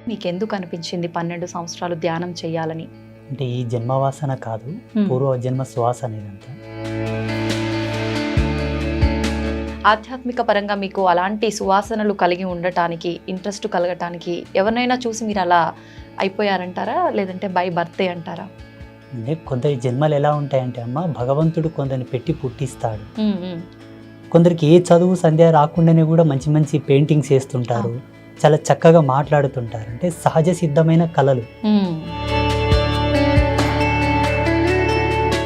మీకెందుకు అనిపించింది 12 సంవత్సరాలు ధ్యానం చేయాలని? అంటే ఈ జన్మవాసన కాదు, పూర్వ జన్మ శ్వాస అనేదంతా. ఆధ్యాత్మిక పరంగా మీకు అలాంటి సువాసనలు కలిగి ఉండటానికి, ఇంట్రెస్ట్ కలగటానికి ఎవరినైనా చూసి మీరు అలా అయిపోయారంటారా? లేదంటే బై బర్తే అంటారా? అంటే కొందరి జన్మలు ఎలా ఉంటాయంటే అమ్మ, భగవంతుడు కొందరిని పెట్టి పుట్టిస్తాడు. కొందరికి ఏ చదువు సంధ్య రాకుండానే కూడా మంచి మంచి పెయింటింగ్స్ వేస్తుంటారు, చాలా చక్కగా మాట్లాడుతుంటారు. అంటే సహజ సిద్ధమైన కళలు.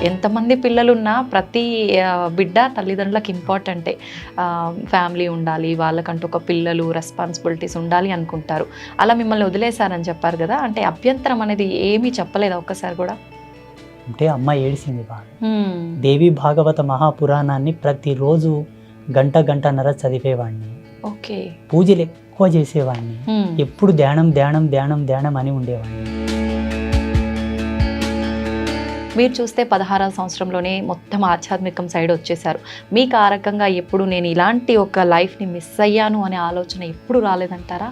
ఎంతమంది పిల్లలున్నా ప్రతి బిడ్డ తల్లిదండ్రులకు ఇంపార్టెంటే. ఫ్యామిలీ ఉండాలి, వాళ్ళకంటూ ఒక పిల్లలు రెస్పాన్సిబిలిటీస్ ఉండాలి అనుకుంటారు. అలా మిమ్మల్ని వదిలేశారని చెప్పారు కదా, అంటే అభ్యంతరం అనేది ఏమీ చెప్పలేదా ఒక్కసారి కూడా? అంటే అమ్మ ఏడిసింది బాగా. దేవి భాగవత మహాపురాణాన్ని ప్రతిరోజు గంటన్నర చదివేవాడిని. ఓకే. పూజలు ఎక్కువ చేసేవాడిని. ఎప్పుడు ధ్యానం ధ్యానం ధ్యానం ధ్యానం అని ఉండేవాడిని. మీరు చూస్తే 16వ సంవత్సరంలోనే మొత్తం ఆధ్యాత్మికం సైడ్ వచ్చేసారు. మీకు ఆ రకంగా ఎప్పుడు నేను ఇలాంటి ఒక లైఫ్ని మిస్ అయ్యాను అనే ఆలోచన ఎప్పుడు రాలేదంటారా?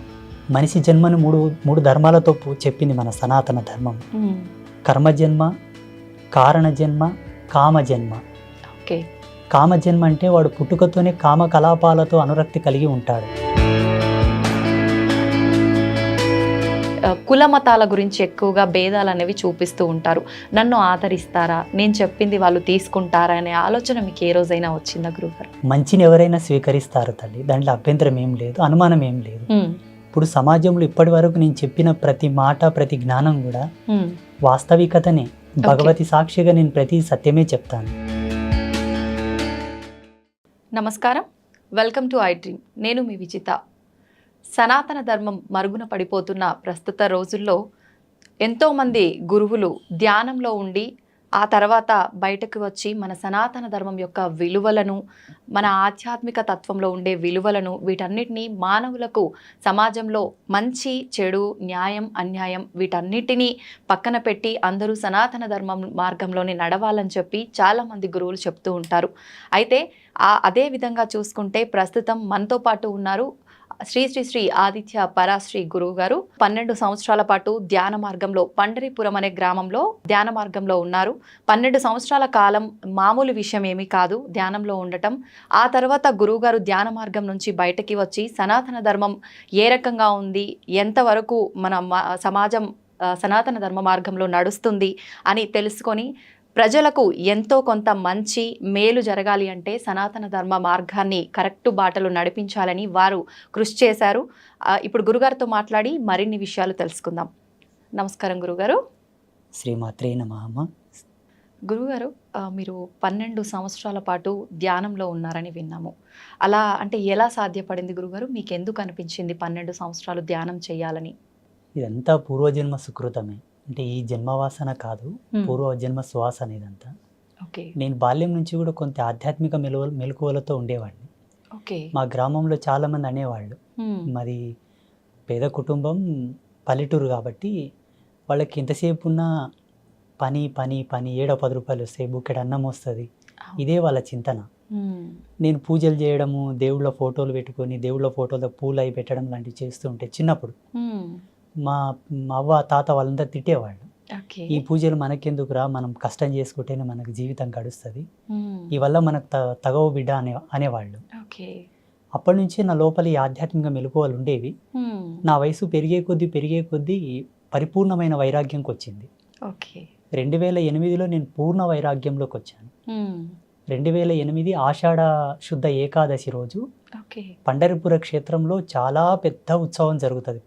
మనిషి జన్మను మూడు ధర్మాలతో చెప్పింది మన సనాతన ధర్మం. కర్మజన్మ, కారణ జన్మ, కామజన్మ. ఓకే. కామజన్మ అంటే వాడు పుట్టుకతోనే కామకలాపాలతో అనురక్తి కలిగి ఉంటాడు. కుల మతాల గురించి ఎక్కువగా భేదాలు అనేవి చూపిస్తూ ఉంటారు. నన్ను ఆదరిస్తారా, నేను చెప్పింది వాళ్ళు తీసుకుంటారా అనే ఆలోచన మీకు ఏ రోజైనా వచ్చిందా గురుగారు? మంచిని ఎవరైనా స్వీకరిస్తారు తల్లి, దాంట్లో అభ్యంతరం ఏం లేదు, అనుమానం ఏం లేదు. ఇప్పుడు సమాజంలో ఇప్పటి వరకు నేను చెప్పిన ప్రతి మాట, ప్రతి జ్ఞానం కూడా వాస్తవికతనే. భగవతి సాక్షిగా నేను ప్రతి సత్యమే చెప్తాను. నమస్కారం, వెల్కమ్ టు ఐ డ్రీమ్. నేను మీ విజిత. సనాతన ధర్మం మరుగున పడిపోతున్న ప్రస్తుత రోజుల్లో ఎంతోమంది గురువులు ధ్యానంలో ఉండి ఆ తర్వాత బయటకు వచ్చి మన సనాతన ధర్మం యొక్క విలువలను, మన ఆధ్యాత్మిక తత్వంలో ఉండే విలువలను, వీటన్నిటినీ మానవులకు సమాజంలో మంచి, చెడు, న్యాయం, అన్యాయం వీటన్నిటినీ పక్కన పెట్టి అందరూ సనాతన ధర్మం మార్గంలోనే నడవాలని చెప్పి చాలామంది గురువులు చెప్తూ ఉంటారు. అయితే అదే విధంగా చూసుకుంటే ప్రస్తుతం మనతో పాటు ఉన్నారు శ్రీ శ్రీ శ్రీ ఆదిత్య పరాశ్రీ గురువు గారు. 12 సంవత్సరాల పాటు ధ్యాన మార్గంలో పండరీపురం అనే గ్రామంలో ధ్యాన మార్గంలో ఉన్నారు. 12 సంవత్సరాల కాలం మామూలు విషయం ఏమీ కాదు ధ్యానంలో ఉండటం. ఆ తర్వాత గురువు గారు ధ్యాన మార్గం నుంచి బయటకి వచ్చి సనాతన ధర్మం ఏ రకంగా ఉంది, ఎంతవరకు మన సమాజం సనాతన ధర్మ మార్గంలో నడుస్తుంది అని తెలుసుకొని ప్రజలకు ఎంతో కొంత మంచి మేలు జరగాలి అంటే సనాతన ధర్మ మార్గాన్ని కరెక్టు బాటలు నడిపించాలని వారు కృషి చేశారు. ఇప్పుడు గురుగారితో మాట్లాడి మరిన్ని విషయాలు తెలుసుకుందాం. నమస్కారం గురుగారు. శ్రీమాత్రే నమః. గురుగారు, మీరు 12 సంవత్సరాల పాటు ధ్యానంలో ఉన్నారని విన్నాము. అలా అంటే ఎలా సాధ్యపడింది గురుగారు? మీకు ఎందుకు అనిపించింది 12 సంవత్సరాలు ధ్యానం చేయాలని? ఇదంతా పూర్వజన్మ సుకృతమే. అంటే ఈ జన్మవాసన కాదు, పూర్వజన్మ శ్వాస అనేదంతా. నేను బాల్యం నుంచి కూడా కొంత ఆధ్యాత్మిక మెలకువలతో ఉండేవాడిని. మా గ్రామంలో చాలా మంది అనేవాళ్ళు, మాది పేద కుటుంబం, పల్లెటూరు కాబట్టి వాళ్ళకి ఎంతసేపు ఉన్నా పని పని పని, 7-10 రూపాయలు వస్తాయి, బుక్కెడు అన్నం వస్తుంది, ఇదే వాళ్ళ చింతన. నేను పూజలు చేయడము, దేవుళ్ళ ఫోటోలు పెట్టుకొని దేవుళ్ళ ఫోటోలో పూలు అవి పెట్టడం లాంటివి చేస్తూ ఉంటే చిన్నప్పుడు మా అవ్వ తాత వాళ్ళందరూ తిట్టేవాళ్ళు, ఈ పూజలు మనకెందుకురా, మనం కష్టం చేసుకుంటేనే మనకు జీవితం గడుస్తుంది, ఈ వల్ల మనకు తగవు బిడ్డ అనేవాళ్ళు. అప్పటి నుంచి నా లోపల ఈ ఆధ్యాత్మిక మెలకువలు ఉండేవి. నా వయసు పెరిగే కొద్దీ పరిపూర్ణమైన వైరాగ్యంకి వచ్చింది. 2008లో నేను పూర్ణ వైరాగ్యంలోకి వచ్చాను. 2008 ఆషాఢ శుద్ధ ఏకాదశి రోజు పండరిపుర క్షేత్రంలో చాలా పెద్ద ఉత్సవం జరుగుతుంది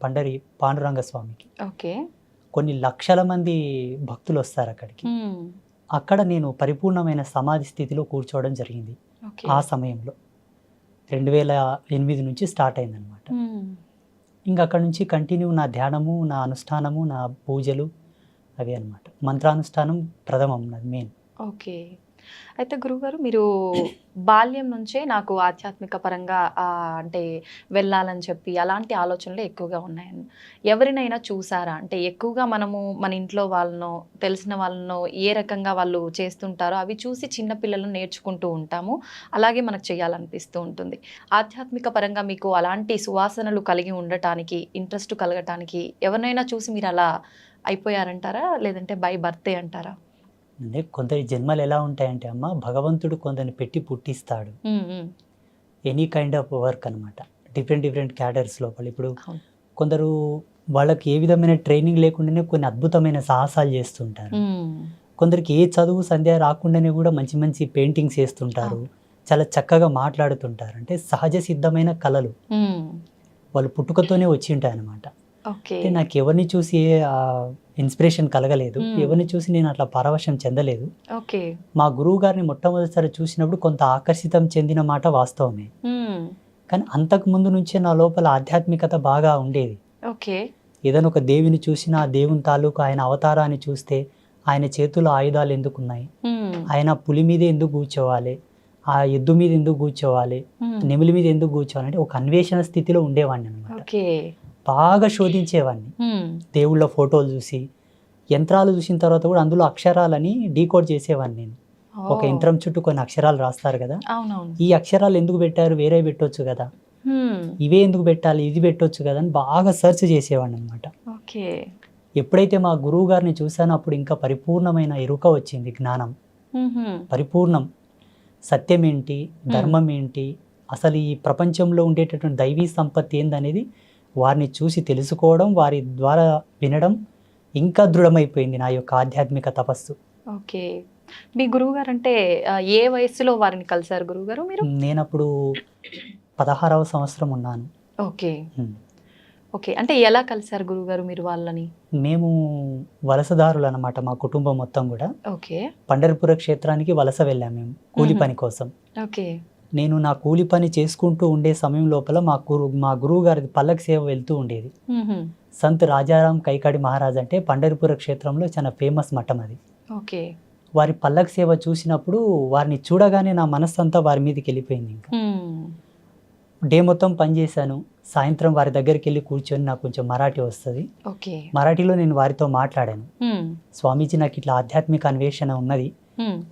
పాండురంగ స్వామికి. కొన్ని లక్షల మంది భక్తులు వస్తారు అక్కడికి. అక్కడ నేను పరిపూర్ణమైన సమాధి స్థితిలో కూర్చోవడం జరిగింది. ఆ సమయంలో 2008 నుంచి స్టార్ట్ అయిందనమాట. ఇంకా అక్కడ నుంచి కంటిన్యూ నా ధ్యానము, నా అనుష్ఠానము, నా పూజలు అవి అనమాట. మంత్రానుష్ఠానం ప్రథమం, నాది మెయిన్. అయితే గురువుగారు మీరు బాల్యం నుంచే నాకు ఆధ్యాత్మిక పరంగా అంటే వెళ్ళాలని చెప్పి అలాంటి ఆలోచనలు ఎక్కువగా ఉన్నాయని ఎవరినైనా చూసారా? అంటే ఎక్కువగా మనము మన ఇంట్లో వాళ్ళనో తెలిసిన వాళ్ళనో ఏ రకంగా వాళ్ళు చేస్తుంటారో అవి చూసి చిన్న పిల్లలు నేర్చుకుంటూ ఉంటాము. అలాగే మనకు చేయాలనిపిస్తూ ఉంటుంది. ఆధ్యాత్మిక పరంగా మీకు అలాంటి సువాసనలు కలిగి ఉండటానికి ఇంట్రెస్ట్ కలగటానికి ఎవరినైనా చూసి మీరు అలా అయిపోయారంటారా? లేదంటే బై బర్తే అంటారా? అంటే కొందరి జన్మలు ఎలా ఉంటాయంటే అమ్మ, భగవంతుడు కొందరిని పెట్టి పుట్టిస్తాడు. ఎనీ కైండ్ ఆఫ్ వర్క్ అనమాట. డిఫరెంట్ డిఫరెంట్ క్యాడర్స్ లోపల. ఇప్పుడు కొందరు వాళ్ళకి ఏ విధమైన ట్రైనింగ్ లేకుండానే కొన్ని అద్భుతమైన సాహసాలు చేస్తుంటారు. కొందరికి ఏ చదువు సంధ్య రాకుండానే కూడా మంచి మంచి పెయింటింగ్స్ వేస్తుంటారు. చాలా చక్కగా మాట్లాడుతుంటారు. అంటే సహజ సిద్ధమైన కళలు వాళ్ళు పుట్టుకతోనే వచ్చి ఉంటాయి అన్నమాట. అంటే నాకు ఎవరిని చూసి ఇన్స్పిరేషన్ కలగలేదు, ఎవరిని చూసి నేను అట్లా పరవశం చెందలేదు. మా గురువు గారిని మొట్టమొదటిసారి చూసినప్పుడు కొంత ఆకర్షితం చెందిన మాట వాస్తవమే. కానీ అంతకు ముందు నుంచే నా లోపల ఆధ్యాత్మికత బాగా ఉండేది. ఏదైనా ఒక దేవిని చూసినా ఆ దేవుని తాలూకు ఆయన అవతారాన్ని చూస్తే ఆయన చేతుల్లో ఆయుధాలు ఎందుకున్నాయి, ఆయన పులి మీద ఎందుకు కూర్చోవాలి, ఆ ఎద్దు మీద ఎందుకు కూర్చోవాలి, నెమిలి మీద ఎందుకు కూర్చోవాలి అంటే ఒక అన్వేషణ స్థితిలో ఉండేవాడిని అనమాట. బాగా శోధించేవాడిని. దేవుళ్ళ ఫోటోలు చూసి, యంత్రాలు చూసిన తర్వాత కూడా అందులో అక్షరాలని డీకోడ్ చేసేవాడిని నేను. ఒక యంత్రం చుట్టూ కొన్ని అక్షరాలు రాస్తారు కదా, ఈ అక్షరాలు ఎందుకు పెట్టారు, వేరే పెట్టొచ్చు కదా, ఇవే ఎందుకు పెట్టాలి, ఇది పెట్టొచ్చు కదా అని బాగా సెర్చ్ చేసేవాడిని అనమాట. ఎప్పుడైతే మా గురువు గారిని చూసానో అప్పుడు ఇంకా పరిపూర్ణమైన ఎరుక వచ్చింది, జ్ఞానం పరిపూర్ణం. సత్యం ఏంటి, ధర్మం ఏంటి, అసలు ఈ ప్రపంచంలో ఉండేటటువంటి దైవీ సంపత్తి ఏందనేది వారిని చూసి తెలుసుకోవడం, వారి ద్వారా వినడం ఇంకా దృఢమైపోయింది నా యొక్క ఆధ్యాత్మిక తపస్సు. ఓకే. మీ గురువుగారు అంటే ఏ వయసులో వారిని కలిశారు గురువుగారు మీరు? నేను అప్పుడు 16వ సంవత్సరం ఉన్నాను. ఓకే. ఓకే. అంటే ఎలా కలిశారు గురువుగారు మీరు వాళ్ళని? మేము వలసదారులు అనమాట, మా కుటుంబం మొత్తం కూడా. ఓకే. పండరిపుర క్షేత్రానికి వలస వెళ్ళాము మేము కూలి పని కోసం. ఓకే. నేను నా కూలి పని చేసుకుంటూ ఉండే సమయం లోపల మా గురువు గారి పల్లకి సేవ వెళ్తూ ఉండేది. సంత్ రాజారాం కైకాడి మహారాజ్ అంటే పండరిపుర క్షేత్రంలో చాలా ఫేమస్ మఠం అది. ఓకే. వారి పల్లకి సేవ చూసినప్పుడు వారిని చూడగానే నా మనస్సు అంతా వారి మీదకి వెళ్ళిపోయింది. ఇంకా డే మొత్తం పనిచేశాను. సాయంత్రం వారి దగ్గరికి వెళ్ళి కూర్చొని, నాకు కొంచెం మరాఠీ వస్తుంది, మరాఠీలో నేను వారితో మాట్లాడాను. స్వామీజీ, నాకు ఇట్లా ఆధ్యాత్మిక అన్వేషణ ఉన్నది,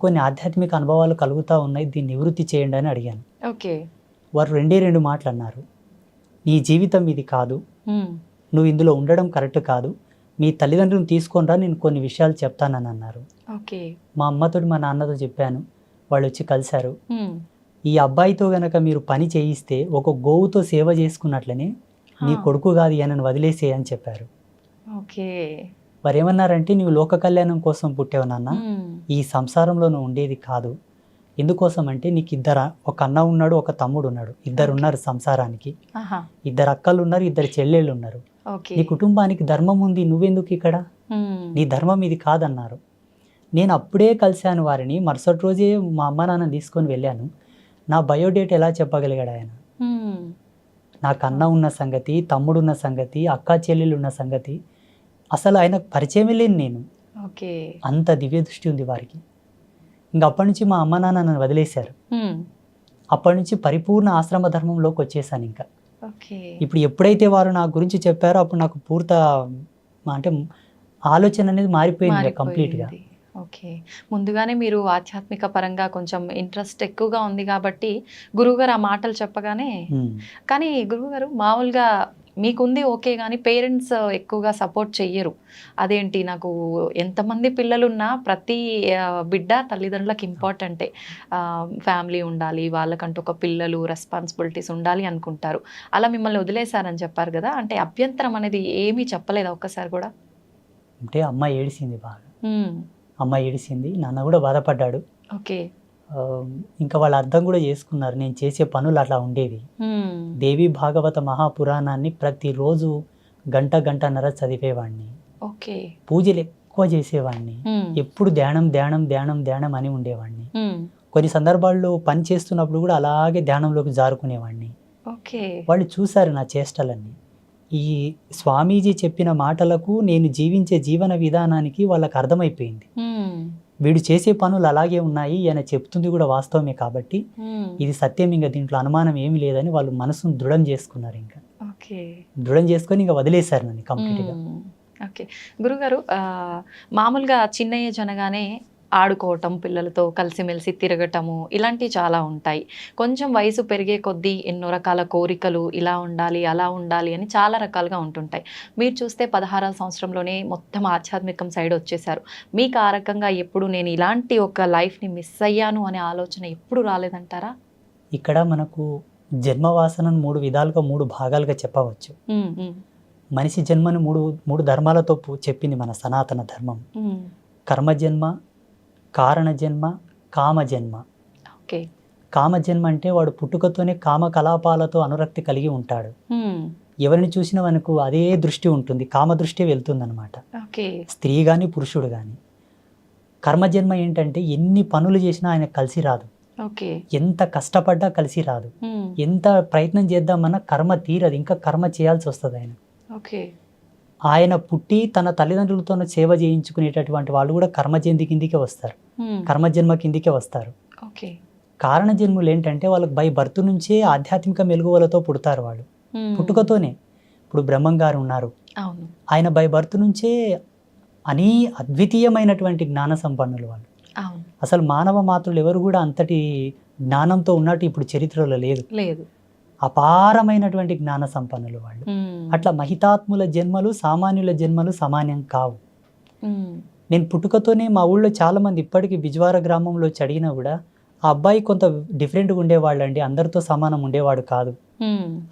కొన్ని ఆధ్యాత్మిక అనుభవాలు కలుగుతూ ఉన్నాయి, దీన్ని నివృత్తి చేయండి అని అడిగాను. వారు రెండు మాటలు అన్నారు. నీ జీవితం ఇది కాదు, నువ్వు ఇందులో ఉండడం కరెక్ట్ కాదు, మీ తల్లిదండ్రులను తీసుకొని రా, నేను కొన్ని విషయాలు చెప్తానని అన్నారు. మా అమ్మతో మా నాన్నతో చెప్పాను, వాళ్ళు వచ్చి కలిశారు. ఈ అబ్బాయితో గనక మీరు పని చేయిస్తే ఒక గోవుతో సేవ చేసుకున్నట్లనే నీ కొడుకు కాదు అని వదిలేసే అని చెప్పారు. వారు ఏమన్నారంటే, నువ్వు లోక కళ్యాణం కోసం పుట్టావు నాన్న, ఈ సంసారంలో నువ్వు ఉండేది కాదు. ఎందుకోసం అంటే నీకు ఒక అన్న ఉన్నాడు, ఒక తమ్ముడు ఉన్నాడు, ఇద్దరు ఉన్నారు సంసారానికి, ఇద్దరు అక్కలు ఉన్నారు, ఇద్దరు చెల్లెళ్ళు ఉన్నారు. నీ కుటుంబానికి ధర్మం ఉంది, నువ్వెందుకు ఇక్కడ, నీ ధర్మం ఇది కాదన్నారు. నేను అప్పుడే కలిశాను వారిని. మరుసటి రోజే మా అమ్మ నాన్న తీసుకొని వెళ్ళాను. నా బయోడేట్ ఎలా చెప్పగలిగాడు ఆయన? నాకు అన్న ఉన్న సంగతి, తమ్ముడు ఉన్న సంగతి, అక్క చెల్లెళ్ళు ఉన్న సంగతి అసలు ఆయనకు పరిచయమే లేని నేను. అంత దివ్య దృష్టి ఉంది వారికి. ఇంకా అప్పటి నుంచి మా అమ్మ నాన్న నన్ను వదిలేశారు. అప్పటి నుంచి పరిపూర్ణ ఆశ్రమ ధర్మంలోకి వచ్చేసాను. ఇంకా ఇప్పుడు ఎప్పుడైతే వారు నా గురించి చెప్పారో అప్పుడు నాకు పూర్త అంటే ఆలోచన అనేది మారిపోయింది కంప్లీట్గా. ఓకే. ముందుగానే మీరు ఆధ్యాత్మిక పరంగా కొంచెం ఇంట్రెస్ట్ ఎక్కువగా ఉంది కాబట్టి గురువుగారు ఆ మాటలు చెప్పగానే, కానీ గురువుగారు మామూలుగా మీకుంది ఓకే, కానీ పేరెంట్స్ ఎక్కువగా సపోర్ట్ చెయ్యరు. అదేంటి, నాకు ఎంతమంది పిల్లలున్నా ప్రతి బిడ్డ తల్లిదండ్రులకు ఇంపార్టెంటే, ఫ్యామిలీ ఉండాలి, వాళ్ళకంటూ ఒక పిల్లలు రెస్పాన్సిబిలిటీస్ ఉండాలి అనుకుంటారు. అలా మిమ్మల్ని వదిలేశారని చెప్పారు కదా, అంటే అభ్యంతరం అనేది ఏమీ చెప్పలేదా ఒక్కసారి కూడా? అంటే అమ్మ ఏడిసింది బాగా. అమ్మ ఏడిసింది, నాన్న కూడా బాధపడ్డాడు. ఓకే. ఇంకా వాళ్ళు అర్థం కూడా చేసుకున్నారు నేను చేసే పనులు అట్లా ఉండేవి. దేవి భాగవత మహాపురాణాన్ని ప్రతిరోజు గంటన్నర చదివేవాడిని. పూజలు ఎక్కువ చేసేవాడిని. ఎప్పుడు ధ్యానం ధ్యానం ధ్యానం ధ్యానం అని ఉండేవాడిని. కొన్ని సందర్భాల్లో పని చేస్తున్నప్పుడు కూడా అలాగే ధ్యానంలోకి జారుకునేవాడిని. వాళ్ళు చూశారు నా చేష్టలన్నీ. ఈ స్వామీజీ చెప్పిన మాటలకు నేను జీవించే జీవన విధానానికి వాళ్ళకి అర్థమైపోయింది. వీడు చేసే పనులు అలాగే ఉన్నాయి, ఈయన చెప్తుంది కూడా వాస్తవమే కాబట్టి ఇది సత్యం, ఇంకా దీంట్లో అనుమానం ఏమీ లేదని వాళ్ళు మనసును దృఢం చేసుకున్నారు. ఇంకా దృఢం చేసుకొని ఇంకా వదిలేశారు నన్ను కంప్లీట్గా. ఓకే గురుగారు, మామూలుగా చిన్న ఏజ్ అనగానే ఆడుకోవటం, పిల్లలతో కలిసిమెలిసి తిరగటము ఇలాంటివి చాలా ఉంటాయి. కొంచెం వయసు పెరిగే కొద్దీ ఎన్నో రకాల కోరికలు, ఇలా ఉండాలి అలా ఉండాలి అని చాలా రకాలుగా ఉంటుంటాయి. మీరు చూస్తే 16వ సంవత్సరంలోనే మొత్తం ఆధ్యాత్మికం సైడ్ వచ్చేసారు. మీకు ఆ రకంగా ఎప్పుడు నేను ఇలాంటి ఒక లైఫ్ని మిస్ అయ్యాను అనే ఆలోచన ఎప్పుడు రాలేదంటారా? ఇక్కడ మనకు జన్మవాసనను 3 విధాలుగా 3 భాగాలుగా చెప్పవచ్చు. మనిషి జన్మను మూడు ధర్మాలతో చెప్పింది మన సనాతన ధర్మం. కర్మజన్మ, కారణ జన్మ, కామజన్మ. ఓకే. కామజన్మ అంటే వాడు పుట్టుకతోనే కామకలాపాలతో అనురక్తి కలిగి ఉంటాడు. ఎవరిని చూసినా మనకు అదే దృష్టి ఉంటుంది, కామ దృష్టి వెళ్తుంది అనమాట, స్త్రీ కానీ పురుషుడు కానీ. కర్మజన్మ ఏంటంటే ఎన్ని పనులు చేసినా ఆయన కలిసి రాదు, ఎంత కష్టపడ్డా కలిసి రాదు, ఎంత ప్రయత్నం చేద్దామన్నా కర్మ తీరదు, ఇంకా కర్మ చేయాల్సి వస్తుంది ఆయన. ఆయన పుట్టి తన తల్లిదండ్రులతో సేవ చేయించుకునేటటువంటి వాళ్ళు కూడా కర్మజన్మ కిందికే వస్తారు, కర్మజన్మ కిందికే వస్తారు. కారణ జన్ములు ఏంటంటే వాళ్ళకి బై బర్త్ నుంచే ఆధ్యాత్మిక మెలుగువలతో పుడతారు వాళ్ళు, పుట్టుకతోనే. ఇప్పుడు బ్రహ్మం గారు ఉన్నారు, ఆయన బై బర్త్ నుంచే అద్వితీయమైనటువంటి జ్ఞాన సంపన్నులు వాళ్ళు. అసలు మానవ మాతృలు ఎవరు కూడా అంతటి జ్ఞానంతో ఉన్నట్టు ఇప్పుడు చరిత్రలో లేదు. అపారమైనటువంటి జ్ఞాన సంపన్నులు వాళ్ళు. అట్లా మహితాత్ముల జన్మలు సామాన్యుల జన్మలు సమానం కావు. నేను పుట్టుకతోనే మా ఊళ్ళో చాలా మంది ఇప్పటికీ బిజ్వార గ్రామంలో అడిగినా కూడా ఆ అబ్బాయి కొంత డిఫరెంట్గా ఉండేవాళ్ళు అండి, అందరితో సమానం ఉండేవాడు కాదు,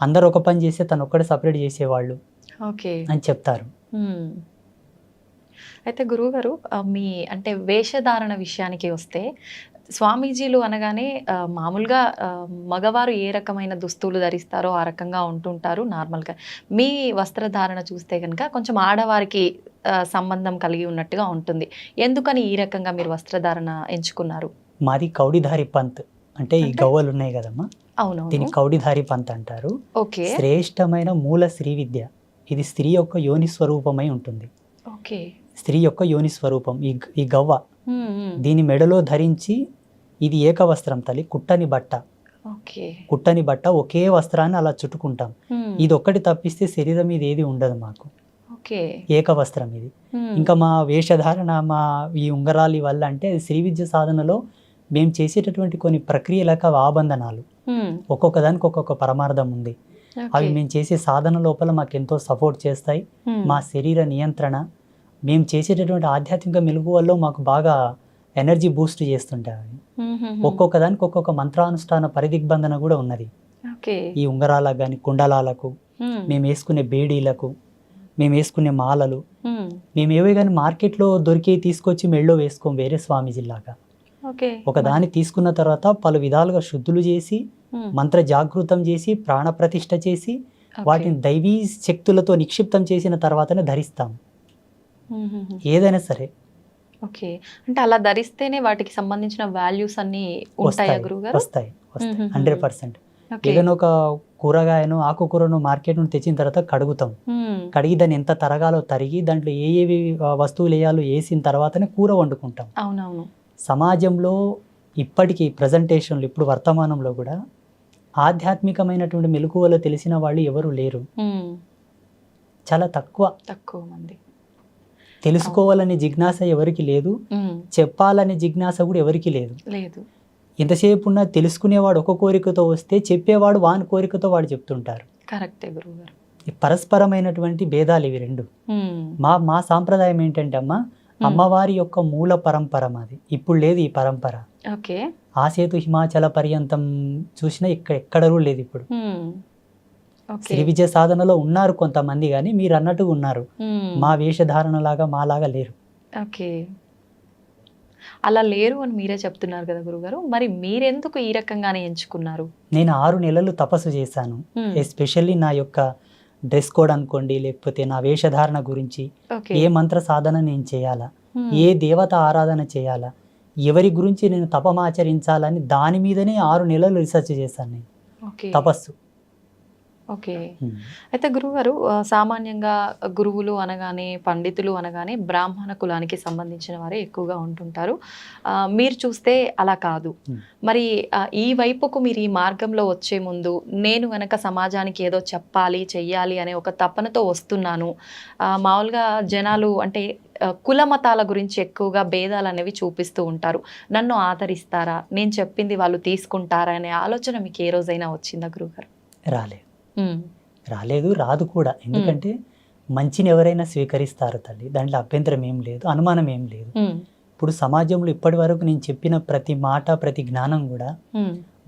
అందరు ఒక పని చేస్తే తను ఒక్కడే సపరేట్ చేసేవాళ్ళు అని చెప్తారు. అయితే గురువుగారు, మీ అంటే వేషధారణ విషయానికి వస్తే, స్వామీజీలు అనగానే మామూలుగా మగవారు ఏ రకమైన దుస్తులు ధరిస్తారో ఆ రకంగా ఉంటుంటారు నార్మల్గా. మీ వస్త్రధారణ చూస్తే కనుక కొంచెం ఆడవారికి సంబంధం కలిగి ఉన్నట్టుగా ఉంటుంది. ఎందుకని ఈ రకంగా మీరు వస్త్రధారణ ఎంచుకున్నారు? మాది కౌడిధారి పంత్, అంటే ఈ గవ్వలు ఉన్నాయి కదమ్మా, అవును, దీన్ని కౌడిధారి పంత్ అంటారు. శ్రేష్టమైన మూల శ్రీ విద్య, ఇది స్త్రీ యొక్క యోని స్వరూపమై ఉంటుంది. స్త్రీ యొక్క యోని స్వరూపం ఈ గవ్వ, దీని మెడలో ధరించి, ఇది ఏకవస్త్రం తల్లి, కుట్టని బట్ట ఒకే వస్త్రాన్ని అలా చుట్టుకుంటాం. ఇది ఒక్కటి తప్పిస్తే శరీరం మీద ఏది ఉండదు మాకు, ఏకవస్త్రం ఇది. ఇంకా మా వేషధారణ, మా ఈ ఉంగరాలి వల్ల అంటే శ్రీ విద్య సాధనలో మేము చేసేటటువంటి కొన్ని ప్రక్రియలకు ఆబంధనాలు, ఒక్కొక్క దానికి ఒక్కొక్క పరమార్థం ఉంది. అవి మేము చేసే సాధన లోపల మాకు ఎంతో సపోర్ట్ చేస్తాయి. మా శరీర నియంత్రణ, మేము చేసేటటువంటి ఆధ్యాత్మిక మెలుగువల్లో మాకు బాగా ఎనర్జీ బూస్ట్ చేస్తుంటాయి. ఒక్కొక్క దానికి ఒక్కొక్క మంత్రానుష్ఠాన పరిదిగ్బంధన కూడా ఉన్నది. ఈ ఉంగరాలకు కానీ, కుండలాలకు, మేము వేసుకునే బేడీలకు, మేము వేసుకునే మాలలు, మేము ఏవే కానీ మార్కెట్లో దొరికి తీసుకొచ్చి మెళ్ళో వేసుకోం వేరే స్వామీజీలాగా. ఒక దాన్ని తీసుకున్న తర్వాత పలు విధాలుగా శుద్ధులు చేసి, మంత్ర జాగృతం చేసి, ప్రాణ ప్రతిష్ఠ చేసి, వాటిని దైవీ శక్తులతో నిక్షిప్తం చేసిన తర్వాతనే ధరిస్తాం ఏదైనా సరే. ఓకే, అంటే అలా ధరిస్తేనే వాటికి సంబంధించిన వాల్యూస్ అన్ని ఉంటాయా గురుగారు? వస్తాయి 100%. ఏదైనా ఒక కూరగాయను, ఆకుకూరను మార్కెట్ నుండి తెచ్చిన తర్వాత కడుగుతాం, కడిగి దాన్ని ఎంత తరగాలో తరిగి దాంట్లో ఏవి వస్తువులు వేయాలో వేసిన తర్వాతనే కూర వండుకుంటాం. అవునవును. సమాజంలో ఇప్పటికీ ప్రజెంటేషన్లు, ఇప్పుడు వర్తమానంలో కూడా ఆధ్యాత్మికమైనటువంటి మెలకువలు తెలిసిన వాళ్ళు ఎవరు లేరు, చాలా తక్కువ మంది. తెలుసుకోవాలనే జిజ్ఞాస ఎవరికి లేదు, చెప్పాలనే జిజ్ఞాస కూడా ఎవరికి లేదు. ఎంతసేపు ఉన్నా తెలుసుకునేవాడు ఒక కోరికతో వస్తే చెప్పేవాడు వాని కోరికతో వాడు చెప్తుంటారు. కరెక్టే గురువుగారు. పరస్పరమైనటువంటి భేదాలు ఇవి రెండు. మా సాంప్రదాయం ఏంటంటే అమ్మా, అమ్మవారి యొక్క మూల పరంపర మాది, ఇప్పుడు లేదు ఈ పరంపర. ఆసేతు హిమాచల పర్యంతం చూసినా ఎక్కడూ లేదు ఇప్పుడు. శ్రీ విద్య సాధనలో ఉన్నారు కొంతమంది, కానీ మీరు అన్నట్టుగా ఉన్నారు, మా వేషధారణ లాగా మాలాగా లేరు. ఓకే, అలా లేరు అని మీరే చెప్తున్నారు కదా గురుగారు, మరి మీరెందుకు ఈ రకంగానే ఎంచుకున్నారు? నేను 6 నెలలు తపస్సు చేశాను, ఎస్పెషల్లీ నా యొక్క డ్రెస్ కోడ్ అనుకోండి, లేకపోతే నా వేషధారణ గురించి, ఏ మంత్ర సాధన నేను చేయాలా, ఏ దేవత ఆరాధన చేయాలా, ఎవరి గురించి నేను తపమాచరించాలని దాని మీదనే 6 నెలలు రీసెర్చ్ చేశాను నేను. తపస్సు ఓకే. అయితే గురువుగారు సామాన్యంగా గురువులు అనగానే, పండితులు అనగానే బ్రాహ్మణ కులానికి సంబంధించిన వారే ఎక్కువగా ఉంటుంటారు. మీరు చూస్తే అలా కాదు. మరి ఈ వైపుకు మీరు ఈ మార్గంలో వచ్చే ముందు నేను గనక సమాజానికి ఏదో చెప్పాలి, చెయ్యాలి అనే ఒక తపనతో వస్తున్నాను. మామూలుగా జనాలు అంటే కుల మతాల గురించి ఎక్కువగా భేదాలు అనేవి చూపిస్తూ ఉంటారు. నన్ను ఆదరిస్తారా, నేను చెప్పింది వాళ్ళు తీసుకుంటారా అనే ఆలోచన మీకు ఏ రోజైనా వచ్చిందా గురువుగారు? రాలేదు, రాదు కూడా. ఎందుకంటే మంచిని ఎవరైనా స్వీకరిస్తారు తల్లి, దాంట్లో అభ్యంతరం ఏం లేదు, అనుమానం ఏం లేదు. ఇప్పుడు సమాజంలో ఇప్పటి వరకు నేను చెప్పిన ప్రతి మాట, ప్రతి జ్ఞానం కూడా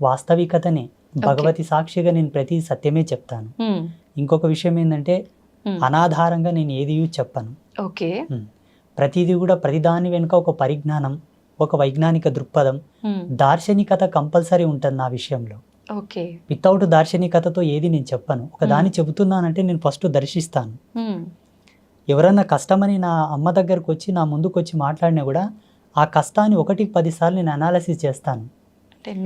వాస్తవికతనే. భగవతి సాక్షిగా నేను ప్రతి సత్యమే చెప్తాను. ఇంకొక విషయం ఏంటంటే అనాధారంగా నేను ఏది చెప్పను. ఓకే. ప్రతిదీ కూడా ప్రతిదాని వెనుక ఒక పరిజ్ఞానం, ఒక వైజ్ఞానిక దృక్పథం, దార్శనికత కంపల్సరీ ఉంటుంది నా విషయంలో. ఓకే. వితౌట్ దార్శనికతతో ఏది నేను చెప్పను. ఒక దాన్ని చెబుతున్నానంటే నేను ఫస్ట్ దర్శిస్తాను. ఎవరన్నా కష్టమని నా అమ్మ దగ్గరకు వచ్చి నా ముందుకు వచ్చి మాట్లాడినా కూడా ఆ కష్టాన్ని 1కి 10 సార్లు నేను అనాలిసిస్ చేస్తాను.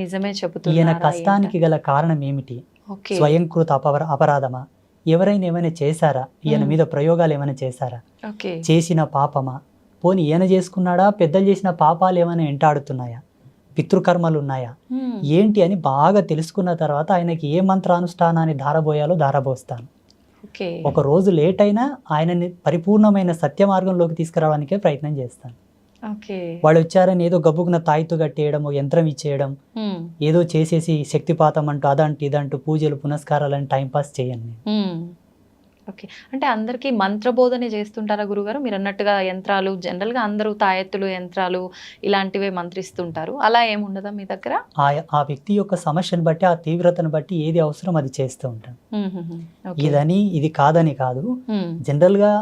నిజమే చెబుతున్నా, ఈయన కష్టానికి గల కారణం ఏమిటి? స్వయంకృత అపరాధమా? ఎవరైనా ఏమైనా చేశారా? ఈయన మీద ప్రయోగాలు ఏమైనా చేశారా? చేసిన పాపమా? పోనీ ఈయన చేసుకున్నాడా? పెద్దలు చేసిన పాపాలు ఏమైనా వెంటాడుతున్నాయా? పితృకర్మలు ఉన్నాయా? ఏంటి అని బాగా తెలుసుకున్న తర్వాత ఆయనకి ఏ మంత్రానుష్ఠానాన్ని ధారబోయాలో ధారబోస్తాను. ఒక రోజు లేట్ అయినా ఆయనని పరిపూర్ణమైన సత్య మార్గంలోకి తీసుకురావడానికే ప్రయత్నం చేస్తాను. వాళ్ళు వచ్చారని ఏదో గబ్బుకున్న తాయితో కట్టేయడం, యంత్రం ఇచ్చేయడం, ఏదో చేసేసి శక్తిపాతం అంటూ అదంటూ ఇదంటూ పూజలు పునస్కారాలని టైంపాస్ చేయండి. ఓకే. అంటే అందరికీ మంత్రబోధనే చేస్తుంటారా గురుగారు? మీరు అన్నట్టుగా యంత్రాలు జనరల్గా అందరూ తాయెత్తులు, యంత్రాలు ఇలాంటివే మంత్రిస్తుంటారు. అలా ఏముండదా మీ దగ్గర? ఆ వ్యక్తి యొక్క సమస్యను బట్టి, ఆ తీవ్రతను బట్టి ఏది అవసరం అది చేస్తూ ఉంటాను. ఇదని ఇది కాదని కాదు. జనరల్గా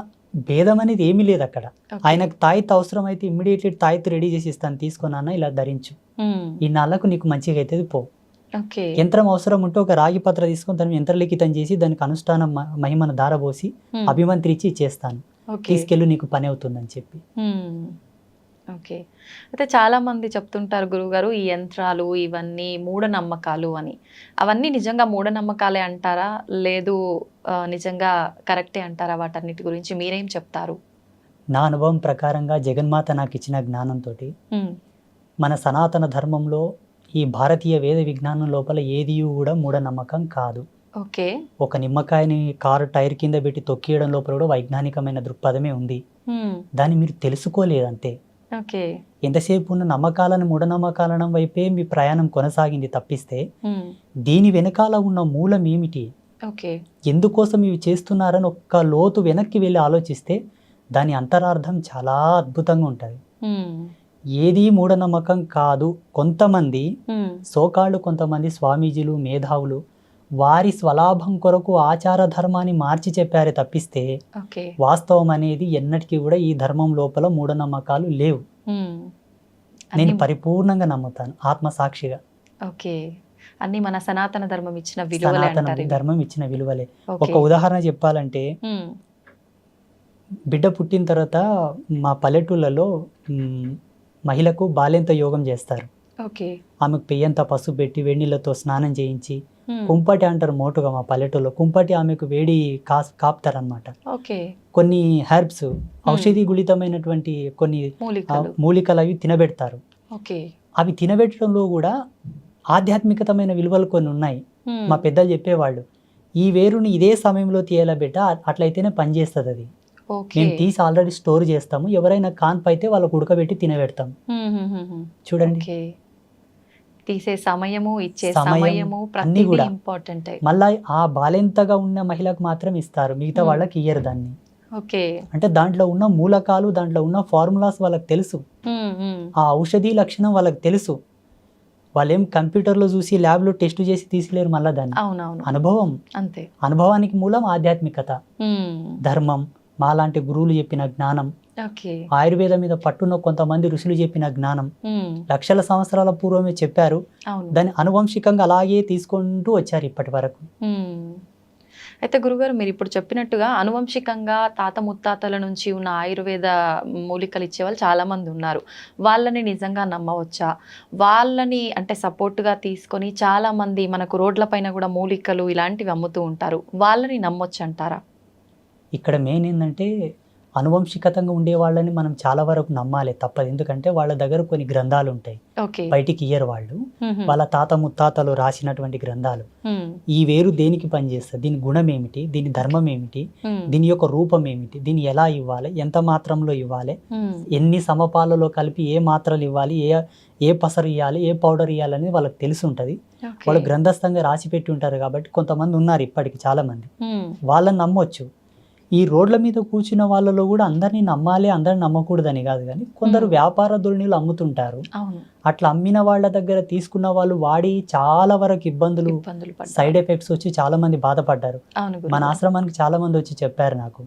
భేదం అనేది ఏమీ లేదు అక్కడ. ఆయనకు తాయెత్తు అవసరం అయితే ఇమ్మీడియట్లీ తాయెత్తు రెడీ చేసి ఇస్తాను, తీసుకున్నా ఇలా ధరించు, ఈ నాళ్ళకు నీకు మంచిగా అవుతుంది పో. యంత్రం అవసరం ఉంటే ఒక రాగి పత్ర తీసుకొని దాన్ని యంత్రలిఖితం చేసి దానికి అనుష్ఠానం మహిమను దారబోసి అభిమంత్రించి ఇచ్చేస్తాను, తీసుకెళ్ళు నీకు పని అవుతుందని చెప్పి. ఓకే. అయితే చాలా మంది చెప్తుంటారు గురువుగారు, ఈ యంత్రాలు ఇవన్నీ మూఢనమ్మకాలు అని. అవన్నీ నిజంగా మూఢనమ్మకాలే అంటారా, లేదు నిజంగా కరెక్టే అంటారా? వాటన్నిటి గురించి మీరేం చెప్తారు? నా అనుభవం ప్రకారంగా జగన్మాత నాకు ఇచ్చిన జ్ఞానంతో మన సనాతన ధర్మంలో ఈ భారతీయ వేద విజ్ఞానం లోపల ఏది కూడా మూఢనమ్మకం కాదు. ఓకే. ఒక నిమ్మకాయని కారు టైర్ కింద పెట్టి తొక్కియడం లోపల కూడా వైజ్ఞానికమైన దృక్పథమే ఉంది. దాన్ని మీరు తెలుసుకోలేదంతే. ఎంతసేపు ఉన్న నమ్మకాలను మూఢనమ్మకాలను వైపే మీ ప్రయాణం కొనసాగింది తప్పిస్తే దీని వెనకాల ఉన్న మూలం ఏమిటి, ఎందుకోసం ఇవి చేస్తున్నారని ఒక్క లోతు వెనక్కి వెళ్ళి ఆలోచిస్తే దాని అంతరార్థం చాలా అద్భుతంగా ఉంటుంది. ఏది మూఢనమ్మకం కాదు. కొంతమంది సోకాళ్ళు, కొంతమంది స్వామీజీలు, మేధావులు వారి స్వలాభం కొరకు ఆచార ధర్మాన్ని మార్చి చెప్పారే తప్పిస్తే వాస్తవం అనేది ఎన్నటికీ కూడా ఈ ధర్మం లోపల మూఢనమ్మకాలు లేవు. నేను పరిపూర్ణంగా నమ్ముతాను ఆత్మసాక్షిగా. ఓకే. అన్ని మన సనాతన ధర్మం ఇచ్చిన విలువలే. సనాతన ధర్మం ఇచ్చిన విలువలే. ఒక ఉదాహరణ చెప్పాలంటే, బిడ్డ పుట్టిన తర్వాత మా పల్లెటూళ్ళలో మహిళకు బాల్యంత యోగం చేస్తారు. ఆమెకు పెయ్యంత పసుపు పెట్టి వేడినీళ్ళతో స్నానం చేయించి కుంపటి అంటారు మోటుగా మా పల్లెటూరులో. కుంపటి ఆమెకు వేడి కాపుతారనమాట. కొన్ని హెర్బ్స్, ఔషధి గుళితమైనటువంటి కొన్ని మూలికలు అవి తినబెడతారు. అవి తినబెట్టడంలో కూడా ఆధ్యాత్మికతమైన విలువలు కొన్ని ఉన్నాయి. మా పెద్దలు చెప్పేవాళ్ళు, ఈ వేరుని ఇదే సమయంలో తీయాల బిడ్డ, అట్లయితేనే పనిచేస్తుంది. అది మేము తీసి ఆల్రెడీ స్టోర్ చేస్తాము, ఎవరైనా కాన్పు అయితే వాళ్ళకు ఉడకబెట్టి తినబెడతాం. చూడండి, తీసే సమయము, ఇచ్చే సమయము అన్ని కూడా ఇంపార్టెంట్. మళ్ళా ఆ బాలెంతగా ఉన్న మహిళకు మాత్రం ఇస్తారు, మిగతా వాళ్ళకి ఇయ్యరు దాన్ని. అంటే దాంట్లో ఉన్న మూలకాలు, దాంట్లో ఉన్న ఫార్ములాస్ వాళ్ళకి తెలుసు, ఆ ఔషధి లక్షణం వాళ్ళకి తెలుసు. వాళ్ళేం కంప్యూటర్లో చూసి ల్యాబ్లో టెస్ట్ చేసి తీసిలేరు మళ్ళా దాన్ని. అనుభవం అంతే. అనుభవానికి మూలం ఆధ్యాత్మికత, ధర్మం, మాలాంటి గురువులు చెప్పిన జ్ఞానం, ఆయుర్వేదం మీద పట్టున్న కొంతమంది ఋషులు చెప్పిన జ్ఞానం లక్షల సంవత్సరాల పూర్వమే చెప్పారు. దాన్ని అనువంశికంగా అలాగే తీసుకుంటూ వచ్చారు ఇప్పటి వరకు. అయితే గురుగారు మీరు ఇప్పుడు చెప్పినట్టుగా అనువంశికంగా తాత ముత్తాతల నుంచి ఉన్న ఆయుర్వేద మూలికలు ఇచ్చేవాళ్ళు చాలామంది ఉన్నారు. వాళ్ళని నిజంగా నమ్మవచ్చా? వాళ్ళని అంటే సపోర్ట్‌గా తీసుకొని చాలామంది మనకు రోడ్ల పైన కూడా మూలికలు ఇలాంటివి అమ్ముతూ ఉంటారు. వాళ్ళని నమ్మొచ్చంటారా? ఇక్కడ మెయిన్ ఏందంటే అనువంశికతంగా ఉండే వాళ్ళని మనం చాలా వరకు నమ్మాలి తప్పదు. ఎందుకంటే వాళ్ళ దగ్గర కొన్ని గ్రంథాలు ఉంటాయి, ఓకే. బయటికి ఇయ్యరు వాళ్ళు. వాళ్ళ తాత ముత్తాతలు రాసినటువంటి గ్రంథాలు. ఈ వేరు దేనికి పనిచేస్తుంది, దీని గుణం ఏమిటి, దీని ధర్మం ఏమిటి, దీని యొక్క రూపం ఏమిటి, దీన్ని ఎలా ఇవ్వాలి, ఎంత మాత్రంలో ఇవ్వాలి, ఎన్ని సమపాలలో కలిపి ఏ మాత్రలు ఇవ్వాలి, ఏ పసరు ఇవ్వాలి, ఏ పౌడర్ ఇవ్వాలి అనేది వాళ్ళకి తెలిసి ఉంటుంది. వాళ్ళు గ్రంథస్థంగా రాసి పెట్టి ఉంటారు. కాబట్టి కొంతమంది ఉన్నారు ఇప్పటికి చాలా మంది, వాళ్ళని నమ్మొచ్చు. ఈ రోడ్ల మీద కూర్చున్న వాళ్ళలో కూడా అందరినీ నమ్మాలి, అందరిని నమ్మకూడదని కాదు, కానీ కొందరు వ్యాపార ధోరణిలు అమ్ముతుంటారు. అట్లా అమ్మిన వాళ్ళ దగ్గర తీసుకున్న వాళ్ళు వాడి చాలా వరకు ఇబ్బందులు సైడ్ ఎఫెక్ట్స్ వచ్చి చాలా మంది బాధపడ్డారు. మన ఆశ్రమానికి చాలా మంది వచ్చి చెప్పారు నాకు.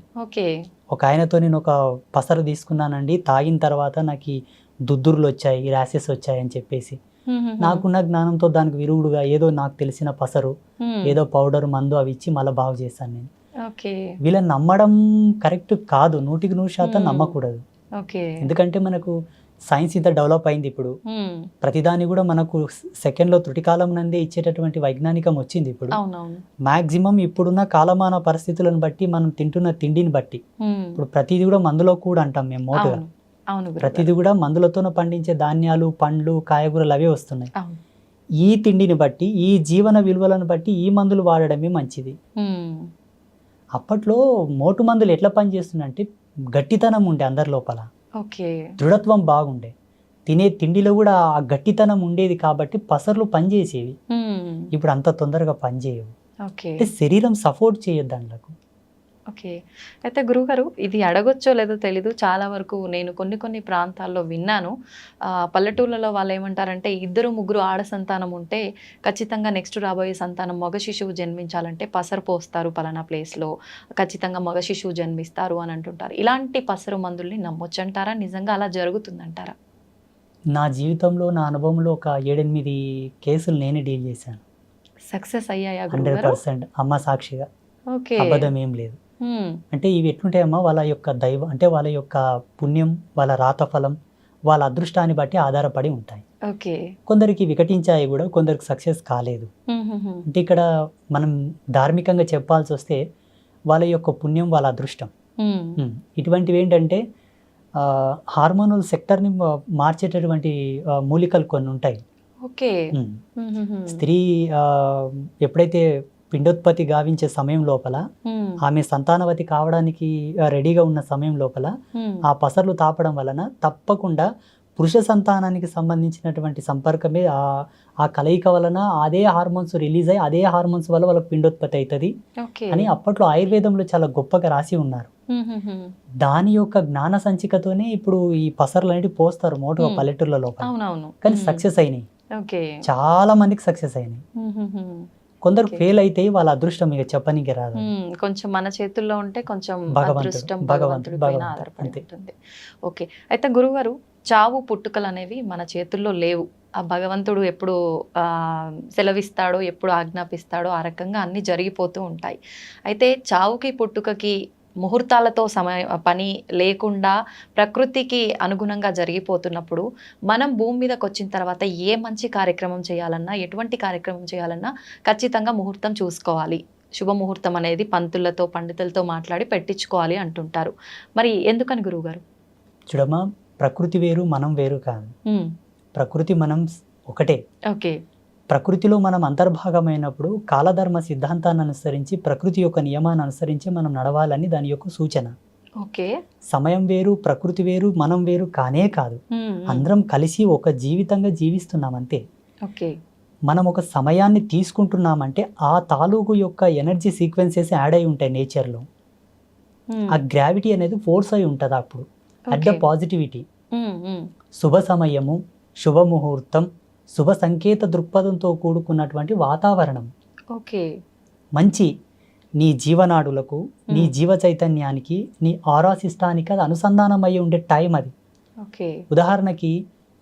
ఒక ఆయనతో నేను ఒక పసరు తీసుకున్నానండి, తాగిన తర్వాత నాకు ఈ దుద్దుర్లు వచ్చాయి, ర్యాషెస్ వచ్చాయి అని చెప్పేసి, నాకున్న జ్ఞానంతో దానికి విరుగుడుగా ఏదో నాకు తెలిసిన పసరు, ఏదో పౌడర్, మందు అవి ఇచ్చి మళ్ళీ బాగు చేశాను నేను. వీళ్ళని నమ్మడం కరెక్ట్ కాదు, 100% నమ్మకూడదు. ఎందుకంటే మనకు సైన్స్ ఇంత డెవలప్ అయింది ఇప్పుడు, ప్రతిదాని కూడా మనకు సెకండ్లో త్రుటికాలం నందే ఇచ్చేటటువంటి వైజ్ఞానికం వచ్చింది ఇప్పుడు. మాక్సిమం ఇప్పుడున్న కాలమాన పరిస్థితులను బట్టి, మనం తింటున్న తిండిని బట్టి, ఇప్పుడు ప్రతిదీ కూడా మందులో కూడా అంటాం మేము మోటుగా, ప్రతిదీ కూడా మందులతో పండించే ధాన్యాలు, పండ్లు, కాయగూరలు అవే వస్తున్నాయి. ఈ తిండిని బట్టి, ఈ జీవన విలువలను బట్టి ఈ మందులు వాడడమే మంచిది. అప్పట్లో మోటు మందులు ఎట్లా పనిచేస్తుందంటే గట్టితనం ఉండే అందరి లోపల, దృఢత్వం బాగుండే, తినే తిండిలో కూడా ఆ గట్టితనం ఉండేది కాబట్టి పసర్లు పనిచేసేవి. ఇప్పుడు అంత తొందరగా పనిచేయవు. అంటే శరీరం సపోర్ట్ చేయొద్దు దాంట్లకు. ఓకే. అయితే గురువుగారు ఇది అడగొచ్చో లేదో తెలీదు, చాలా వరకు నేను కొన్ని ప్రాంతాల్లో విన్నాను. పల్లెటూళ్ళలో వాళ్ళు ఏమంటారంటే 2-3 ఆడ సంతానం ఉంటే ఖచ్చితంగా నెక్స్ట్ రాబోయే సంతానం మగ శిశువు జన్మించాలంటే పసరు పోస్తారు పలానా ప్లేస్లో, ఖచ్చితంగా మగ శిశువు జన్మిస్తారు అని అంటుంటారు. ఇలాంటి పసరు మందుల్ని నమ్మొచ్చంటారా? నిజంగా అలా జరుగుతుందంటారా? నా జీవితంలో, నా అనుభవంలో ఒక 7-8 కేసులు నేనే డీల్ చేశాను. సక్సెస్ అయ్యాయా? 100% అమ్మ సాక్షిగా, అబద్ధం ఏం లేదు. అంటే ఇవి ఎట్లుంటాయమ్మా, వాళ్ళ యొక్క దైవం అంటే వాళ్ళ యొక్క పుణ్యం, వాళ్ళ రాతఫలం, వాళ్ళ అదృష్టాన్ని బట్టి ఆధారపడి ఉంటాయి. కొందరికి వికటించాయి కూడా, కొందరికి సక్సెస్ కాలేదు. అంటే ఇక్కడ మనం ధార్మికంగా చెప్పాల్సి వస్తే వాళ్ళ యొక్క పుణ్యం, వాళ్ళ అదృష్టం. ఇటువంటివి ఏంటంటే హార్మోనల్ సెక్టర్ని మార్చేటటువంటి మూలికలు కొన్ని ఉంటాయి. స్త్రీ ఎప్పుడైతే పిండోత్పత్తి గావించే సమయం లోపల, ఆమె సంతానవతి కావడానికి రెడీగా ఉన్న సమయం లోపల ఆ పసర్లు తాపడం వలన తప్పకుండా పురుష సంతానానికి సంబంధించినటువంటి సంపర్కమే ఆ కలయిక వలన అదే హార్మోన్స్ రిలీజ్ అయ్యి అదే హార్మోన్స్ వల్ల వాళ్ళకి పిండోత్పత్తి అవుతుంది అని అప్పట్లో ఆయుర్వేదంలో చాలా గొప్పగా రాసి ఉన్నారు. దాని యొక్క జ్ఞాన సంచికతోనే ఇప్పుడు ఈ పసర్లు అనేవి పోస్తారు మోటుగా పల్లెటూర్ల లోపల. కానీ సక్సెస్ అయినాయి, చాలా మందికి సక్సెస్ అయినాయి. కొందరు ఫెయిల్ అయితే వాళ్ళ అదృష్టం ఇక చెప్పనీకి రాదు. కొంచెం మన చేతుల్లో ఉంటే కొంచెం అదృష్టం భగవంతుడి పైన ఆధారపడి ఉంటుంది. ఓకే. అయితే గురుగారు, చావు పుట్టుకలు అనేవి మన చేతుల్లో లేవు. ఆ భగవంతుడు ఎప్పుడు సెలవిస్తాడో, ఎప్పుడు ఆజ్ఞాపిస్తాడో ఆ రకంగా అన్ని జరిగిపోతూ ఉంటాయి. అయితే చావుకి పుట్టుకకి ముహూర్తాలతో పని లేకుండా ప్రకృతికి అనుగుణంగా జరిగిపోతున్నప్పుడు మనం భూమి మీదకి వచ్చిన తర్వాత ఏ మంచి కార్యక్రమం చేయాలన్నా, ఎటువంటి కార్యక్రమం చేయాలన్నా ఖచ్చితంగా ముహూర్తం చూసుకోవాలి. శుభముహూర్తం అనేది పంతులతో, పండితులతో మాట్లాడి పెట్టించుకోవాలి అంటుంటారు. మరి ఎందుకని గురువుగారు? చూడమ్మా, ప్రకృతి వేరు, మనం వేరు కాదు. ప్రకృతి మనం ఒకటే. ప్రకృతిలో మనం అంతర్భాగమైనప్పుడు కాలధర్మ సిద్ధాంతాన్ని అనుసరించి, ప్రకృతి యొక్క నియమాన్ని అనుసరించి మనం నడవాలని దాని యొక్క సూచన. సమయం వేరు, ప్రకృతి వేరు, మనం వేరు కానే కాదు. అందరం కలిసి ఒక జీవితంగా జీవిస్తున్నాం అంతే. మనం ఒక సమయాన్ని తీసుకుంటున్నామంటే ఆ తాలూకు యొక్క ఎనర్జీ సీక్వెన్సెస్ యాడ్ అయి ఉంటాయి నేచర్లో. ఆ గ్రావిటీ అనేది ఫోర్స్ అయి ఉంటుంది అప్పుడు. అట్ ద పాజిటివిటీ, శుభ సమయము, శుభముహూర్తం, శుభ సంకేత దృక్పథంతో కూడుకున్నటువంటి వాతావరణం, మంచి నీ జీవనాడులకు, నీ జీవ చైతన్యానికి, నీ ఆరా సిస్టానికి అది అనుసంధానం అయ్యి ఉండే టైం అది. ఉదాహరణకి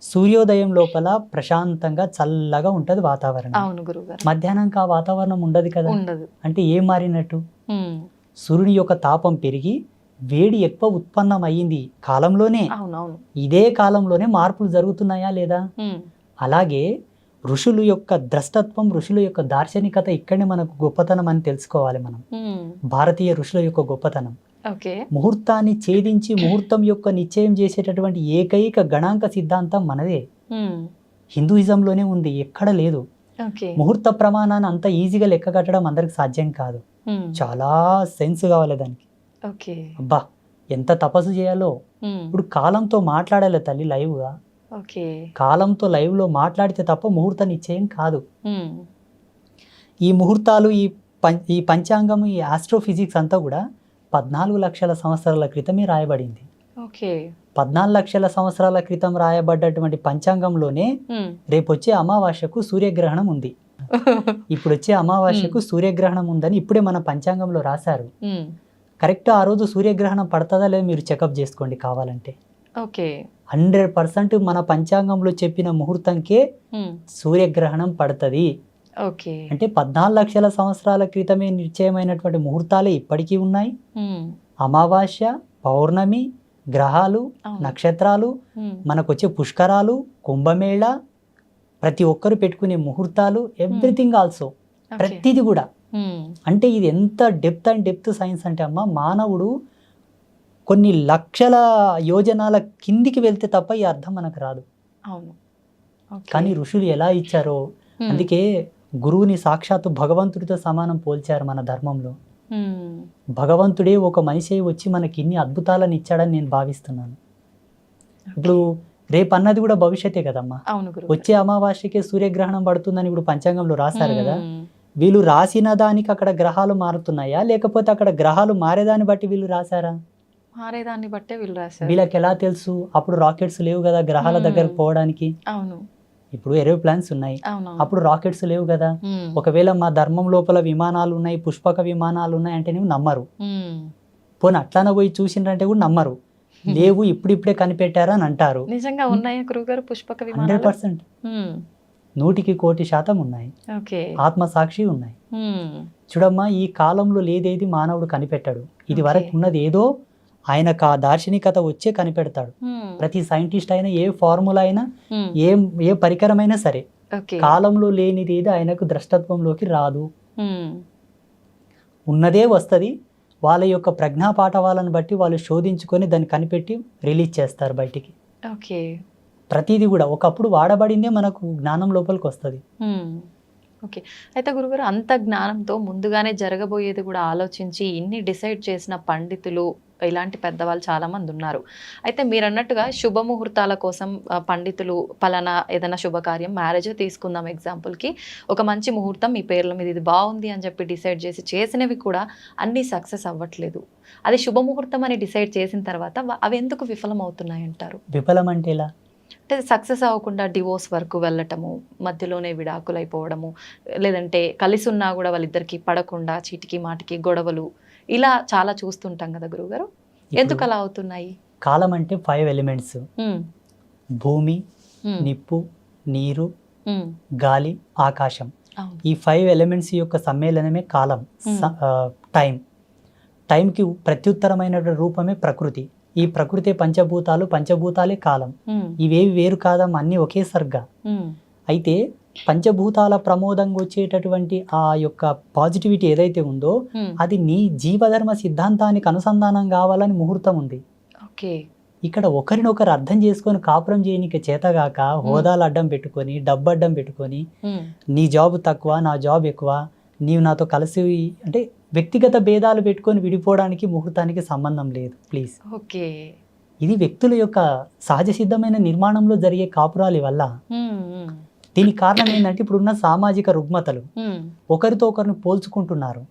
సూర్యోదయం లోపల ప్రశాంతంగా చల్లగా ఉంటది వాతావరణం. అవును గురుగారు. మధ్యాహ్నంకి ఆ వాతావరణం ఉండదు కదా. ఉండదు. అంటే ఏం మారినట్టు? సూర్యుని యొక్క తాపం పెరిగి వేడి ఎక్కువ ఉత్పన్నం అయ్యింది కాలంలోనే. అవునవును. ఇదే కాలంలోనే మార్పులు జరుగుతున్నాయా లేదా? అలాగే ఋషుల యొక్క ద్రష్టత్వం, ఋషుల యొక్క దార్శనికత ఇక్కడనే మనకు గొప్పతనం అని తెలుసుకోవాలి మనం. భారతీయ ఋషుల యొక్క గొప్పతనం. ముహూర్తాన్ని ఛేదించి ముహూర్తం యొక్క నిశ్చయం చేసేటటువంటి ఏకైక గణాంక సిద్ధాంతం మనదే. హిందూయిజంలోనే ఉంది, ఎక్కడ లేదు. ముహూర్త ప్రమాణాన్ని అంత ఈజీగా లెక్క కట్టడం అందరికి సాధ్యం కాదు. చాలా సెన్స్ కావాలి దానికి. అబ్బా ఎంత తపస్సు చేయాలో. ఇప్పుడు కాలంతో మాట్లాడాలి తల్లి లైవ్ గా. కాలంతో లైవ్ లో మాట్లాడితే తప్ప ముహూర్త నిశ్చయం కాదు. ఈ ముహూర్తాలు, ఈ పంచాంగం, ఈ ఆస్ట్రోఫిజిక్స్ అంతా కూడా 14 లక్షల సంవత్సరాల క్రితమే రాయబడింది. 14 లక్షల సంవత్సరాల క్రితం రాయబడ్డటువంటి పంచాంగంలోనే రేపు వచ్చే అమావాస్యకు సూర్యగ్రహణం ఉంది, ఇప్పుడు వచ్చే అమావాస్యకు సూర్యగ్రహణం ఉందని ఇప్పుడే మన పంచాంగంలో రాశారు. కరెక్ట్ ఆ రోజు సూర్యగ్రహణం పడుతుందా లేదా మీరు చెకప్ చేసుకోండి కావాలంటే. 100% మన పంచాంగంలో చెప్పిన ముహూర్తంకే సూర్యగ్రహణం పడుతుంది. అంటే 14 లక్షల సంవత్సరాల క్రితమే నిశ్చయమైనటువంటి ముహూర్తాలే ఇప్పటికీ ఉన్నాయి. అమావాస్య, పౌర్ణమి, గ్రహాలు, నక్షత్రాలు, మనకొచ్చే పుష్కరాలు, కుంభమేళ, ప్రతి ఒక్కరు పెట్టుకునే ముహూర్తాలు, ఎవ్రీథింగ్ ఆల్సో, ప్రతిది కూడా. అంటే ఇది ఎంత డెప్త్ సైన్స్ అంటే అమ్మ, మానవుడు కొన్ని లక్షల యోజనాల కిందికి వెళ్తే తప్ప ఈ అర్థం మనకు రాదు. కానీ ఋషులు ఎలా ఇచ్చారో, అందుకే గురువుని సాక్షాత్తు భగవంతుడితో సమానం పోల్చారు మన ధర్మంలో. భగవంతుడే ఒక మనిషి వచ్చి మనకి ఇన్ని అద్భుతాలను ఇచ్చాడని నేను భావిస్తున్నాను. ఇప్పుడు రేపు అన్నది కూడా భవిష్యత్తే కదమ్మా. వచ్చే అమావాస్యకే సూర్యగ్రహణం పడుతుందని ఇప్పుడు పంచాంగంలో రాశారు కదా. వీళ్ళు రాసిన దానికి అక్కడ గ్రహాలు మారుతున్నాయా, లేకపోతే అక్కడ గ్రహాలు మారేదాన్ని బట్టి వీళ్ళు రాశారా? మారేదాన్ని బట్టే వీళ్ళు రాశారు. వీళ్ళకి ఎలా తెలుసు? అప్పుడు రాకెట్స్ లేవు కదా గ్రహాల దగ్గరకు పోవడానికి. ఇప్పుడు ఏరోప్లాన్స్ ఉన్నాయి, అప్పుడు రాకెట్స్ లేవు కదా. ఒకవేళ మా ధర్మం లోపల విమానాలు ఉన్నాయి, పుష్పక విమానాలు ఉన్నాయి అంటే నువ్వు నమ్మరు. పోనీ అట్లానే పోయి చూసిండ్రంటే కూడా నమ్మరు. లేవు, ఇప్పుడిప్పుడే కనిపెట్టారా అని అంటారు. నిజంగా ఉన్నాయా గురుగారు పుష్పక విమానాలు? 100%, 100% ఉన్నాయి. ఆత్మసాక్షి ఉన్నాయి. చూడమ్మా, ఈ కాలంలో లేదేది మానవుడు కనిపెట్టాడు. ఇది వరకు ఉన్నది ఏదో ఆయనకు ఆ దార్శనికత వచ్చే కనిపెడతాడు. ప్రతి సైంటిస్ట్ అయినా, ఏ ఫార్ములా అయినా, ఏ పరికరమైనా సరే, కాలంలో లేనిది ఏది ఆయనకు ద్రష్టత్వంలోకి రాదు. ఉన్నదే వస్తుంది. వాళ్ళ యొక్క ప్రజ్ఞా పాఠవాలను బట్టి వాళ్ళు శోధించుకొని దాన్ని కనిపెట్టి రిలీజ్ చేస్తారు బయటికి. ప్రతిదీ కూడా ఒకప్పుడు వాడబడిందే మనకు జ్ఞానం లోపలికి వస్తుంది. అయితే గురుగారు, అంత జ్ఞానంతో ముందుగానే జరగబోయేది కూడా ఆలోచించి ఇన్ని డిసైడ్ చేసిన పండితులు, ఇలాంటి పెద్దవాళ్ళు చాలా మంది ఉన్నారు. అయితే మీరు అన్నట్టుగా శుభముహూర్తాల కోసం పండితులు పలానా ఏదైనా శుభకార్యం, మ్యారేజ్ తీసుకుందాం ఎగ్జాంపుల్కి, ఒక మంచి ముహూర్తం మీ పేర్ల మీద ఇది బాగుంది అని చెప్పి డిసైడ్ చేసినవి కూడా అన్నీ సక్సెస్ అవ్వట్లేదు. అది శుభముహూర్తం అని డిసైడ్ చేసిన తర్వాత అవి ఎందుకు విఫలం అవుతున్నాయి అంటారు? విఫలం అంటే ఎలా? అంటే సక్సెస్ అవ్వకుండా డివోర్స్ వరకు వెళ్ళటము, మధ్యలోనే విడాకులు అయిపోవడము, లేదంటే కలిసి ఉన్నా కూడా వాళ్ళిద్దరికి పడకుండా చీటికి మాటికి గొడవలు, ఇలా చాలా చూస్తుంటాం కదా గురుగారు. ఎందుకు అలా అవుతున్నాయి? కాలం అంటే 5 ఎలిమెంట్స్: భూమి, నిప్పు, నీరు, గాలి, ఆకాశం. ఈ 5 ఎలిమెంట్స్ యొక్క సమ్మేళనమే కాలం. టైంకి ప్రత్యుత్తరమైన రూపమే ప్రకృతి. ఈ ప్రకృతి పంచభూతాలు, పంచభూతాలే కాలం. ఇవేవి వేరు కాదమ్మా, అన్ని ఒకే సర్గా. అయితే పంచభూతాల ప్రమోదంగా వచ్చేటటువంటి ఆ యొక్క పాజిటివిటీ ఏదైతే ఉందో అది నీ జీవధర్మ సిద్ధాంతానికి అనుసంధానం కావాలని ముహూర్తం ఉంది. ఇక్కడ ఒకరినొకరు అర్థం చేసుకొని కాపురం చేయనికి చేతగాక హోదాలు అడ్డం పెట్టుకొని, డబ్బు అడ్డం పెట్టుకొని, నీ జాబ్ తక్కువ నా జాబ్ ఎక్కువ, నీవు నాతో కలిసి అంటే వ్యక్తిగత భేదాలు పెట్టుకొని విడిపోవడానికి ముహూర్తానికి సంబంధం లేదు. ప్లీజ్. ఇది వ్యక్తుల యొక్క సహజ సిద్ధమైన నిర్మాణంలో జరిగే కాపురాలి వల్ల. దీనికి కారణం ఏంటంటే ఇప్పుడున్న సామాజిక రుగ్మతలు, ఒకరితో ఒకరిని పోల్చుకుంటున్నారు.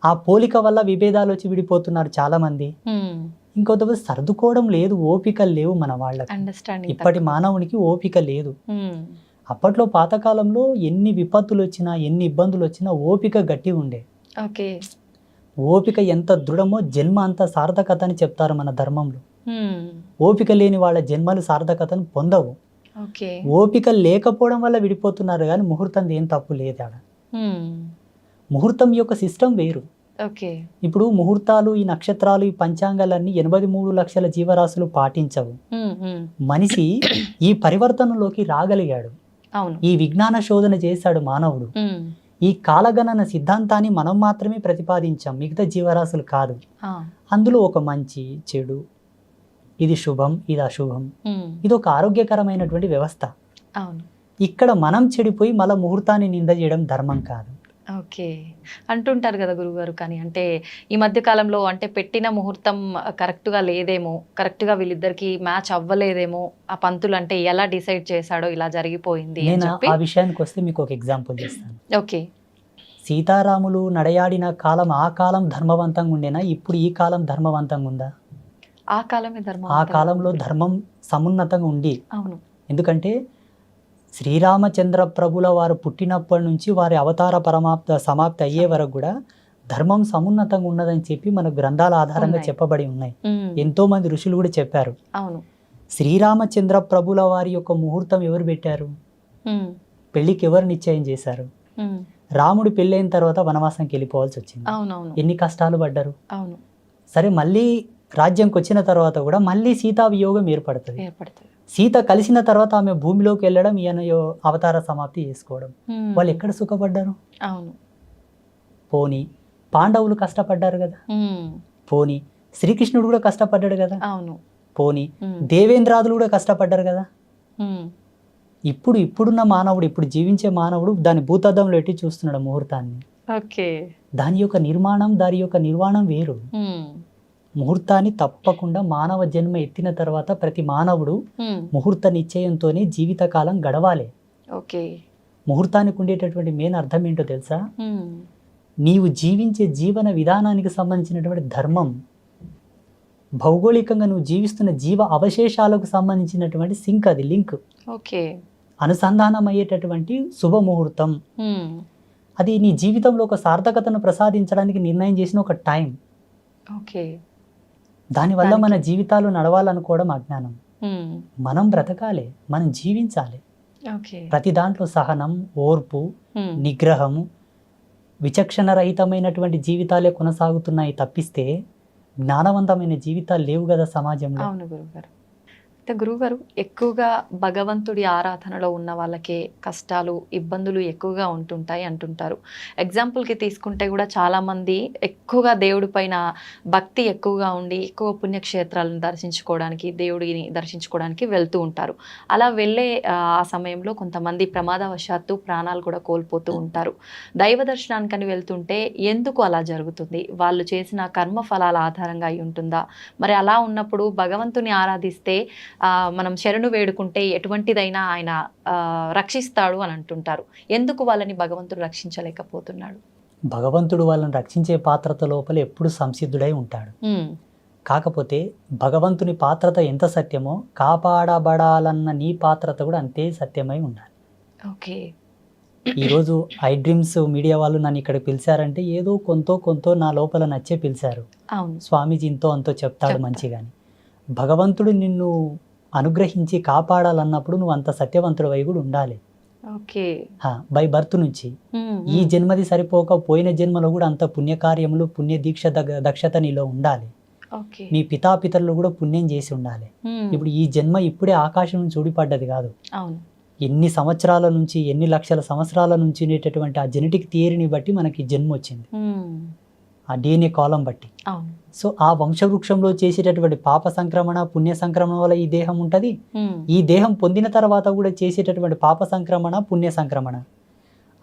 ఆ పోలిక వల్ల విభేదాలు వచ్చి విడిపోతున్నారు చాలా మంది. ఇంకొంత సర్దుకోవడం లేదు, ఓపికలు లేవు మన వాళ్ళకి. ఇప్పటి మానవునికి ఓపిక లేదు. అప్పట్లో పాతకాలంలో ఎన్ని విపత్తులు వచ్చినా, ఎన్ని ఇబ్బందులు వచ్చినా ఓపిక గట్టి ఉండే. ఓపిక ఎంత దృఢమో జన్మ అంత సార్థకత అని చెప్తారు మన ధర్మంలో. ఓపిక లేని వాళ్ళ జన్మలు సార్థకతను పొందవు. ఓపిక లేకపోవడం వల్ల విడిపోతున్నారు కానీ ముహూర్తం ఏం తప్పు లేదు ఆడ. ముహూర్తం యొక్క సిస్టమ్ వేరు. ఇప్పుడు ముహూర్తాలు, ఈ నక్షత్రాలు, ఈ పంచాంగాలన్నీ 83 లక్షల జీవరాశులు పాటించవు. మనిషి ఈ పరివర్తనలోకి రాగలిగాడు. ఈ విజ్ఞాన శోధన చేశాడు మానవుడు. ఈ కాలగణన సిద్ధాంతాన్ని మనం మాత్రమే ప్రతిపాదించాం, మిగతా జీవరాశులు కాదు. అందులో ఒక మంచి చెడు, ఇది శుభం, ఇది అశుభం, ఇది ఒక ఆరోగ్యకరమైనటువంటి వ్యవస్థ. ఇక్కడ మనం చెడిపోయి మళ్ళీ ముహూర్తాన్ని నింద చేయడం ధర్మం కాదు. అంటుంటారు కదా గురుగారు. కానీ అంటే ఈ మధ్య కాలంలో అంటే పెట్టిన ముహూర్తం కరెక్ట్గా లేదేమో, కరెక్ట్గా వీళ్ళిద్దరికి మ్యాచ్ అవ్వలేదేమో, ఆ పంతులు అంటే ఎలా డిసైడ్ చేశాడో ఇలా జరిగిపోయింది. నేను ఆ విషయానికి వస్తే మీకు ఒక ఎగ్జాంపుల్ చేస్తాను. సీతారాములు నడయాడిన కాలం ఆ కాలం ధర్మవంతంగా ఉండేనా, ఇప్పుడు ఈ కాలం ధర్మవంతంగా ఉందా? ఆ కాలమే ధర్మం. ఆ కాలంలో ధర్మం సమున్నతంగా ఉంది. అవును. ఎందుకంటే శ్రీరామచంద్ర ప్రభుల వారు పుట్టినప్పటి నుంచి వారి అవతార సమాప్తి అయ్యే వరకు కూడా ధర్మం సమున్నతంగా ఉన్నదని చెప్పి మన గ్రంథాల ఆధారంగా చెప్పబడి ఉన్నాయి. ఎంతో మంది ఋషులు కూడా చెప్పారు. అవును. శ్రీరామచంద్ర ప్రభుల వారి యొక్క ముహూర్తం ఎవరు పెట్టారు? పెళ్లికి ఎవరు నిశ్చయం చేశారు? రాముడు పెళ్ళైన తర్వాత వనవాసానికి వెళ్ళిపోవాల్సి వచ్చింది. ఎన్ని కష్టాలు పడ్డారు. సరే, మళ్ళీ రాజ్యంకి వచ్చిన తర్వాత కూడా మళ్ళీ సీతా వియోగం ఏర్పడుతుంది. సీత కలిసిన తర్వాత ఆమె భూమిలోకి వెళ్ళడం, ఈయన అవతార సమాప్తి చేసుకోవడం. వాళ్ళు ఎక్కడ సుఖపడ్డారు? పోనీ పాండవులు కష్టపడ్డారు కదా, పోనీ శ్రీకృష్ణుడు కూడా కష్టపడ్డాడు కదా, పోనీ దేవేంద్రాదులు కూడా కష్టపడ్డారు కదా. ఇప్పుడున్న మానవుడు, ఇప్పుడు జీవించే మానవుడు దాని భూతద్దంలో ఎట్టి చూస్తున్నాడు ముహూర్తాన్ని. దాని యొక్క నిర్మాణం, దాని యొక్క నిర్మాణం వేరు. ముహూర్తాన్ని తప్పకుండా మానవ జన్మ ఎత్తిన తర్వాత ప్రతి మానవుడు ముహూర్త నిశ్చయంతోనే జీవితకాలం గడవాలి. ముహూర్తానికి ఉండేటటువంటి మెయిన్ అర్థం ఏంటో తెలుసా? నీవు జీవించే జీవన విధానానికి సంబంధించినటువంటి ధర్మం, భౌగోళికంగా నువ్వు జీవిస్తున్న జీవ అవశేషాలకు సంబంధించినటువంటి సింక్, అది లింక్, అనుసంధానం అయ్యేటటువంటి శుభముహూర్తం. అది నీ జీవితంలో ఒక సార్థకతను ప్రసాదించడానికి నిర్ణయం చేసిన ఒక టైం. దానివల్ల మన జీవితాలు నడవాలనుకోవడం అజ్ఞానం. మనం బ్రతకాలి, మనం జీవించాలి. ప్రతి దాంట్లో సహనం, ఓర్పు, నిగ్రహము, విచక్షణ రహితమైనటువంటి జీవితాలే కొనసాగుతున్నాయి తప్పిస్తే జ్ఞానవంతమైన జీవితాలు లేవు కదా సమాజంలో. అవును గురుగారు. అయితే గురుగారు, ఎక్కువగా భగవంతుడి ఆరాధనలో ఉన్న వాళ్ళకే కష్టాలు, ఇబ్బందులు ఎక్కువగా ఉంటుంటాయి అంటుంటారు. ఎగ్జాంపుల్కి తీసుకుంటే కూడా చాలామంది ఎక్కువగా దేవుడి పైన భక్తి ఎక్కువగా ఉండి ఎక్కువ పుణ్యక్షేత్రాలను దర్శించుకోవడానికి, దేవుడిని దర్శించుకోవడానికి వెళ్తూ ఉంటారు. అలా వెళ్ళే ఆ సమయంలో కొంతమంది ప్రమాదవశాత్తు ప్రాణాలు కూడా కోల్పోతూ ఉంటారు. దైవ దర్శనానికని వెళ్తుంటే ఎందుకు అలా జరుగుతుంది? వాళ్ళు చేసిన కర్మ ఫలాల ఆధారంగా అయి ఉంటుందా? మరి అలా ఉన్నప్పుడు భగవంతుని ఆరాధిస్తే మనం శరణు వేడుకుంటే ఎటువంటిదైనా ఆయన రక్షిస్తాడు అని అంటుంటారు. ఎందుకు వాళ్ళని భగవంతుడు రక్షించలేకపోతున్నాడు? భగవంతుడు వాళ్ళని రక్షించే పాత్రత లోపల ఎప్పుడు సంసిద్ధుడై ఉంటాడు. కాకపోతే భగవంతుని పాత్రత ఎంత సత్యమో కాపాడబడాలన్న నీ పాత్రత కూడా అంతే సత్యమై ఉండాలి. ఈరోజు ఐ డ్రీమ్స్ మీడియా వాళ్ళు నన్ను ఇక్కడ పిలిచారంటే ఏదో కొంతో నా లోపల నచ్చే పిలిచారు. స్వామీజీ ఇంతో అంతో చెప్తాడు మంచిగాని. భగవంతుడు నిన్ను అనుగ్రహించి కాపాడాలన్నప్పుడు నువ్వు అంత సత్యవంతుడు వై కూడా ఉండాలి. బై బర్త్ నుంచి ఈ జన్మది సరిపోక పోయిన జన్మలో కూడా అంత పుణ్యకార్యములు, పుణ్య దీక్ష దక్షత నీలో ఉండాలి. మీ పితాపితరులు కూడా పుణ్యం చేసి ఉండాలి. ఇప్పుడు ఈ జన్మ ఇప్పుడే ఆకాశం నుంచి ఊడిపడ్డది కాదు. ఎన్ని సంవత్సరాల నుంచి, ఎన్ని లక్షల సంవత్సరాల నుంచి ఉండేటటువంటి ఆ జెనెటిక్ థియరీని బట్టి మనకి జన్మ వచ్చింది, ఆ DNA కాలం బట్టి. సో ఆ వంశవృక్షంలో చేసేటటువంటి పాప సంక్రమణ, పుణ్య సంక్రమణ వల్ల ఈ దేహం ఉంటుంది. ఈ దేహం పొందిన తర్వాత కూడా చేసేటటువంటి పాప సంక్రమణ, పుణ్య సంక్రమణ.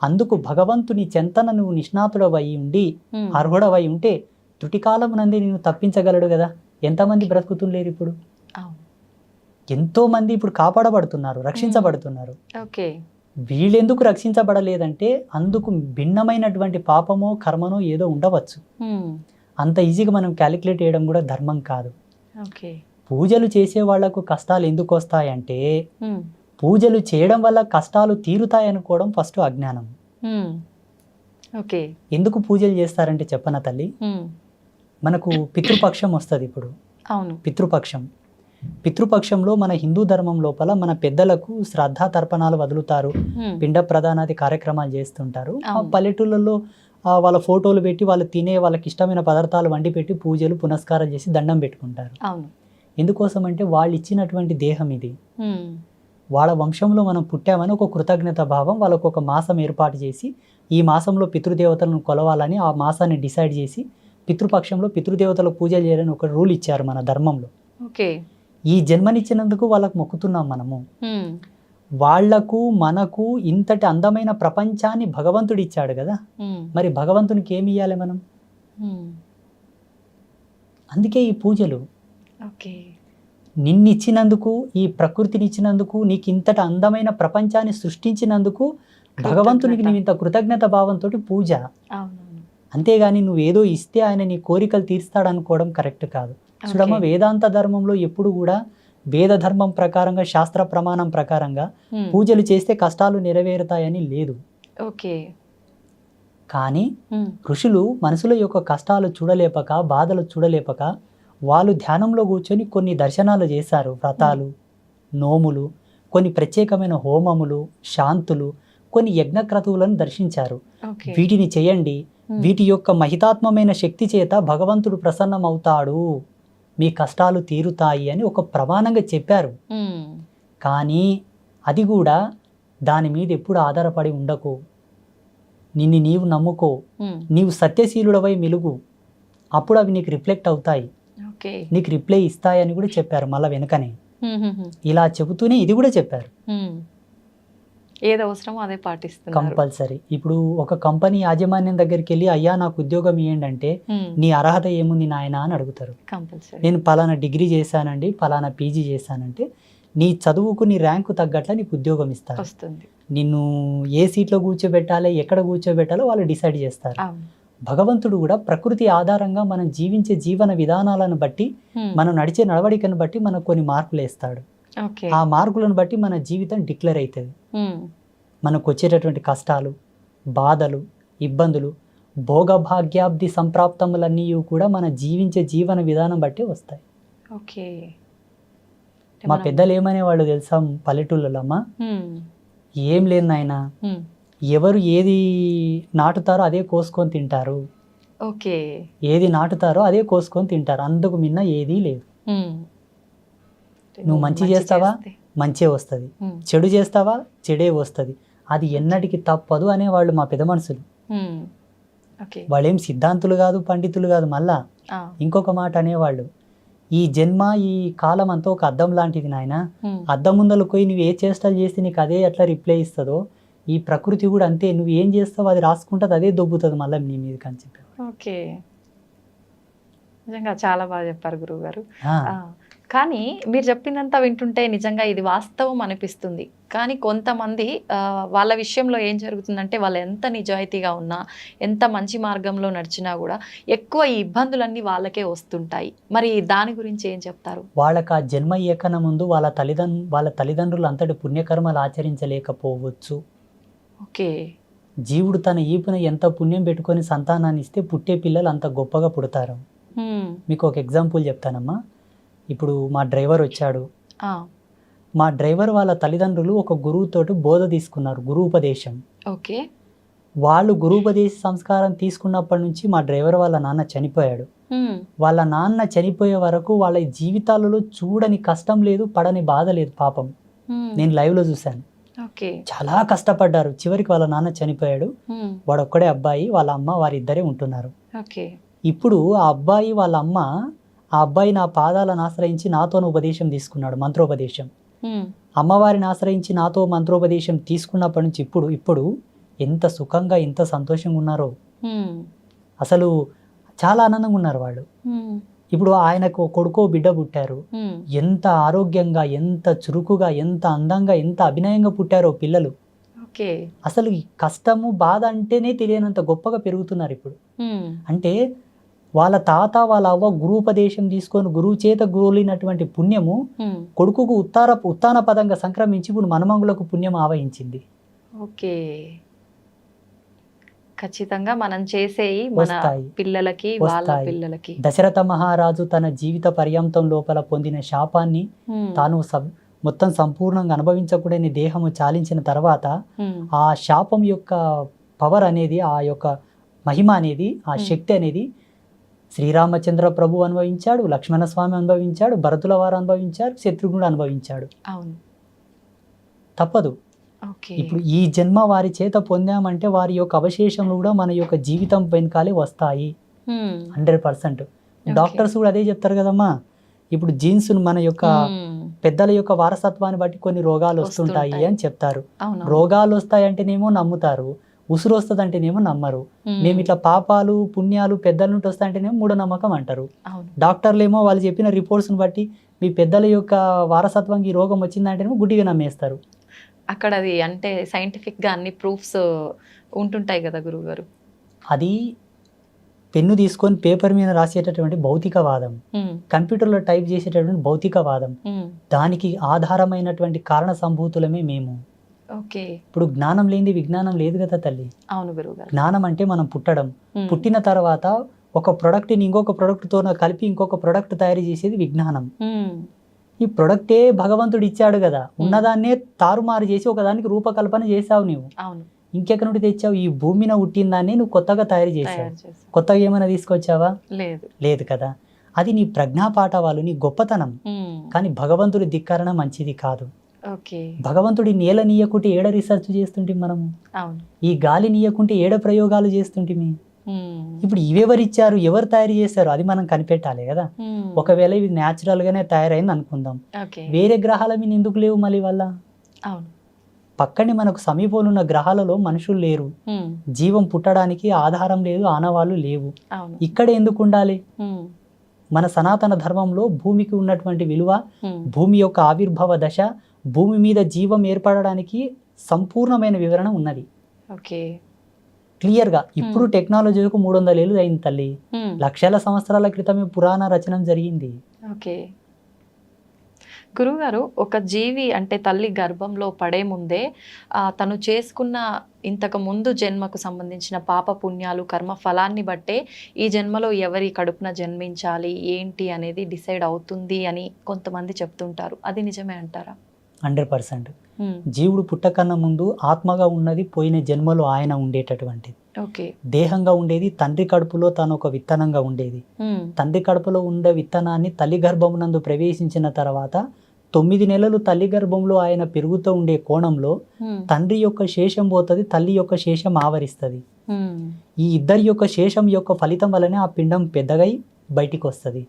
అందుకు భగవంతుని చెంతన నువ్వు నిష్ణాతుడవై ఉండి, అర్హుడవై ఉంటే త్రుటికాలం నంది నిన్ను తప్పించగలడు కదా. ఎంతమంది బ్రతుకుతుండలేరు ఇప్పుడు? ఎంతో మంది ఇప్పుడు కాపాడబడుతున్నారు, రక్షించబడుతున్నారు. వీళ్ళెందుకు రక్షించబడలేదంటే అందుకు భిన్నమైనటువంటి పాపమో కర్మనో ఏదో ఉండవచ్చు. అంత ఈజీగా మనం క్యాలిక్యులేట్ చేయడం కూడా ధర్మం కాదు. పూజలు చేసే వాళ్లకు కష్టాలు ఎందుకు వస్తాయంటే పూజలు చేయడం వల్ల కష్టాలు తీరుతాయనుకోవడం ఫస్ట్ అజ్ఞానం. ఓకే. ఎందుకు పూజలు చేస్తారంటే చెప్పన తల్లి, మనకు పితృపక్షం వస్తుంది ఇప్పుడు. అవును. పితృపక్షంలో మన హిందూ ధర్మం లోపల మన పెద్దలకు శ్రద్ధా తర్పణాలు వదులుతారు, పిండ ప్రదానాది కార్యక్రమాలు చేస్తుంటారు. ఆ పల్లెటూళ్ళలో వాళ్ళ ఫోటోలు పెట్టి వాళ్ళు తినే వాళ్ళకి ఇష్టమైన పదార్థాలు వండి పెట్టి పూజలు పునస్కారాలు చేసి దండం పెట్టుకుంటారు. ఎందుకోసం అంటే వాళ్ళు ఇచ్చినటువంటి దేహం ఇది, వాళ్ళ వంశంలో మనం పుట్టామని ఒక కృతజ్ఞత భావం, వాళ్ళకు ఒక మాసం ఏర్పాటు చేసి ఈ మాసంలో పితృదేవతలను కొలవాలని ఆ మాసాన్ని డిసైడ్ చేసి పితృపక్షంలో పితృదేవతలకు పూజలు చేయాలని ఒక రూల్ ఇచ్చారు మన ధర్మంలో. ఈ జన్మనిచ్చినందుకు వాళ్ళకు మొక్కుతున్నాం మనము. వాళ్లకు మనకు ఇంతటి అందమైన ప్రపంచాన్ని భగవంతుడు ఇచ్చాడు కదా, మరి భగవంతునికి ఏమి ఇవ్వాలి మనం? అందుకే ఈ పూజలు. నిన్నిచ్చినందుకు, ఈ ప్రకృతిని ఇచ్చినందుకు, నీకు ఇంతటి అందమైన ప్రపంచాన్ని సృష్టించినందుకు భగవంతునికి నువ్వు ఇంత కృతజ్ఞత భావంతో పూజ. అంతేగాని నువ్వేదో ఇస్తే ఆయన నీ కోరికలు తీర్స్తాడనుకోవడం కరెక్ట్ కాదు. చూడమ్మ, వేదాంత ధర్మంలో ఎప్పుడు కూడా వేద ధర్మం ప్రకారంగా, శాస్త్ర ప్రమాణం ప్రకారంగా పూజలు చేస్తే కష్టాలు నెరవేరుతాయని లేదు. కానీ ఋషులు మనసుల యొక్క కష్టాలు చూడలేపక, బాధలు చూడలేపక వాళ్ళు ధ్యానంలో కూర్చొని కొన్ని దర్శనాలు చేశారు. వ్రతాలు, నోములు, కొన్ని ప్రత్యేకమైన హోమములు, శాంతులు, కొన్ని యజ్ఞక్రతువులను దర్శించారు. వీటిని చేయండి, వీటి యొక్క మహితాత్మమైన శక్తి చేత భగవంతుడు ప్రసన్నమవుతాడు, మీ కష్టాలు తీరుతాయి అని ఒక ప్రమాణంగా చెప్పారు. కానీ అది కూడా దాని మీద ఎప్పుడు ఆధారపడి ఉండకు. నిన్ను నీవు నమ్ముకో, నీవు సత్యశీలుడవై మెలుగు, అప్పుడు అవి నీకు రిఫ్లెక్ట్ అవుతాయి, నీకు రిప్లై ఇస్తాయని కూడా చెప్పారు. మళ్ళీ వెనుకనే ఇలా చెబుతూనే ఇది కూడా చెప్పారు, ఏది అవసరమో అదే పాటిస్తున్నారు కంపల్సరీ. ఇప్పుడు ఒక కంపెనీ యాజమాన్యం దగ్గరికి వెళ్ళి, అయ్యా నాకు ఉద్యోగం ఇవ్వండి అంటే, నీ అర్హత ఏముంది నాయన అని అడుగుతారు. నేను పలానా డిగ్రీ చేశానండి, పలానా పీజీ చేశానంటే, నీ చదువుకు నీ ర్యాంకు తగ్గట్ల నీకు ఉద్యోగం ఇస్తారు. నిన్ను ఏ సీట్లో కూర్చోబెట్టాలి, ఎక్కడ కూర్చోబెట్టాలో వాళ్ళు డిసైడ్ చేస్తారు. భగవంతుడు కూడా ప్రకృతి ఆధారంగా మనం జీవించే జీవన విధానాలను బట్టి, మనం నడిచే నడవడికను బట్టి మనకు కొన్ని మార్కులు వేస్తాడు. ఆ మార్కులను బట్టి మన జీవితం డిక్లేర్ అవుతుంది. మనకు వచ్చేటటువంటి కష్టాలు, బాధలు, ఇబ్బందులు, భోగభాగ్యాబ్ది సంప్రాప్తములన్నీ కూడా మన జీవించే జీవన విధానం బట్టి వస్తాయి. మా పెద్దలు ఏమనే వాళ్ళు తెలుసా పల్లెటూళ్ళలో, అమ్మా ఏం లేదు నాయన, ఎవరు ఏది నాటుతారో అదే కోసుకొని తింటారు, ఏది నాటుతారో అదే కోసుకొని తింటారు, అందుకు మిన్న ఏదీ లేదు. నువ్వు మంచి చేస్తావా, మంచే వస్తుంది, చెడు చేస్తావా, చెడే వస్తుంది, అది ఎన్నటికి తప్పదు అనేవాళ్ళు మా పెద్ద మనుషులు. వాళ్ళేం సిద్ధాంతులు కాదు, పండితులు కాదు. మళ్ళా ఇంకొక మాట అనేవాళ్ళు, ఈ జన్మ, ఈ కాలం అంతా ఒక అద్దం లాంటిది నాయన, అద్దం ముందలు పోయి నువ్వు ఏ చేష్టలు చేస్తే నీకు అదే ఎట్లా రిప్లై ఇస్తుందో, ఈ ప్రకృతి కూడా అంతే, నువ్వు ఏం చేస్తావో అది రాసుకుంటుంది, అదే దొబ్బుతుంది మళ్ళీ నీ మీద అని చెప్పారు. నిజంగా చాలా బాగా చెప్పారు గురువు గారు. కానీ మీరు చెప్పినంత వింటుంటే నిజంగా ఇది వాస్తవం అనిపిస్తుంది. కానీ కొంతమంది వాళ్ళ విషయంలో ఏం జరుగుతుందంటే, వాళ్ళు ఎంత నిజాయితీగా ఉన్నా, ఎంత మంచి మార్గంలో నడిచినా కూడా ఎక్కువ ఈ ఇబ్బందులన్నీ వాళ్ళకే వస్తుంటాయి. మరి దాని గురించి ఏం చెప్తారు? వాళ్ళకి ఆ జన్మ ఏకన ముందు వాళ్ళ తల్లిదండ్రులు అంతటి పుణ్యకర్మలు ఆచరించలేకపోవచ్చు. జీవుడు తన ఈపున ఎంత పుణ్యం పెట్టుకొని సంతానాన్ని ఇస్తే పుట్టే పిల్లలు అంత గొప్పగా పుడతారు. మీకు ఒక ఎగ్జాంపుల్ చెప్తానమ్మా. ఇప్పుడు మా డ్రైవర్ వచ్చాడు, మా డ్రైవర్ వాళ్ళ తల్లిదండ్రులు ఒక గురువుతోటి బోధ తీసుకున్నారు, గురూపదేశం. వాళ్ళు గురూపదేశ సంస్కారం తీసుకున్నప్పటి నుంచి మా డ్రైవర్ వాళ్ళ నాన్న చనిపోయాడు. వాళ్ళ నాన్న చనిపోయే వరకు వాళ్ళ జీవితాలలో చూడని కష్టం లేదు, పడని బాధ లేదు. పాపం నేను లైవ్ లో చూశాను, చాలా కష్టపడ్డారు. చివరికి వాళ్ళ నాన్న చనిపోయాడు, వాడు ఒక్కడే అబ్బాయి, వాళ్ళ అమ్మ వారిద్దరే ఉంటున్నారు. ఇప్పుడు ఆ అబ్బాయి వాళ్ళ అమ్మ, ఆ అబ్బాయి నా పాదాలను ఆశ్రయించి నాతోను ఉపదేశం తీసుకున్నాడు, మంత్రోపదేశం. అమ్మవారిని ఆశ్రయించి నాతో మంత్రోపదేశం తీసుకున్నప్పటి నుంచి ఇప్పుడు ఎంత సుఖంగా, ఎంత సంతోషంగా ఉన్నారో. అసలు చాలా ఆనందంగా ఉన్నారు వాళ్ళు. ఇప్పుడు ఆయనకు కొడుకో బిడ్డ పుట్టారు, ఎంత ఆరోగ్యంగా, ఎంత చురుకుగా, ఎంత అందంగా, ఎంత అభినయంగా పుట్టారో పిల్లలు. అసలు ఈ కష్టము, బాధ అంటేనే తెలియనంత గొప్పగా పెరుగుతున్నారు ఇప్పుడు. అంటే వాళ్ళ తాత, వాళ్ళ అవ్వ గురూపదేశం తీసుకొని గురువు చేత గోలినటువంటి పుణ్యము కొడుకుకు ఉత్తాన పదంగా సంక్రమించి ఇప్పుడు మనమంగులకు పుణ్యం ఆవహించింది. ఖచ్చితంగా మనం చేసేయి మన వస్తాయి. పిల్లలకి వాళ్ళ వస్తాయి. పిల్లలకి. దశరథ మహారాజు తన జీవిత పర్యంతం లోపల పొందిన శాపాన్ని తాను మొత్తం సంపూర్ణంగా అనుభవించకూడని దేహము చాలించిన తర్వాత ఆ శాపం యొక్క పవర్ అనేది, ఆ యొక్క మహిమ అనేది, ఆ శక్తి అనేది శ్రీరామచంద్ర ప్రభు అనుభవించాడు, లక్ష్మణ స్వామి అనుభవించాడు, భరతుల వారు అనుభవించారు, శత్రుఘ్నుడు అనుభవించాడు. అవును, తప్పదు. ఇప్పుడు ఈ జన్మ వారి చేత పొందామంటే వారి యొక్క అవశేషములు కూడా మన యొక్క జీవితం వెనకాలే వస్తాయి 100%. డాక్టర్స్ కూడా అదే చెప్తారు కదమ్మా. ఇప్పుడు జీన్స్ మన యొక్క పెద్దల యొక్క వారసత్వాన్ని బట్టి కొన్ని రోగాలు వస్తుంటాయి అని చెప్తారు. రోగాలు వస్తాయంటేనేమో నమ్ముతారు, ఉసురు వస్తుంది అంటేనేమో నమ్మరు. మేము ఇట్లా పాపాలు పుణ్యాలు పెద్దల నుండి వస్తాయంటేనేమో మూఢనమ్మకం అంటారు. డాక్టర్లు ఏమో వాళ్ళు చెప్పిన రిపోర్ట్స్ని బట్టి మీ పెద్దల యొక్క వారసత్వంకి ఈ రోగం వచ్చిందంటేనేమో గుడ్డిగా నమ్మేస్తారు. అక్కడ అది అంటే సైంటిఫిక్గా అన్ని ప్రూఫ్స్ ఉంటుంటాయి కదా గురువుగారు. అది పెన్ను తీసుకొని పేపర్ మీద రాసేటటువంటి భౌతికవాదం, కంప్యూటర్లో టైప్ చేసేటటువంటి భౌతికవాదం, దానికి ఆధారమైనటువంటి కారణ సంభూతులమే మేము. ఇప్పుడు జ్ఞానం లేనిది విజ్ఞానం లేదు కదా తల్లి. అవును గురువుగారు. జ్ఞానం అంటే మనం పుట్టడం, పుట్టిన తర్వాత ఒక ప్రొడక్ట్ని ఇంకొక ప్రొడక్ట్తో కలిపి ఇంకొక ప్రొడక్ట్ తయారు చేసేది విజ్ఞానం. ఈ ప్రొడక్టే భగవంతుడు ఇచ్చాడు కదా, ఉన్నదాన్నే తారుమారు చేసి ఒకదానికి రూపకల్పన చేసావు నువ్వు. అవును, ఇంకెక్కడి నుండి తెచ్చావు? ఈ భూమిన పుట్టిందాన్ని నువ్వు కొత్తగా తయారు చేసావు. కొత్తగా ఏమైనా తీసుకొచ్చావా? లేదు కదా. అది నీ ప్రజ్ఞాపాఠవాలు, నీ గొప్పతనం. కానీ భగవంతుడి ధిక్కరణ మంచిది కాదు. భగవంతుడి నేల నీయకుంటే ఏడ రీసెర్చ్ చేస్తుంటే మనము, ఈ గాలి నీయకుంటే ఏడ ప్రయోగాలు చేస్తుంటే. ఇప్పుడు ఇవెవరిచ్చారు, ఎవరు తయారు చేశారు, అది మనం కనిపెట్టాలి కదా. ఒకవేళ ఇది న్యాచురల్ గానే తయారైంది అనుకుందాం, వేరే గ్రహాల మీద ఎందుకు లేవు మళ్ళీ వల్ల? పక్కనే మనకు సమీపంలో ఉన్న గ్రహాలలో మనుషులు లేరు, జీవం పుట్టడానికి ఆధారం లేదు, ఆనవాళ్ళు లేవు. ఇక్కడ ఎందుకు ఉండాలి? మన సనాతన ధర్మంలో భూమికి ఉన్నటువంటి విలువ, భూమి యొక్క ఆవిర్భావ దశ, భూమి మీద జీవం ఏర్పడడానికి సంపూర్ణమైన వివరణ ఉన్నది క్లియర్ గా. ఇప్పుడు టెక్నాలజీకు 300 ఏళ్ళు అయింది తల్లి. లక్షల సంవత్సరాల క్రితమే పురాణ రచన జరిగింది. గురువుగారు, ఒక జీవి అంటే తల్లి గర్భంలో పడే ముందే తను చేసుకున్న ఇంతకు ముందు జన్మకు సంబంధించిన పాప పుణ్యాలు కర్మ ఫలాన్ని బట్టే ఈ జన్మలో ఎవరి కడుపున జన్మించాలి ఏంటి అనేది డిసైడ్ అవుతుంది అని కొంతమంది చెప్తుంటారు. అది నిజమే అంటారా? 100%. జీవుడు పుట్టకన్నా ముందు ఆత్మగా ఉన్నది పోయిన జన్మలో ఆయన ఉండేటటువంటిది. దేహంగా ఉండేది తండ్రి కడుపులో తను ఒక విత్తనంగా ఉండేది. తండ్రి కడుపులో ఉండే విత్తనాన్ని తల్లి గర్భమునందు ప్రవేశించిన తర్వాత 9 నెలలు తల్లి గర్భంలో ఆయన పెరుగుతూ ఉండే కోణంలో తండ్రి యొక్క శేషం పోతుంది, తల్లి యొక్క శేషం ఆవరిస్తుంది. ఈ ఇద్దరి యొక్క శేషం యొక్క ఫలితం వల్లనే ఆ పిండం పెద్దగై బయటికి వస్తుంది.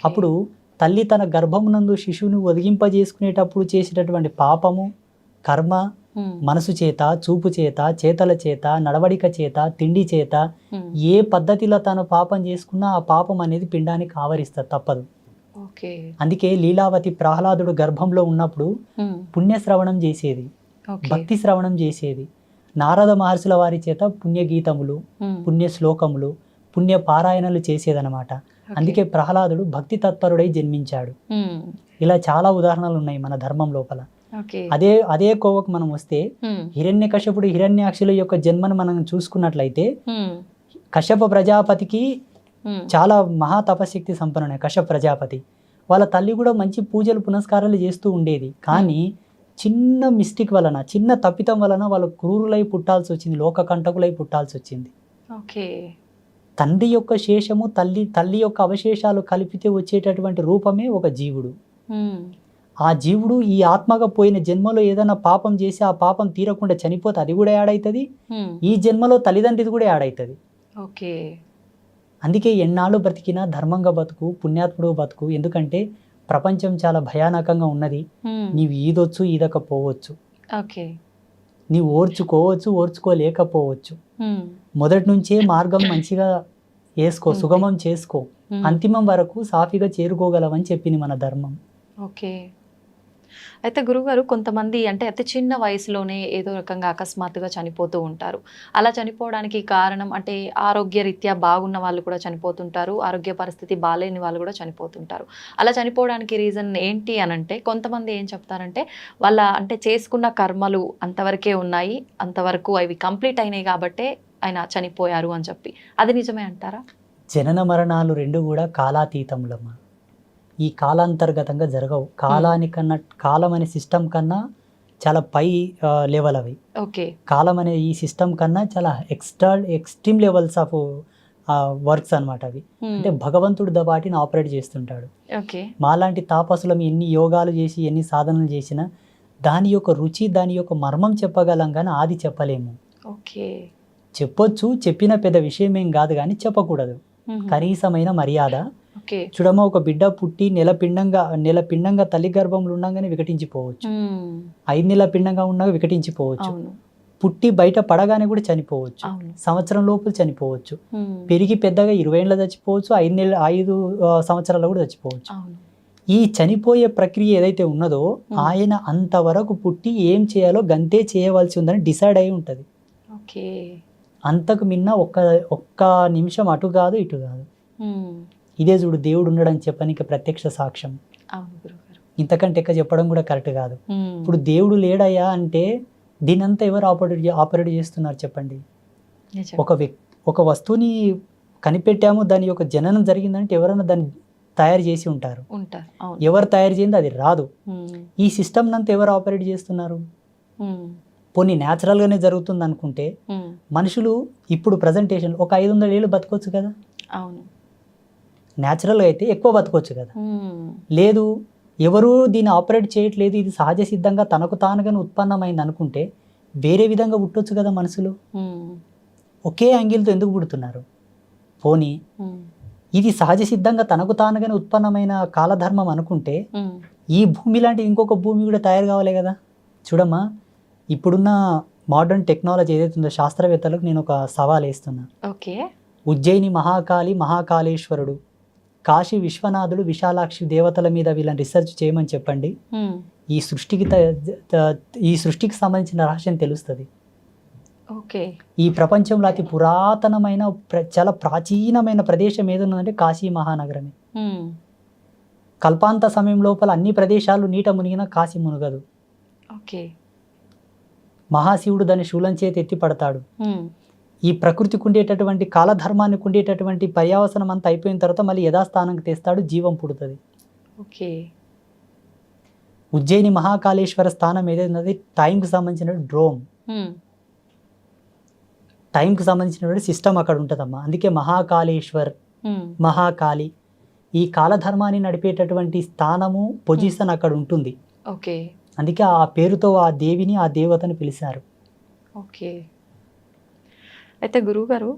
అప్పుడు తల్లి తన గర్భమునందు శిశువుని ఒదిగింపజేసుకునేటప్పుడు చేసేటటువంటి పాపము కర్మ, మనసు చేత, చూపు చేత, చేతల చేత, నడవడిక చేత, తిండి చేత, ఏ పద్ధతిలో తను పాపం చేసుకున్నా ఆ పాపం అనేది పిండానికి ఆవరిస్తుంది, తప్పదు. అందుకే లీలావతి ప్రహ్లాదుడు గర్భంలో ఉన్నప్పుడు పుణ్యశ్రవణం చేసేది, భక్తి శ్రవణం చేసేది. నారద మహర్షుల వారి చేత పుణ్యగీతములు, పుణ్య శ్లోకములు, పుణ్య పారాయణలు చేసేదనమాట. అందుకే ప్రహ్లాదుడు భక్తి తత్పరుడై జన్మించాడు. ఇలా చాలా ఉదాహరణలు ఉన్నాయి మన ధర్మం లోపల. అదే కోవకు మనం వస్తే హిరణ్యకశ్యపుడు హిరణ్యాక్షుల యొక్క జన్మను మనం చూసుకున్నట్లయితే కశ్యప ప్రజాపతికి చాలా మహా తపశక్తి సంపన్నుడే కశ్యప ప్రజాపతి. వాళ్ళ తల్లి కూడా మంచి పూజలు పునస్కారాలు చేస్తూ ఉండేది. కానీ చిన్న మిస్టేక్ వలన, చిన్న తప్పితం వలన వాళ్ళు క్రూరులై పుట్టాల్సి వచ్చింది, లోకకంటకులై పుట్టాల్సి వచ్చింది. తండ్రి యొక్క శేషము తల్లి యొక్క అవశేషాలు కలిపితే వచ్చేటటువంటి రూపమే ఒక జీవుడు. ఆ జీవుడు ఈ ఆత్మగా పోయిన జన్మలో ఏదైనా పాపం చేసి ఆ పాపం తీరకుండా చనిపోతే అది కూడా యాడ్ అవుతుంది, ఈ జన్మలో తల్లిదండ్రిది కూడా యాడ్ అవుతుంది. అందుకే ఎన్నాళ్ళు బ్రతికినా ధర్మంగా బతుకు, పుణ్యాత్ముడు బతుకు. ఎందుకంటే ప్రపంచం చాలా భయానకంగా ఉన్నది. నీవు ఈదొచ్చు, ఈదకపోవచ్చు, నీవు ఓర్చుకోవచ్చు, ఓర్చుకోలేకపోవచ్చు. మొదటి నుంచే మార్గం మంచిగా వేసుకో, సుగమం చేసుకో, అంతిమం వరకు సాఫీగా చేరుకోగలవని చెప్పింది మన ధర్మం. అయితే గురుగారు, కొంతమంది అంటే అతి చిన్న వయసులోనే ఏదో రకంగా అకస్మాత్తుగా చనిపోతూ ఉంటారు. అలా చనిపోవడానికి కారణం అంటే ఆరోగ్య రీత్యా బాగున్న వాళ్ళు కూడా చనిపోతుంటారు, ఆరోగ్య పరిస్థితి బాగాలేని వాళ్ళు కూడా చనిపోతుంటారు. అలా చనిపోవడానికి రీజన్ ఏంటి అని అంటే కొంతమంది ఏం చెప్తారంటే వాళ్ళ అంటే చేసుకున్న కర్మలు అంతవరకే ఉన్నాయి, అంతవరకు అవి కంప్లీట్ అయినాయి కాబట్టే ఆయన చనిపోయారు అని చెప్పి, అది నిజమే అంటారా? జనన మరణాలు రెండు కూడా కాలాతీతములమ్మ. ఈ కాలాంతర్గతంగా జరగవు. కాలానికన్నా, కాలం అనే సిస్టమ్ కన్నా చాలా పై లెవెల్ అవి. ఓకే. కాలం అనే ఈ సిస్టమ్ కన్నా చాలా ఎక్స్ట్రీమ్ లెవెల్స్ ఆఫ్ వర్క్స్ అన్నమాట అవి. అంటే భగవంతుడు వాటిని ఆపరేట్ చేస్తుంటాడు. ఓకే. మాలాంటి తాపసులం ఎన్ని యోగాలు చేసి ఎన్ని సాధనలు చేసినా దాని యొక్క రుచి, దాని యొక్క మర్మం చెప్పగలం కానీ ఆది చెప్పలేము. ఓకే. చెప్పొచ్చు, చెప్పిన పెద్ద విషయం ఏం కాదు కానీ చెప్పకూడదు. కనీసమైన మర్యాద. ఓకే. చూడమ్మా, ఒక బిడ్డ పుట్టి నెల పిండంగా తల్లి గర్భంలో ఉండగానే వికటించిపోవచ్చు. 5 నెలల పిండంగా ఉండగా వికటించిపోవచ్చు. పుట్టి బయట పడగానే కూడా చనిపోవచ్చు. సంవత్సరం లోపల చనిపోవచ్చు. పెరిగి పెద్దగా 20 ఏళ్ళ చచ్చిపోవచ్చు. 5 సంవత్సరాలు కూడా చచ్చిపోవచ్చు. ఈ చనిపోయే ప్రక్రియ ఏదైతే ఉన్నదో ఆయన అంతవరకు పుట్టి ఏం చేయాలో గంతే చేయవలసి ఉందని డిసైడ్ అయి ఉంటుంది. ఓకే. అంతకు మిన్న ఒక్క నిమిషం అటు కాదు ఇటు కాదు. ఇదే చూడు దేవుడు ఉన్నాడని చెప్పడానికి ప్రత్యక్ష సాక్ష్యం. ఇంతకంటే ఎక్క చెప్పడం కూడా కరెక్ట్ కాదు. ఇప్పుడు దేవుడు లేడయ్యా అంటే దీనంతా ఎవరు ఆపరేట్ చేస్తున్నారు చెప్పండి? ఒక వస్తువుని కనిపెట్టాము, దాని యొక్క జననం జరిగిందంటే ఎవరైనా దాన్ని తయారు చేసి ఉంటారు. ఎవరు తయారు చేయింది అది రాదు. ఈ సిస్టమ్ నంతా ఎవరు ఆపరేట్ చేస్తున్నారు? పోనీ న్యాచురల్గానే జరుగుతుంది అనుకుంటే మనుషులు ఇప్పుడు ప్రజెంటేషన్ ఒక 500 ఏళ్ళు బతకొచ్చు కదా. న్యాచురల్గా అయితే ఎక్కువ బతకొచ్చు కదా. లేదు, ఎవరు దీన్ని ఆపరేట్ చేయట్లేదు, ఇది సహజ సిద్ధంగా తనకు తానుగానే ఉత్పన్నమైంది అనుకుంటే వేరే విధంగా పుట్టొచ్చు కదా. మనుషులు ఒకే యాంగిల్తో ఎందుకు పుడుతున్నారు? పోనీ ఇది సహజ సిద్ధంగా తనకు తానుగానే ఉత్పన్నమైన కాలధర్మం అనుకుంటే ఈ భూమి లాంటి ఇంకొక భూమి కూడా తయారు కావాలి కదా. చూడమ్మా, ఇప్పుడున్న మోడర్న్ టెక్నాలజీ ఏదైతే ఉందో శాస్త్రవేత్తలకు నేను ఒక సవాల్ వేస్తున్నా. ఉజ్జయిని మహాకాళి, మహాకాళేశ్వరుడు, కాశీ విశ్వనాథుడు, విశాలాక్షి దేవతల మీద వీళ్ళని రీసెర్చ్ చేయమని చెప్పండి. ఈ సృష్టికి సంబంధించిన రహస్యం తెలుస్తుంది. ఈ ప్రపంచంలో అతి పురాతనమైన చాలా ప్రాచీనమైన ప్రదేశం ఏదన్నదంటే కాశీ మహానగరమే. కల్పాంత సమయం లోపల అన్ని ప్రదేశాలు నీట మునిగిన కాశీ మునగదు. మహాశివుడు దాన్ని శూలం చేతి ఎత్తి పడతాడు. ఈ ప్రకృతికి ఉండేటటువంటి కాలధర్మానికి ఉండేటటువంటి పర్యావసనం అంతా అయిపోయిన తర్వాత మళ్ళీ యథాస్థానంకి తెస్తాడు, జీవం పుడుతుంది. ఉజ్జయిని మహాకాళేశ్వర స్థానం ఏదైతే టైంకి సంబంధించిన డ్రోమ్, టైంకి సంబంధించినటువంటి సిస్టమ్ అక్కడ ఉంటుందమ్మా. అందుకే మహాకాళేశ్వర్, మహాకాళి, ఈ కాలధర్మాన్ని నడిపేటటువంటి స్థానము, పొజిషన్ అక్కడ ఉంటుంది. అందుకే ఆ పేరుతో ఆ దేవిని, ఆ దేవతను పిలిచారు. అయితే గురువుగారు,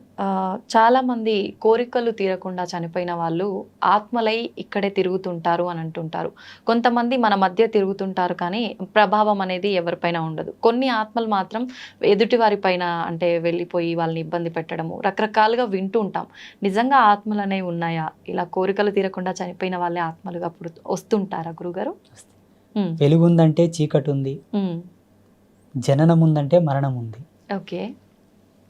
చాలామంది కోరికలు తీరకుండా చనిపోయిన వాళ్ళు ఆత్మలై ఇక్కడే తిరుగుతుంటారు అని అంటుంటారు. కొంతమంది మన మధ్య తిరుగుతుంటారు కానీ ప్రభావం అనేది ఎవరిపైన ఉండదు. కొన్ని ఆత్మలు మాత్రం ఎదుటి వారి పైన అంటే వెళ్ళిపోయి వాళ్ళని ఇబ్బంది పెట్టడము రకరకాలుగా వింటూ ఉంటాం. నిజంగా ఆత్మలు అనేవి ఉన్నాయా? ఇలా కోరికలు తీరకుండా చనిపోయిన వాళ్ళే ఆత్మలుగా వస్తుంటారా గురుగారు? వెలుగుందంటే చీకటి ఉంది, జననం ఉందంటే మరణం ఉంది.